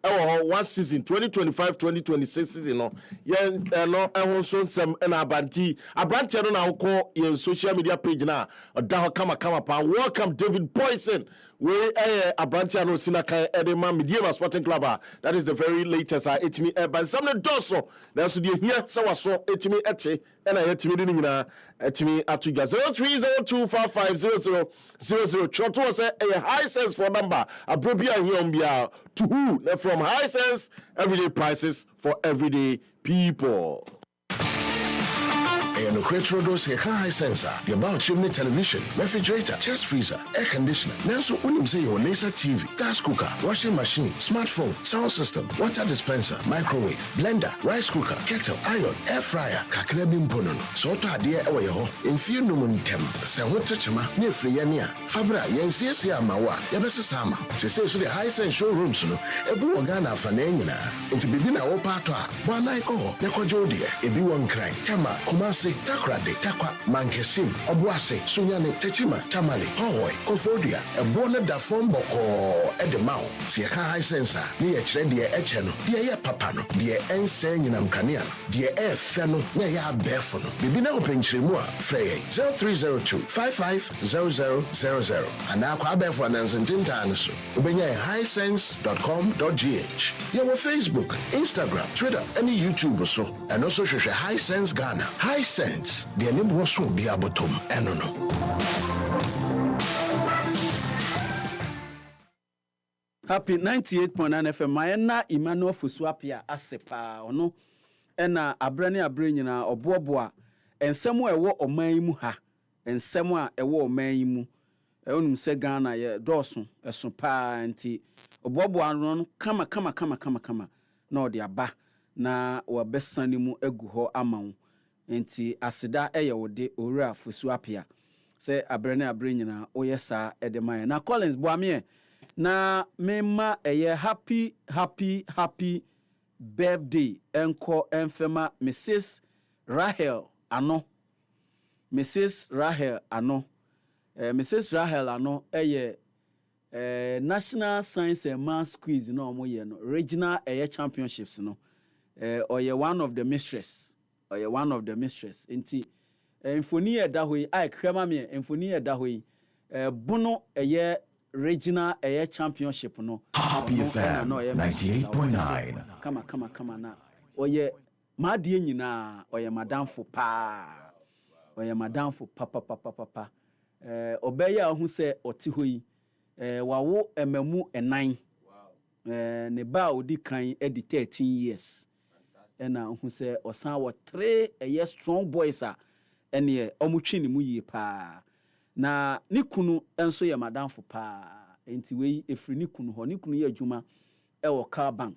One season 2025-2026 season no no ehun so nsem na abanti no na ko your social media page na oda kama pa welcome David Poison we abanti no sinaka edema media sporting club that is the very latest etimi ban some doso na so de hia sawaso etimi ete na etimi de nyina etimi atuga 0302550000 choto say a high sense for number abrobia hiom to who from high sense everyday prices for everyday people. And Okretrodos high sensor, the about chimney television, refrigerator, chest freezer, air conditioner. Now so when you say your laser TV, gas cooker, washing machine, smartphone, sound system, water dispenser, microwave, blender, rice cooker, kettle, iron, air fryer, kakrabim ponon. So to idea away ho. In few numuntem, say what chima, near free yania, Fabra, yensia mawa, yabesa sama. Say so the high sense showrooms no, ebu organa fanenina. Into bibina opatwa, banaiko, neko jodia, ebi one cry, tama, kumasi. Takrade, Takwa, Mankesim, Obuase, Sunyane, Techima, Tamale, Hohoy, Kofodia, a bonnet da Fomboko, Edemao, Siaka High Sensor, near Tredia Echeno, dear Papano, dear Ensen in Amcanian, dear Air Feno, Nea Befono, Bibina Open Chimua, Frey, 0302-550000, and now Quabefon and Zintintanusu, Ubenya highsense.com.gh. You have Facebook, Instagram, Twitter, any YouTube or so, and also High Sense Ghana. High Sense, the name was so be abotum, no. Happy 98.9 FM. Mayena Emmanuel Fuswapia asepa ono ena abrane nyina oboaboa ensem a ewo oman mu ha ensem a ewo oman mu onum se Ghana ye dɔɔso ɛso pa nti oboaboa no kama na ɔde aba na wabesane mu egu hɔ amawo nti aseda wode owura Fuswapia se abrane nyina oyesa edema na Collins boamie na mema happy birthday enko enfema Mrs. Rahel ano Mrs. Rahel ano National Science and Maths Quiz no omoye no regional championships no oye one of the mistress nti mfoni edahoi ai krema me mfoni edahoi bono regional championship no Happy FM 98.9 kama na oye madie nyina oye madamfo pa papa obeya hu se oti hoyi wawo emamu enan ne ba odi kan edi 13 years ena hu se osan wo 3 strong boys ene omutwi ne mu yie pa na ne kunu enso ye madamfo pa enti wei efri ne kunu ho ne kunu ye adwuma wo car bank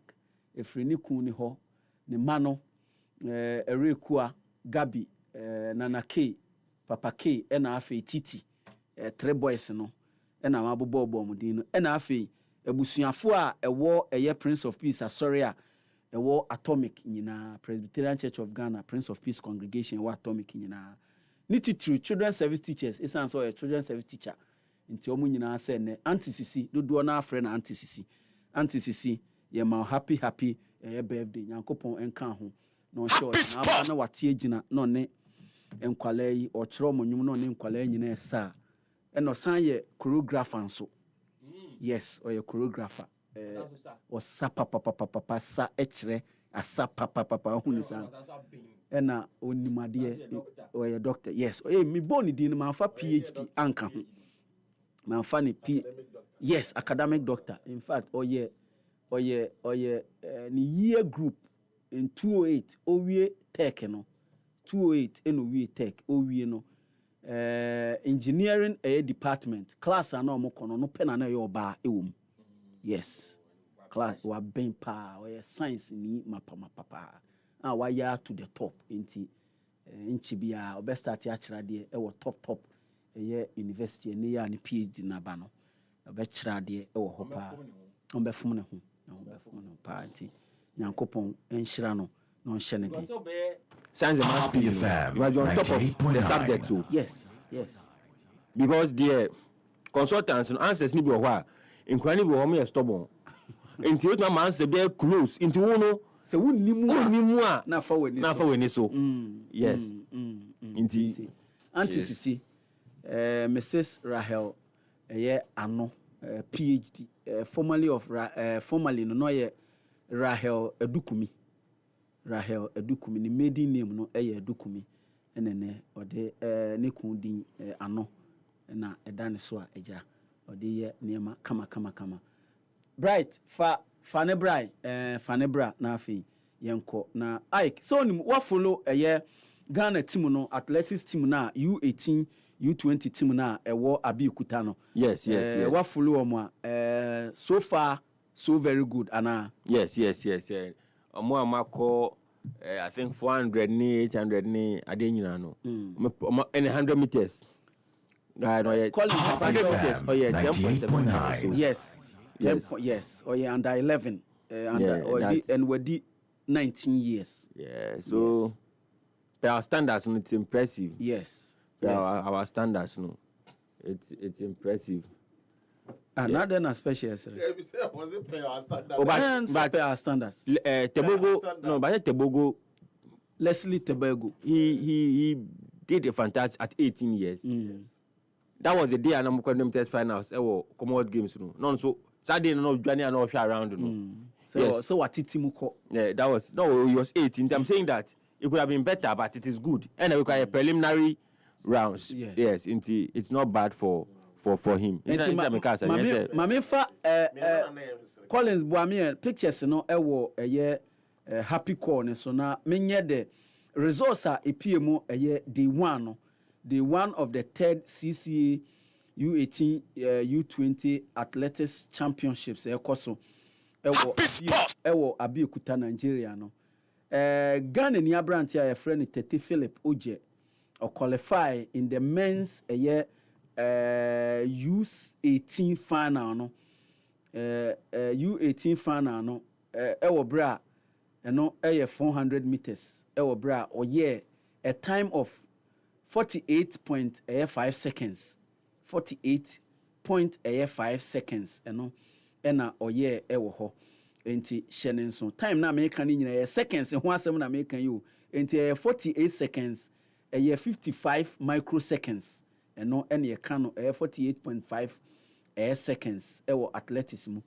efri ne kunu ne ho ne mano erekua Gabi Nana K Papa K ena afi Titi 3 boys no ena mabobo mudin no ena afi ebusuafo a ewo Prince of Peace asori a ewo Atomic nyina Presbyterian Church of Ghana Prince of Peace congregation ewo Atomic nyina Nititru children service teachers isan so children service teacher nti omu nyina se ne anti-sisi dodo na afre na anti-sisi ye ma happy birthday nyankopon enka ho no show na watie gina no ne enkwala yi o kire mo nwum no ne enkwala nyina esa e no san ye choreographer nso yes o ye choreographer o sa papa sa e kire asa papa hunu san e na onimade o ye doctor yes o ye mi boni din ma fa PhD anka ho ma fa ne yes academic doctor in fact o ye ni year group in 208 owie tech no 208 eno wie tech owie no engineering department class ana omo kono no pena na ye oba ewom yes class wa ben pa o science ni mapa wa ya to the top enti nchi bia obe start ya kira de e wo top ye university ni ya ni PhD na ba no obe kira de e wo ho pa on be fom ne ho pa enti nyankopon enhyira no no nhye ne de science and math PFM you are on top of the subject too. Yes because the consultants and answers ni bi ho inquiry bi ho me stubborn enti o ma answer be close enti wo no se wonnimu a na fa weni so yes enti anti Mrs. Rahel ano PhD formerly no ye Rahel Edukumi ni maiden name no Edukumi enene ode ne kun din ano na edane so a eja ode ye niema kama bright fa ne brai fa ne bra na afi yenko na Ike so onim wa follow Ghana team no athletics team na U18 U20 team na ewo Abeokuta no yes wa follow omo so far so very good ana yes omo amako I think 400 ni 800 ni ade nyina no any 100 meters no yeah 100 meters oh yeah 10.7 yes oh yeah under 11 and we 19 years so our standards no it's impressive yes our standards no it's impressive not then a specialist was it pay our standards but our standards Tebogo no but Tebogo Leslie Tebogo he did a fantastic at 18 years that was the day I'm calling test finals Commonwealth Games no so Saturday no Johnny and all around so what Timuko that was he was 18 I'm saying that it could have been better but it is good and we require preliminary rounds yes it's not bad for him mame fa Collins Boamie pictures no ewo happy corner so na menye the results are epiemu day one of the third CCA U18 U20 athletics championships ekoso ewo Abeokuta Nigeria no Ghana ni abranti a friend Tete Philip Oje or qualify in the men's U18 final no U18 final no ewo bra eno 400 meters ewo bra oye a time of 48.5 seconds 48.5 seconds eno ena oye ewo ho enti hyene nso time na American ni nyina seconds ho asem na American you enti 48 seconds 55 microseconds eno ene ye ka no 48.5 seconds ewo athletics mu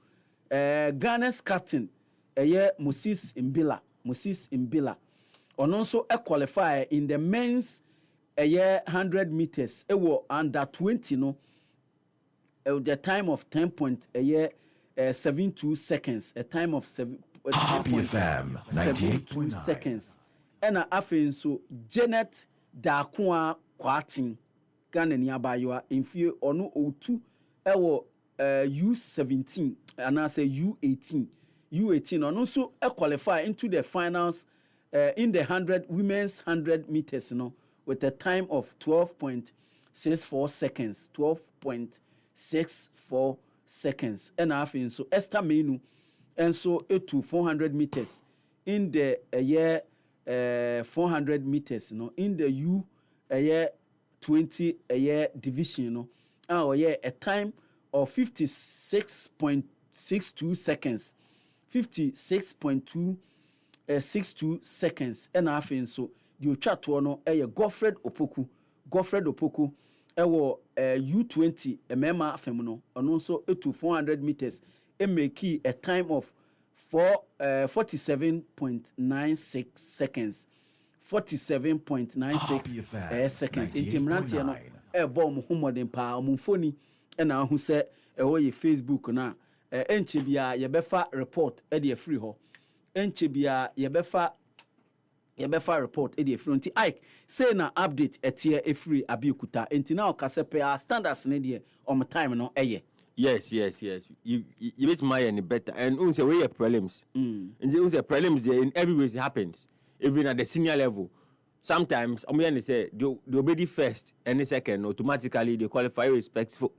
Ghana's captain Moses Mbila ono nso qualify in the men's 100 meters ewo under 20 no the time of 10.72 seconds a time of 72 seconds ena afen so Janet Dakoa Kwatin Ghana ni abayoa infie ono otu ewo U17 and I say U18 ono nso qualify into the finals in the 100 women's 100 meters no with a time of 12.64 seconds 12.64 seconds and half in so Esther Menu and so to 400 meters in the 400 meters no in the U20 division no a time of 56.62 seconds 56.2 62 seconds ɛna afei nso deɛ otwa toɔ no ɛyɛ Godfred Opoku ɛwɔ U20 mmarima afam no ɔno nso ɛtu 400 meters ɛmaki a time of 47.96 seconds 47.96 seconds nti mmeranteɛ no ɛbɔ ɔmo ho mmɔden paa ɔmo mfoni ɛna ahu sɛ ɛwɔ yɛ Facebook na ɛnkyɛ bia yɛbɛfa report ɛde afiri hɔ ɛnkyɛ bia yɛbɛfa report ɛde afiri nti Ike say na update ɛteɛ afiri Abeokuta nti na ɔkasɛ pɛ standards ne deɛ ɔmo time no ɛyɛ. Yes. You bet my any better. And we say we are prelims. And we say prelims in every way it happens. Even at the senior level. Sometimes they say they obey first and the second automatically they qualify respect of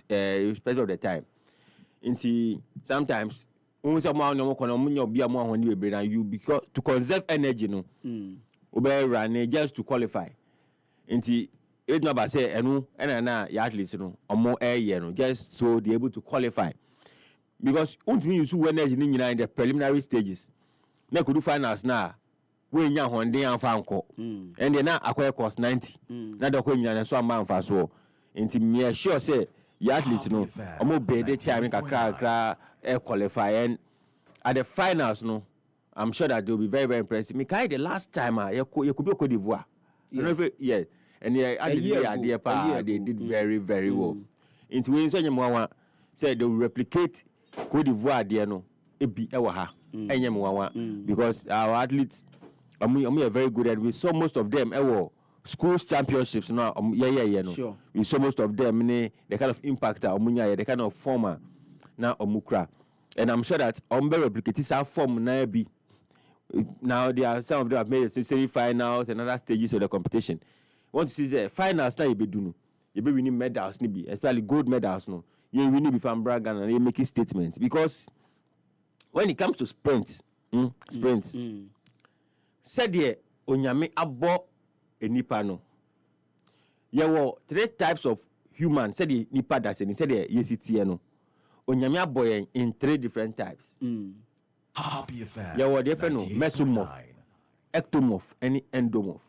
the time. Into sometimes we say you because to conserve energy no. Obey run just to qualify. Into it's not about say and your athletes no or more air no just so they able to qualify because you see when there's in the preliminary stages they could do finals now when you are day and fanco and then now acquire cost 90 now the queen so amount for so into me sure say your athletes no or more be the time qualify and at the finals no I'm sure that they'll be very impressive. Mikai the last time you could be Cote d'Ivoire. Yes. And they did very, very well. Into when someone said they will replicate Cote d'Ivoire, because our athletes are very good, and we saw most of them schools championships now. Sure. We saw most of them the kind of impact the kind of former now omukra, and I'm sure that replicate our form now be. Now some of them have made semi-finals and other stages of the competition. Want to see the finals now you be doing. You be winning medals, especially gold medals. No, you winning before bragging and you making statements because when it comes to sprints, said ye onyame abo enipa no. There were 3 types of humans. Said the nipa that's and said ye yesiti no. Onyame abo in 3 different types. There were different mesomorph, ectomorph, and endomorph.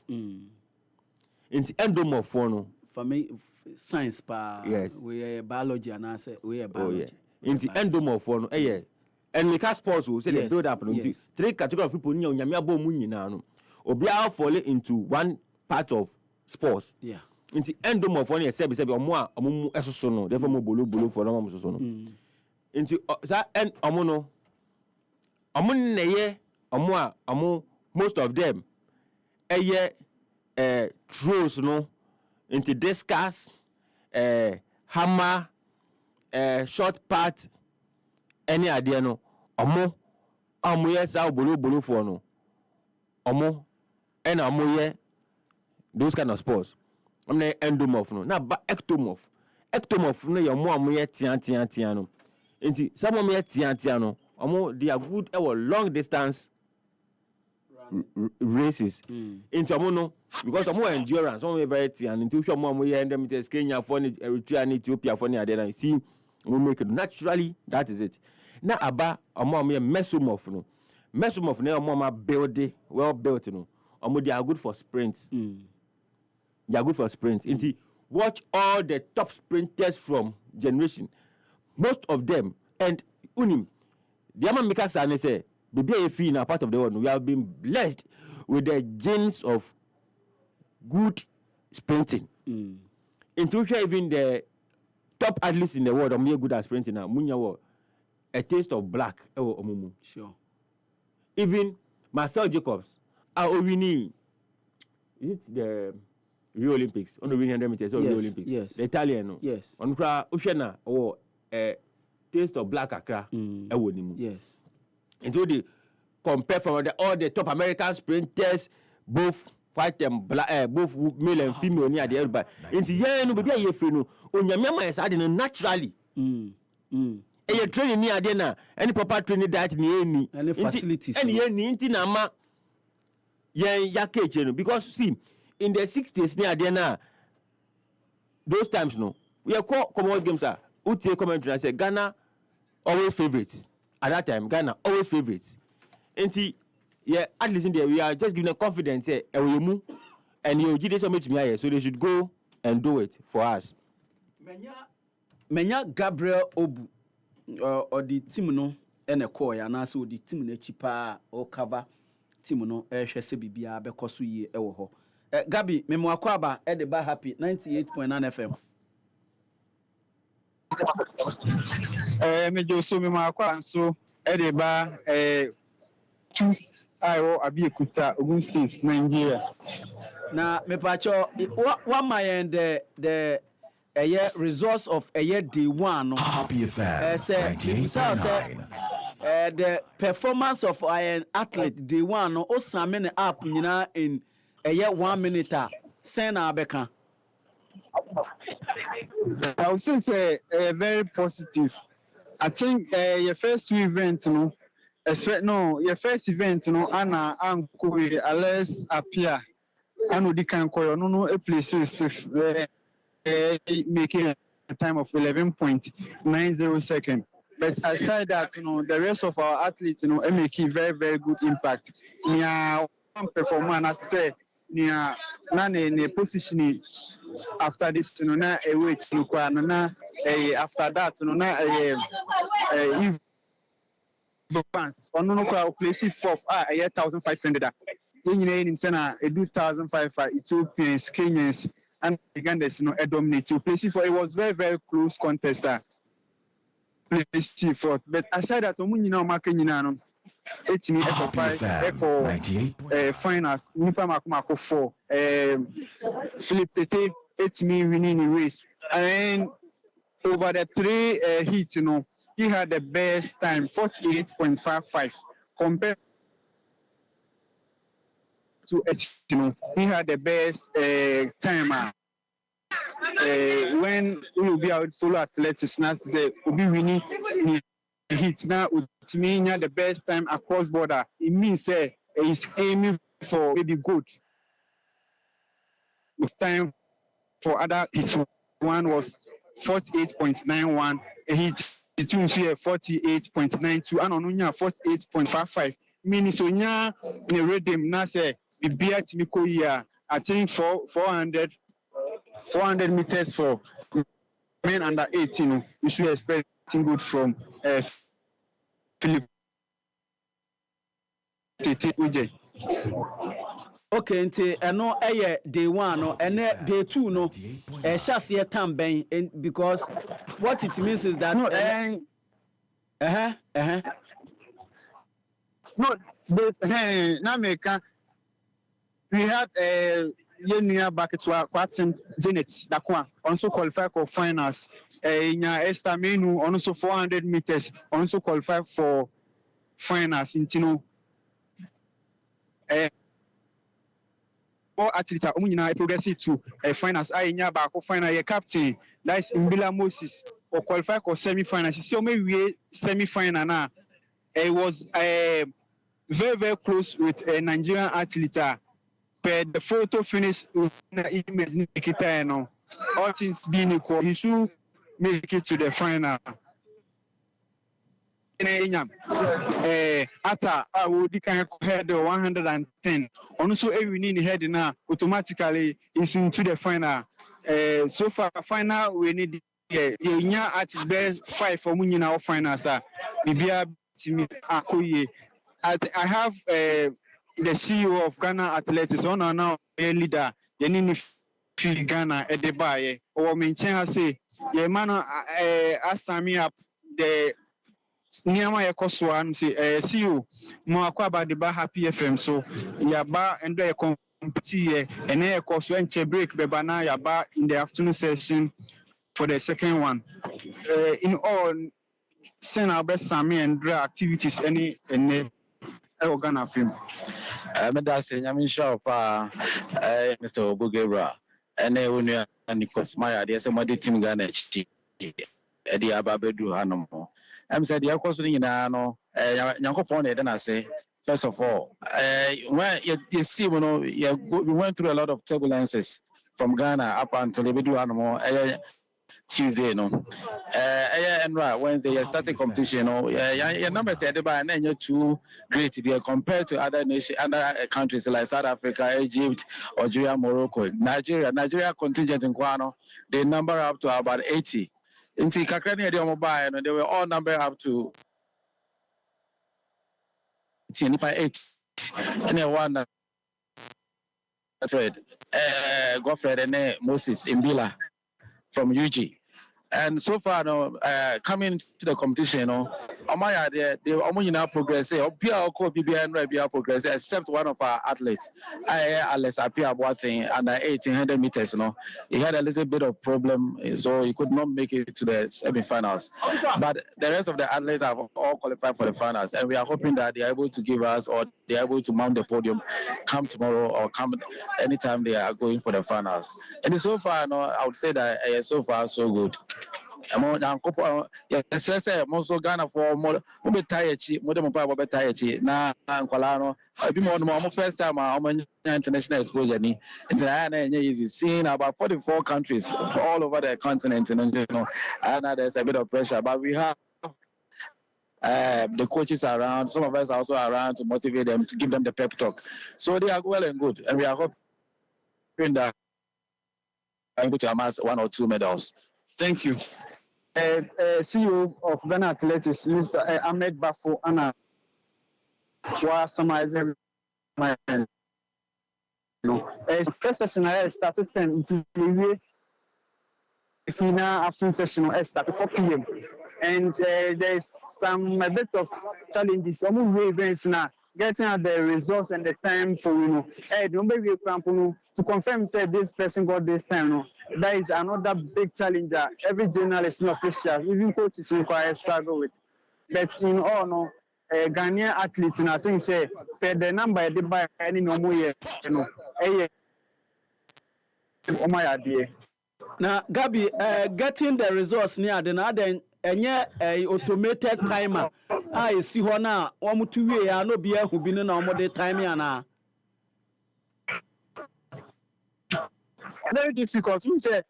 Into endomorph no for me science pa yes we biology and answer we biology into endomorph no and we can sports will say they build up into 3 categories of people nyame abo mu nyina no obi are fall into one part of sports into endomorph no say be omo a omo esoso no therefore mo bolo for no mo soso no into sa en omo no omo neye omo a omo most of them throws no into discus, hammer, short part, any idea no. Omo yes our bolo for no. Omo and omo those kind of sports. I'm na endomorph no. Na ba ectomorph. Ectomorph no your mo ye tian no. Into some of me tian no. Omo they are good long distance races into no because more endurance some very and into sure more them Kenya for Eritrea and Ethiopia for near see we make it naturally that is it now aba more mesomorph no more build well built no they are good for sprints they are good for sprints into watch all the top sprinters from generation most of them and unim the amamika san say baby in a part of the world we have been blessed with the genes of good sprinting. Into even the top athletes in the world are good at sprinting now. Munya a taste of black. Sure. Even Marcel Jacobs are winning. Is it the Rio Olympics? On the 100 meters or Rio Olympics? Yes. The Italian. Yes. On Ushena or a taste of black Accra. Yes. And so they compare from all the top American sprinters, both white and black, both male and female near the everybody. Into no baby ye free no. Onyame is adding naturally. And you training near there any proper training diet ni any facilities. Any inti na ma ya keche because see in the 60s near there those times no we are called Commonwealth Games are utie commentary and say Ghana always favorites. At that time, Ghana always favorites. And yeah, at least in there we are just giving them confidence. And you give them to me, so they should go and do it for us. Menya Gabriel Obu or the team no and a core and also the team ne chipa or cover team no hwese bibia be koso yi e wo ho. Gabi memo akwaba e de ba happy 98.9 FM. Me jo so memo akwa so e de ba 2 ayo Abiekuta Ogun State Nigeria. Na me pacho what my and the resource of day one no Happy FM 98.9. The performance of an athlete day one no osame ne app nyina in 1 minute send abeka. I would say very positive. I think your first 2 events no your first event no Anna Ankuri Alex Apia Anu Dikan Koyo no places 6 making a time of 11.90 seconds. But aside that, the rest of our athletes, making very, very good impact. One performance after na positioning after this, na a weight after that, place 4th 1,500. In Sena, 2,500 Ethiopians, Kenyans, and Ugandans, dominate. So place 4. It was very, very close contest. Place 4. But aside that, Marketing, 18 Echo finals, Nipa Makumako 4. Philip Tete, 18 winning the race. And over the 3 heats, he had the best time, 48.55, compared to he had the best time. When we will be out full athletics, now say we be winning hits now with me the best time across border. It means he's aiming for maybe good. With time for other hits, one was 48.91. A hit between 48.92 and Onunya 48.55. Meaning so nya ne redeem na say bibia timiko here. I think 400 meters for men under 18. We should expect good from Philip Tete Uje. Okay, nti eno day 1 no ene day 2 no shasiye tamben because what it means is that no we had Yenia back to our Quatin Janet Dakwa also qualified for finals. Esther Menu also 400 meters also qualified for finals in Tino. All athletes are progressing to finals. I back final year captain that is Mbila Moses or qualified for semi-finals. So maybe semi-final now. It was very, very close with a Nigerian athlete. But the photo finish with the image Nikita, all things being equal, he should make it to the final. Ata I would head the 110. Also, every need head now automatically is into the final. So far, final we need at its best 5 for Munina final, sir. Bibia Timi Akoye. I have the CEO of Ghana Athletics on now a leader. Yenini Ghana at the buy or mention say, ye man asami up the Niama Yakoswan say CEO Moakwa the Ba Happy FM so Yaba and the compete and air course when break Bebana Yaba in the afternoon session for the second one. In all send our best Sami and draw activities any Ghana film. Medasi Yamisha Mr. Obugera and Unia and Nikosmaya, there's somebody team Ghana Eddie Ababedu Hanamo. I'm said the question in Ano Yankopone, then I say, first of all, when you see, we went through a lot of turbulences from Ghana up until we do Anamo. Tuesday, no. And Wednesday, you're starting competition, no. Your numbers said about and you're too great there compared to other nations, other countries like South Africa, Egypt, Algeria, Morocco, Nigeria contingent in Kwano, they number up to about 80. In Kakrani, they were all numbered up to 8. And then one Godfred and Moses Imbila from UG. And so far, coming to the competition, they almost now progress. Progress, except one of our athletes, Alex Apia Boateng, under 1800 meters. He had a little bit of problem, so he could not make it to the semi-finals. But the rest of the athletes have all qualified for the finals, and we are hoping that they are able to give us, or they are able to mount the podium, come tomorrow or come anytime they are going for the finals. And so far, I would say that so far so good. Ghana for more na Nkwalano first time international exposure it's easy seeing about 44 countries all over the continent, and there's a bit of pressure, but we have the coaches around, some of us are also around to motivate them, to give them the pep talk, so they are well and good, and we are hoping that I'm able to amass 1 or 2 medals. Thank you. CEO of Ghana Athletics, Mr. Ahmed Bafo, Anna, was summarizing my first session I started 10 to afternoon session started 4 p.m. and there's a bit of challenges. Some events now getting out the results and the time for to confirm say this person got this time. That is another big challenge that every journalist and officials, even coaches, require struggle with. But in all, Ghanaian athletes, I think say per the number they buy any normal year, Now, Gabi, getting the results near the then a automated timer. I see one now. 1 2 years, I no be who been no more the time now. Very difficult. We say,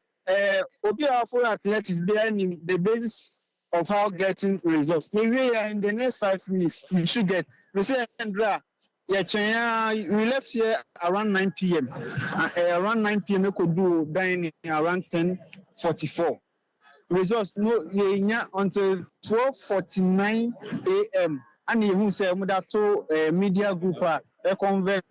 OBIBA for athletics behind the basis of how getting results. Maybe in the next 5 minutes, you should get. We say, Andra, we left here around 9 p.m. Around 9 p.m. we could do dining around 10:44. Results no until 12:49 a.m. And you say to media group cover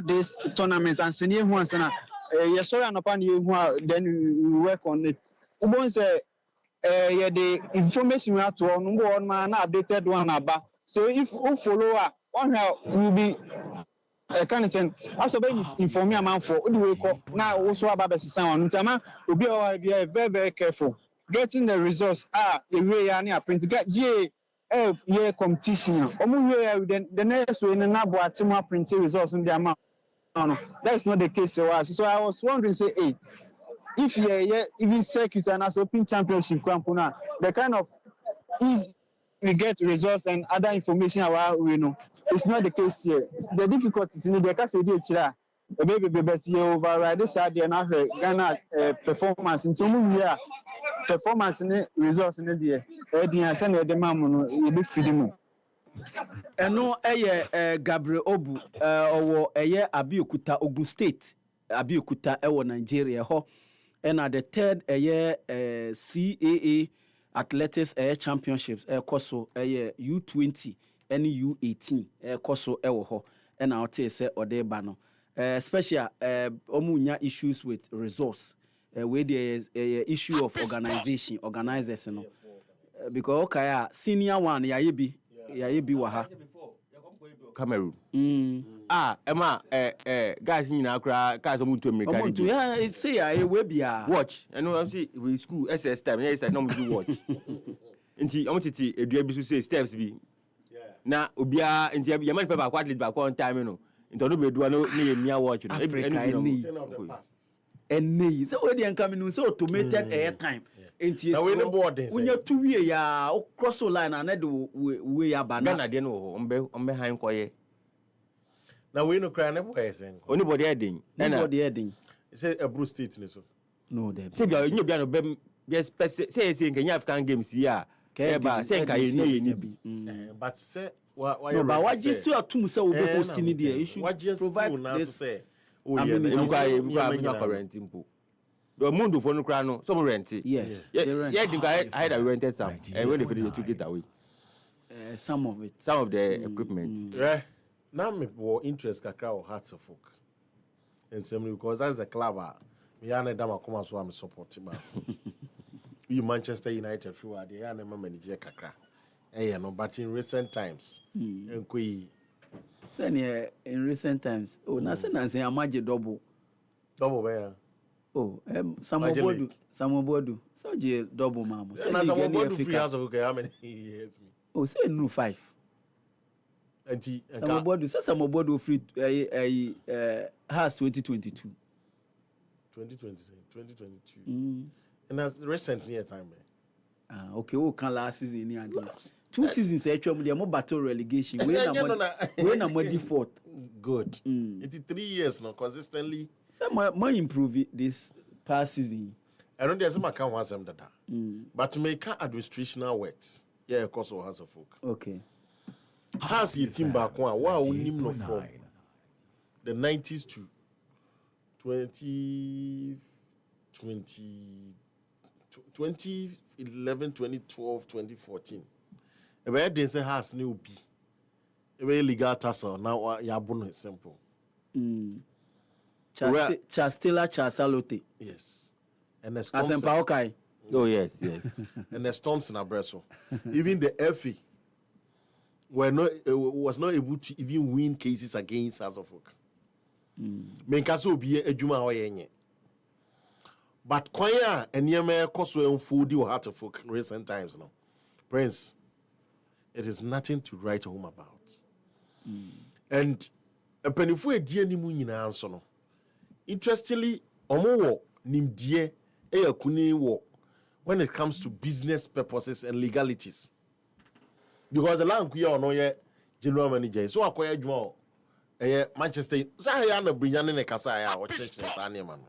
this tournament and send you once and then we work on it. Say the information we have to on man updated one about. So if you follow one will be kind of saying also be inform a man for now also about the sound will be very very careful getting the results the way I print get year competition the next way na bo team print results in the amount. That is not the case. So I was wondering, say, hey, if even circuit and as open championship, the kind of easy we get results and other information about it's not the case here. The difficulties in the case of baby override this idea and Ghana performance into performance in results in the send the man you be feeding. Eno Gabriel Obu owo Abeokuta Ogun State Abeokuta ewo Nigeria ho and the third CAA Athletics Championships koso U20 and U18 koso ewo ho and I tell say odeba no special omunya issues with results where there is a issue of organizers no because okay senior one ya be waha Cameroon. Emma, guys in Accra, guys omuntu American. Yeah, say we be watch. I know I'm see we school SS time. Yes, I normally do watch. Nti omotiti edua bi so say steps bi. Na obia nti ya man paper quite back on time no. Nti no be edua no na yemia watch no. Any so we dey come so automated air time. Enti unya 2 year ya cross line and we ya bana na de no ombe han koye na we no cry na boy sen anybody heading anybody heading say a Bruce State so no there say bia no be Yes, say Kenya African games here. Eba say Kenya no be. But say no, but what just to atum say we be hosting there. You should provide this. Say, oh yeah, we are renting po. The mundo for no cry no, some rent. Yes. Yeah, I had rented some. And when they took it away. Some of it. Some of the equipment. Yeah. Now me more interest kakra or Hearts of Oak. And simply because that's the club. Me and them come as well. I'm supporting. You Manchester United few are there. And I'm manager kakra. Eh, no, but in recent times, in recent times, oh, na say amaje double where? Oh, Samobodu, so je double mama. Say na Samobodu free House of Oak. How many years? Oh, say no 5. Samobodu free has 2022. 2022. And that's recent near time. Okay, we can last season and 2 seasons actually they more battle relegation. We na more default. Good. It's 3 years now consistently. So more improve this past season. I know there's some account was them that. But to make administrational works. Yeah, of course, has a folk. Okay. Has your team back one? Wow, we need no from the 90s to 2011, 2012, 2014. Ebe dey say has new be. Ebe legal tassel now ya bono simple. Chastela. Yes. And the storms. Okay. Oh yes. And the storms in Abreso. Even the FA was not able to even win cases against House of Oak. Menkaso be adwuma ho yenye. But kwanya eniyeme koso enfoodi o Heart of Oak in recent times now. Prince, it is nothing to write home about. And a penifo edie ni mu nyina anso no. Interestingly, omo wo nimdie eyakuni wo when it comes to business purposes and legalities. Because the land kuya ono ye general manager. So akoya adwuma Manchester. Say ya na brinyane ne kasa ya o church ne man.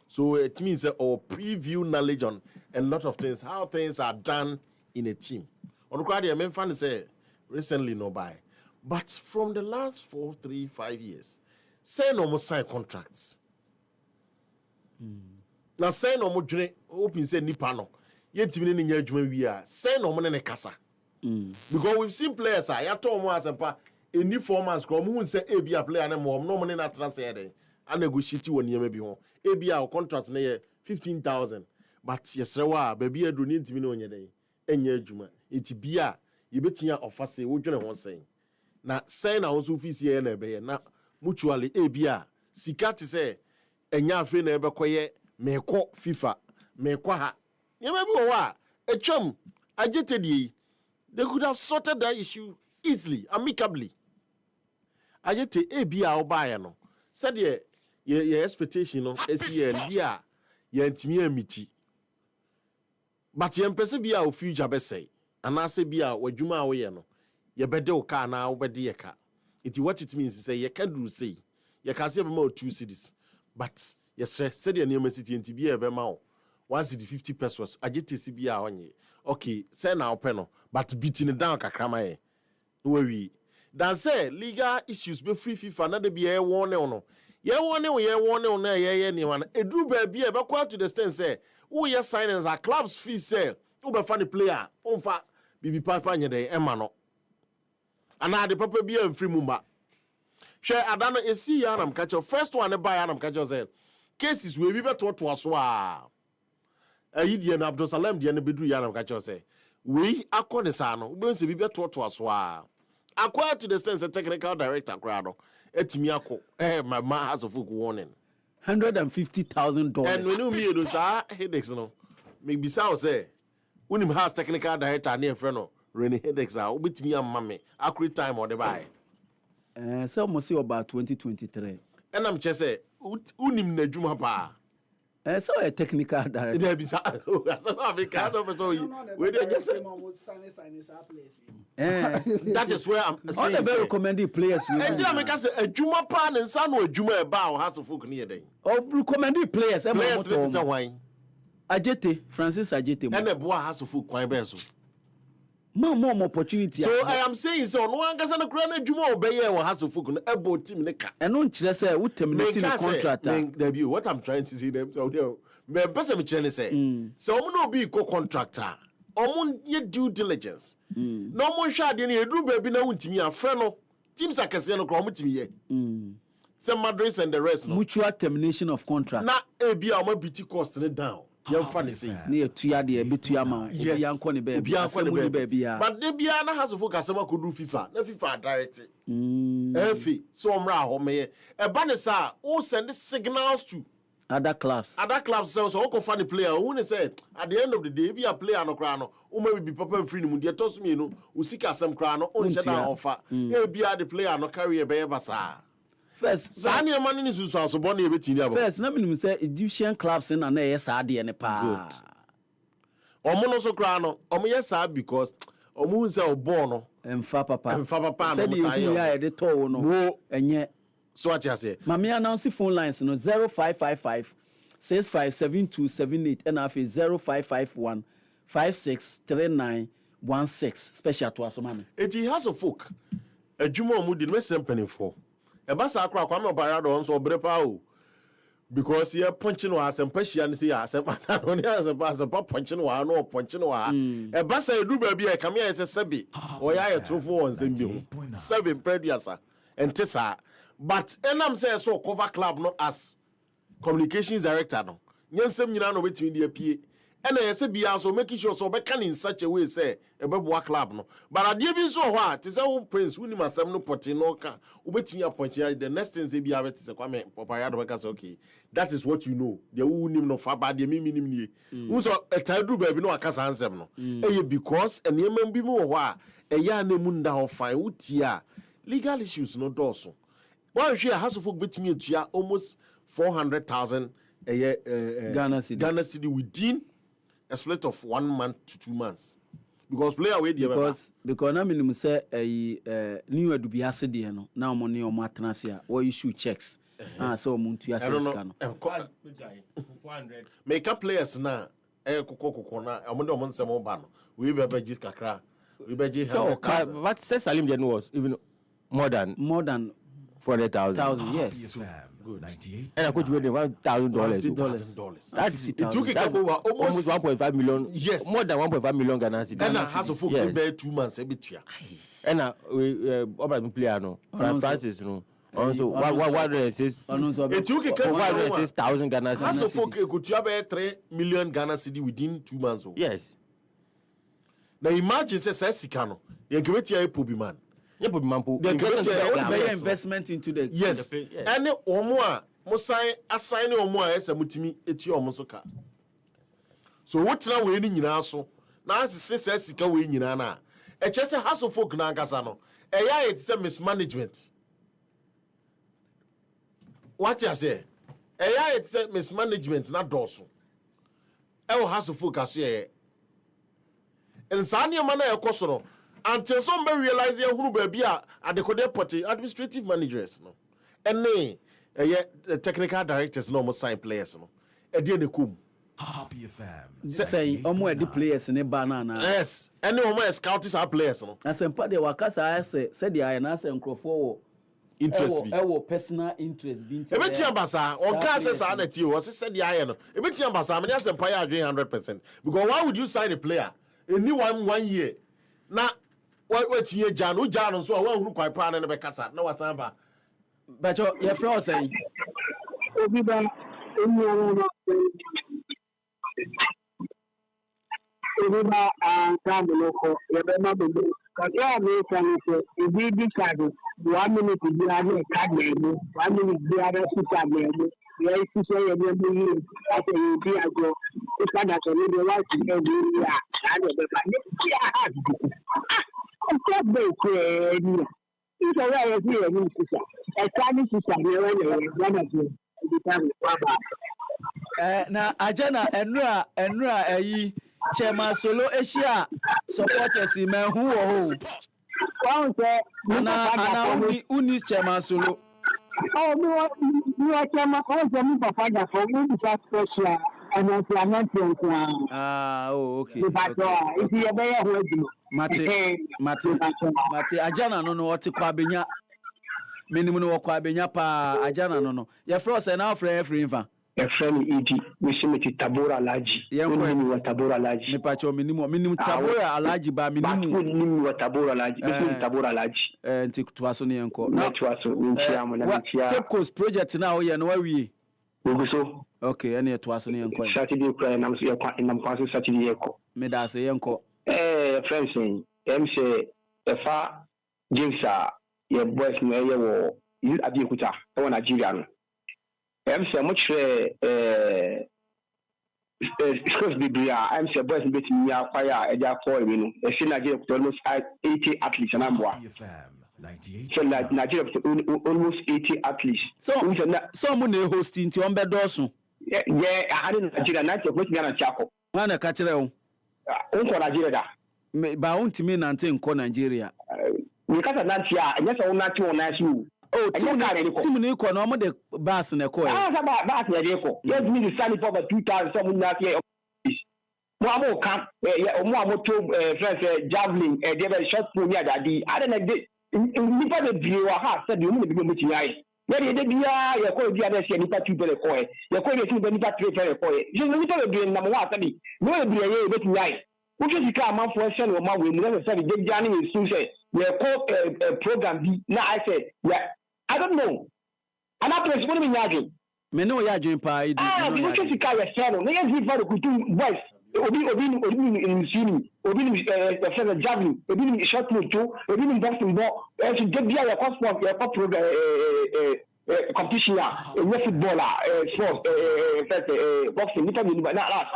So it means our preview knowledge on a lot of things, how things are done in a team. On the main fan say recently no buy. But from the last 4, 3, 5 years, say no more sign contracts. Now say no more journey open say nipano. Yet team in your we are say no more ne kasa. Because we've seen players I told more as a new formats come who say a be a player and more no money not transfer there. And negotiate when you may be home. A our contract na 15,000. But yes, baby, I don't need to be on your day. And your juma. It's beer. You bet you offer say what you want saying. Now, say now, so fees here and a now mutually a beer. Sikati say, and ya friend ever quiet, may call FIFA, may quaha. You may be a chum. I jetted ye. They could have sorted that issue easily, amicably. I jetted a beer or buy no. Said ye. Your expectation no year ntimi amiti but ye mpese bia o future be say anase bia wadwuma wo ye no ye bede o car na wo bede ye ka it what it means say ye ka do say ye ka say be ma 2 cedis but yes said ye name city nti bia be ma o 1 cedi 50 pesos agitesi bia onye okay say na open no but beating down kakrama ye we dan say legal issues be free FIFA na de bia e won no ye warning na ye ni wan edru ba bia e be kwa to the stand say who ye signings are clubs fee say who be fan player onfa bibi papa nye dey e ma no ana de papa bia mfiri mu ma hwe adano esi ya nam catch first one buy ya nam catch say cases we bi beto to aso ayi die na Abdul Salam die na bedru ya nam catch say we akone sa no we se bi beto to aso akwa to the stand technical director crowd etimi akọ my man has a full warning $150,000 and when you me do sa headaches no make be say when him has technical director near friend no Rene headaches are obetimi am me accurate time or the buy so mo say about 2023 and I'm just say unim na djuma pa so a technical director there be so Africa so we dey just say that is where I'm saying all the very recommended players we Nigeria make say adwuma pa ne nsa no adwuma e ba o has folk near dey recommended players let say why Ajete, Francis Ajete. And the boy has a full coin benzo. More opportunity. So I am saying so. No one gets on a grand Jumo obey or has a full elbow team in the car. And don't you say, what terminating the contract? Debut. What I'm trying to see them so there. Me person me chene say. So no be co-contractor. Omun ye due diligence. No one shot any do baby na untimi a friend no. Teams are kase no kro mutimi ye. Some Madrid and the rest no. Mutual termination of contract. Na ebi a mo biti cost ne down. You funny say. Near tuya de bitu ama. Yes. Obi baby. But they be ana has focus some could do FIFA. Na FIFA direct. Efi so omra ho me. E ba ne sa o send signals to other clubs. Other clubs so go find the player who say at the end of the day be a player no kra no o may be papa free no de toss me no o sika sem kra no on sheda offer. E be a the player no carry e be basa. First, Sani man ni susu so born e betini abo. First, na me say Egyptian clubs na na yes ade ne pa. Omo no so kra no, omo yes because omo say obo no. Emfa papa no say the ya e de to no. Enye. So what you say? Mami announce phone lines no 0555 657278 and afi 0551 563916 special to aso mami. It has a folk. Adwuma omo di me sempene for. E ba sa akra kwa me obayado onso obrepa o. Because here punching wa asempa hia ne say asempa no ne asempa punching wa no punching wa. E ba sa edu ba bia e kam ya se sebe. O ya ye trofo won sem bi ho. 7 preduasa. Ente sa. But enam say so cover club no as communications director no. Nyensem nyina no betimi de apie. Ena yese bia so make sure so be can in such a way say e be boa club no. But adie bi so ho a te say wo prince woni masem no poti no ka wo betimi appoint the next thing say bia be te say kwame papa ya do be say okay. That is what you know. The who nim no fa ba de mi nim nie. Unso etadu ba bi no akasa ansem no. Eye because enema bi mu ho a eya na mu nda ho fine wutia legal issues no doso. One share has of folk between you almost 400,000 a year Ghana cedi within a split of 1 month to 2 months. Because player way because na minimum say new edu bi ase de no na omo ne omo atenase a we issue checks so omo ntu ase ska no 400 make up players na kokoko na omo de omo nsem ba no we be be git kakra we be git so what says Salim then was even more than 400,000 yes. Good. And I could wait $1,000. That's it took it almost 1.5 million. Yes, more than 1.5 million Ghana cedis. And I has a full yes. 2 months every year. And we player no Francis no. Also, what says it took a 106,000 Ghana cedis. Has a folk could you have 3 million Ghana cedis within 2 months? Yes. Now imagine says Sikano, you give it a poopy man. The investment into the yes. And Omoa Mosai assign Omoa as a mutimi eti omosoka. So what now we in so now says Sika we in na. A chess has of folk na gasano. A ya it's a mismanagement. What you say? A ya it's a mismanagement, not dorsal. El has of folk as ye. And Sanya mana e kosono. Until somebody realize who baby at the code party administrative managers no and the technical directors no more sign players no e dey nekum Happy FM say omo the players ne banana yes any omo scouts are players no asempa de wakasa say the aye na say nkrofo interest bi e personal interest bi e be tiambasa on can say sa na ti o say the aye no e be tiambasa me asempa ya agree 100% because why would you sign a player any 1 year na what you Jano so I won't quite pan and a cassa. No, what's about. But your friend saying, OBIBA, and Camiloko, your Bema, because you are making a big card. 1 minute to be having a card name, 1 minute to be having a super name. Yes, you say you're going to be as a year ago. It's not that you need to be a year. I don't know. Stop this, it's a way of being a Chinese system. Now, Ajana, Enra, Chairman Solo Asia supporters in man who or who needs Chairman Solo. Oh, no, you are Chairman, also, Papa, for me, special. And I'm not oh, okay. If you ever Mate, Ajana no what kwabenya. Minimum no kwabenya pa Ajana no. Your frost and our friend a friend iti we see Tabora Alaji. Minimum what Tabora Alaji. Nipacho minimum Tabora Alaji ba minimum what Tabora Alaji. Tabora Alaji. And take to us on the uncle. Not to us Cape Coast project now, yeah, no way. So okay, any to us on the uncle. Saturday cry and I'm passing Saturday echo. Made us a uncle. Friends saying, say, the far James your boys no war, you Abikuta, or Nigerian. Say much because Biblia, say boys betting me out fire at their four, a sin Nigeria almost 80 athletes and I'm so like Nigeria almost 80 athletes. So someone hosting to Umbedosu. Yeah, I didn't Nigeria, not your question and chapel. One a catcher. Unko Nigeria. Ba unti me nante nko Nigeria. We kasa nantia, nyesa unati onasi u. Oh, team ni ko no mo de bus na ko. Ah, sa bus na de ko. Yes, me the stand for 2000 some nati. Mo amo kan, mo amo to friends javelin, dey be shot put near daddy. I don't like nipa de bi wa ha said you mo be mo tiai. Ye de bia ye ko bia de se nipa tu bele ko e. Ye ko ye tu be nipa 3 bele ko e. Je nipa be bi na mo wa said. No be ye be tiai. Which is the car man for send or man we never said the journey is soon say we call a program B. Now I said, yeah, I don't know. And after it's going to be yajin. Me know yajin pa. Which is the car you sell. Me is for the good boys. Obi in sini. Obi the friend javelin. Obi in shot put too. Obi in boxing ball. If you get your passport, your program competition. Footballer, sport, boxing. Nipa ni ba na last.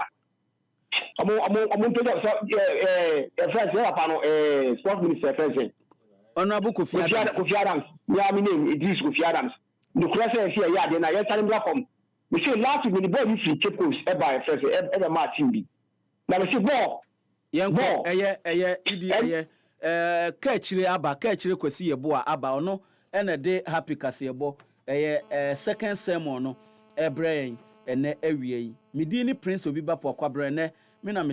I'm sports minister friends. Honorable Kofi Adams. Yeah, my name Idris Kofi Adams. The question is here, yeah, then I tell him welcome. We say last week the boy is in Cape Coast, by friends, ever Martin B. Now we say ball. Young ball, catchre aba, catchre kwesi yebo aba ono, and a day happy kasebo, second sermon no, brain, and a wie. Midini Prince Obiba POAKWA brene, me na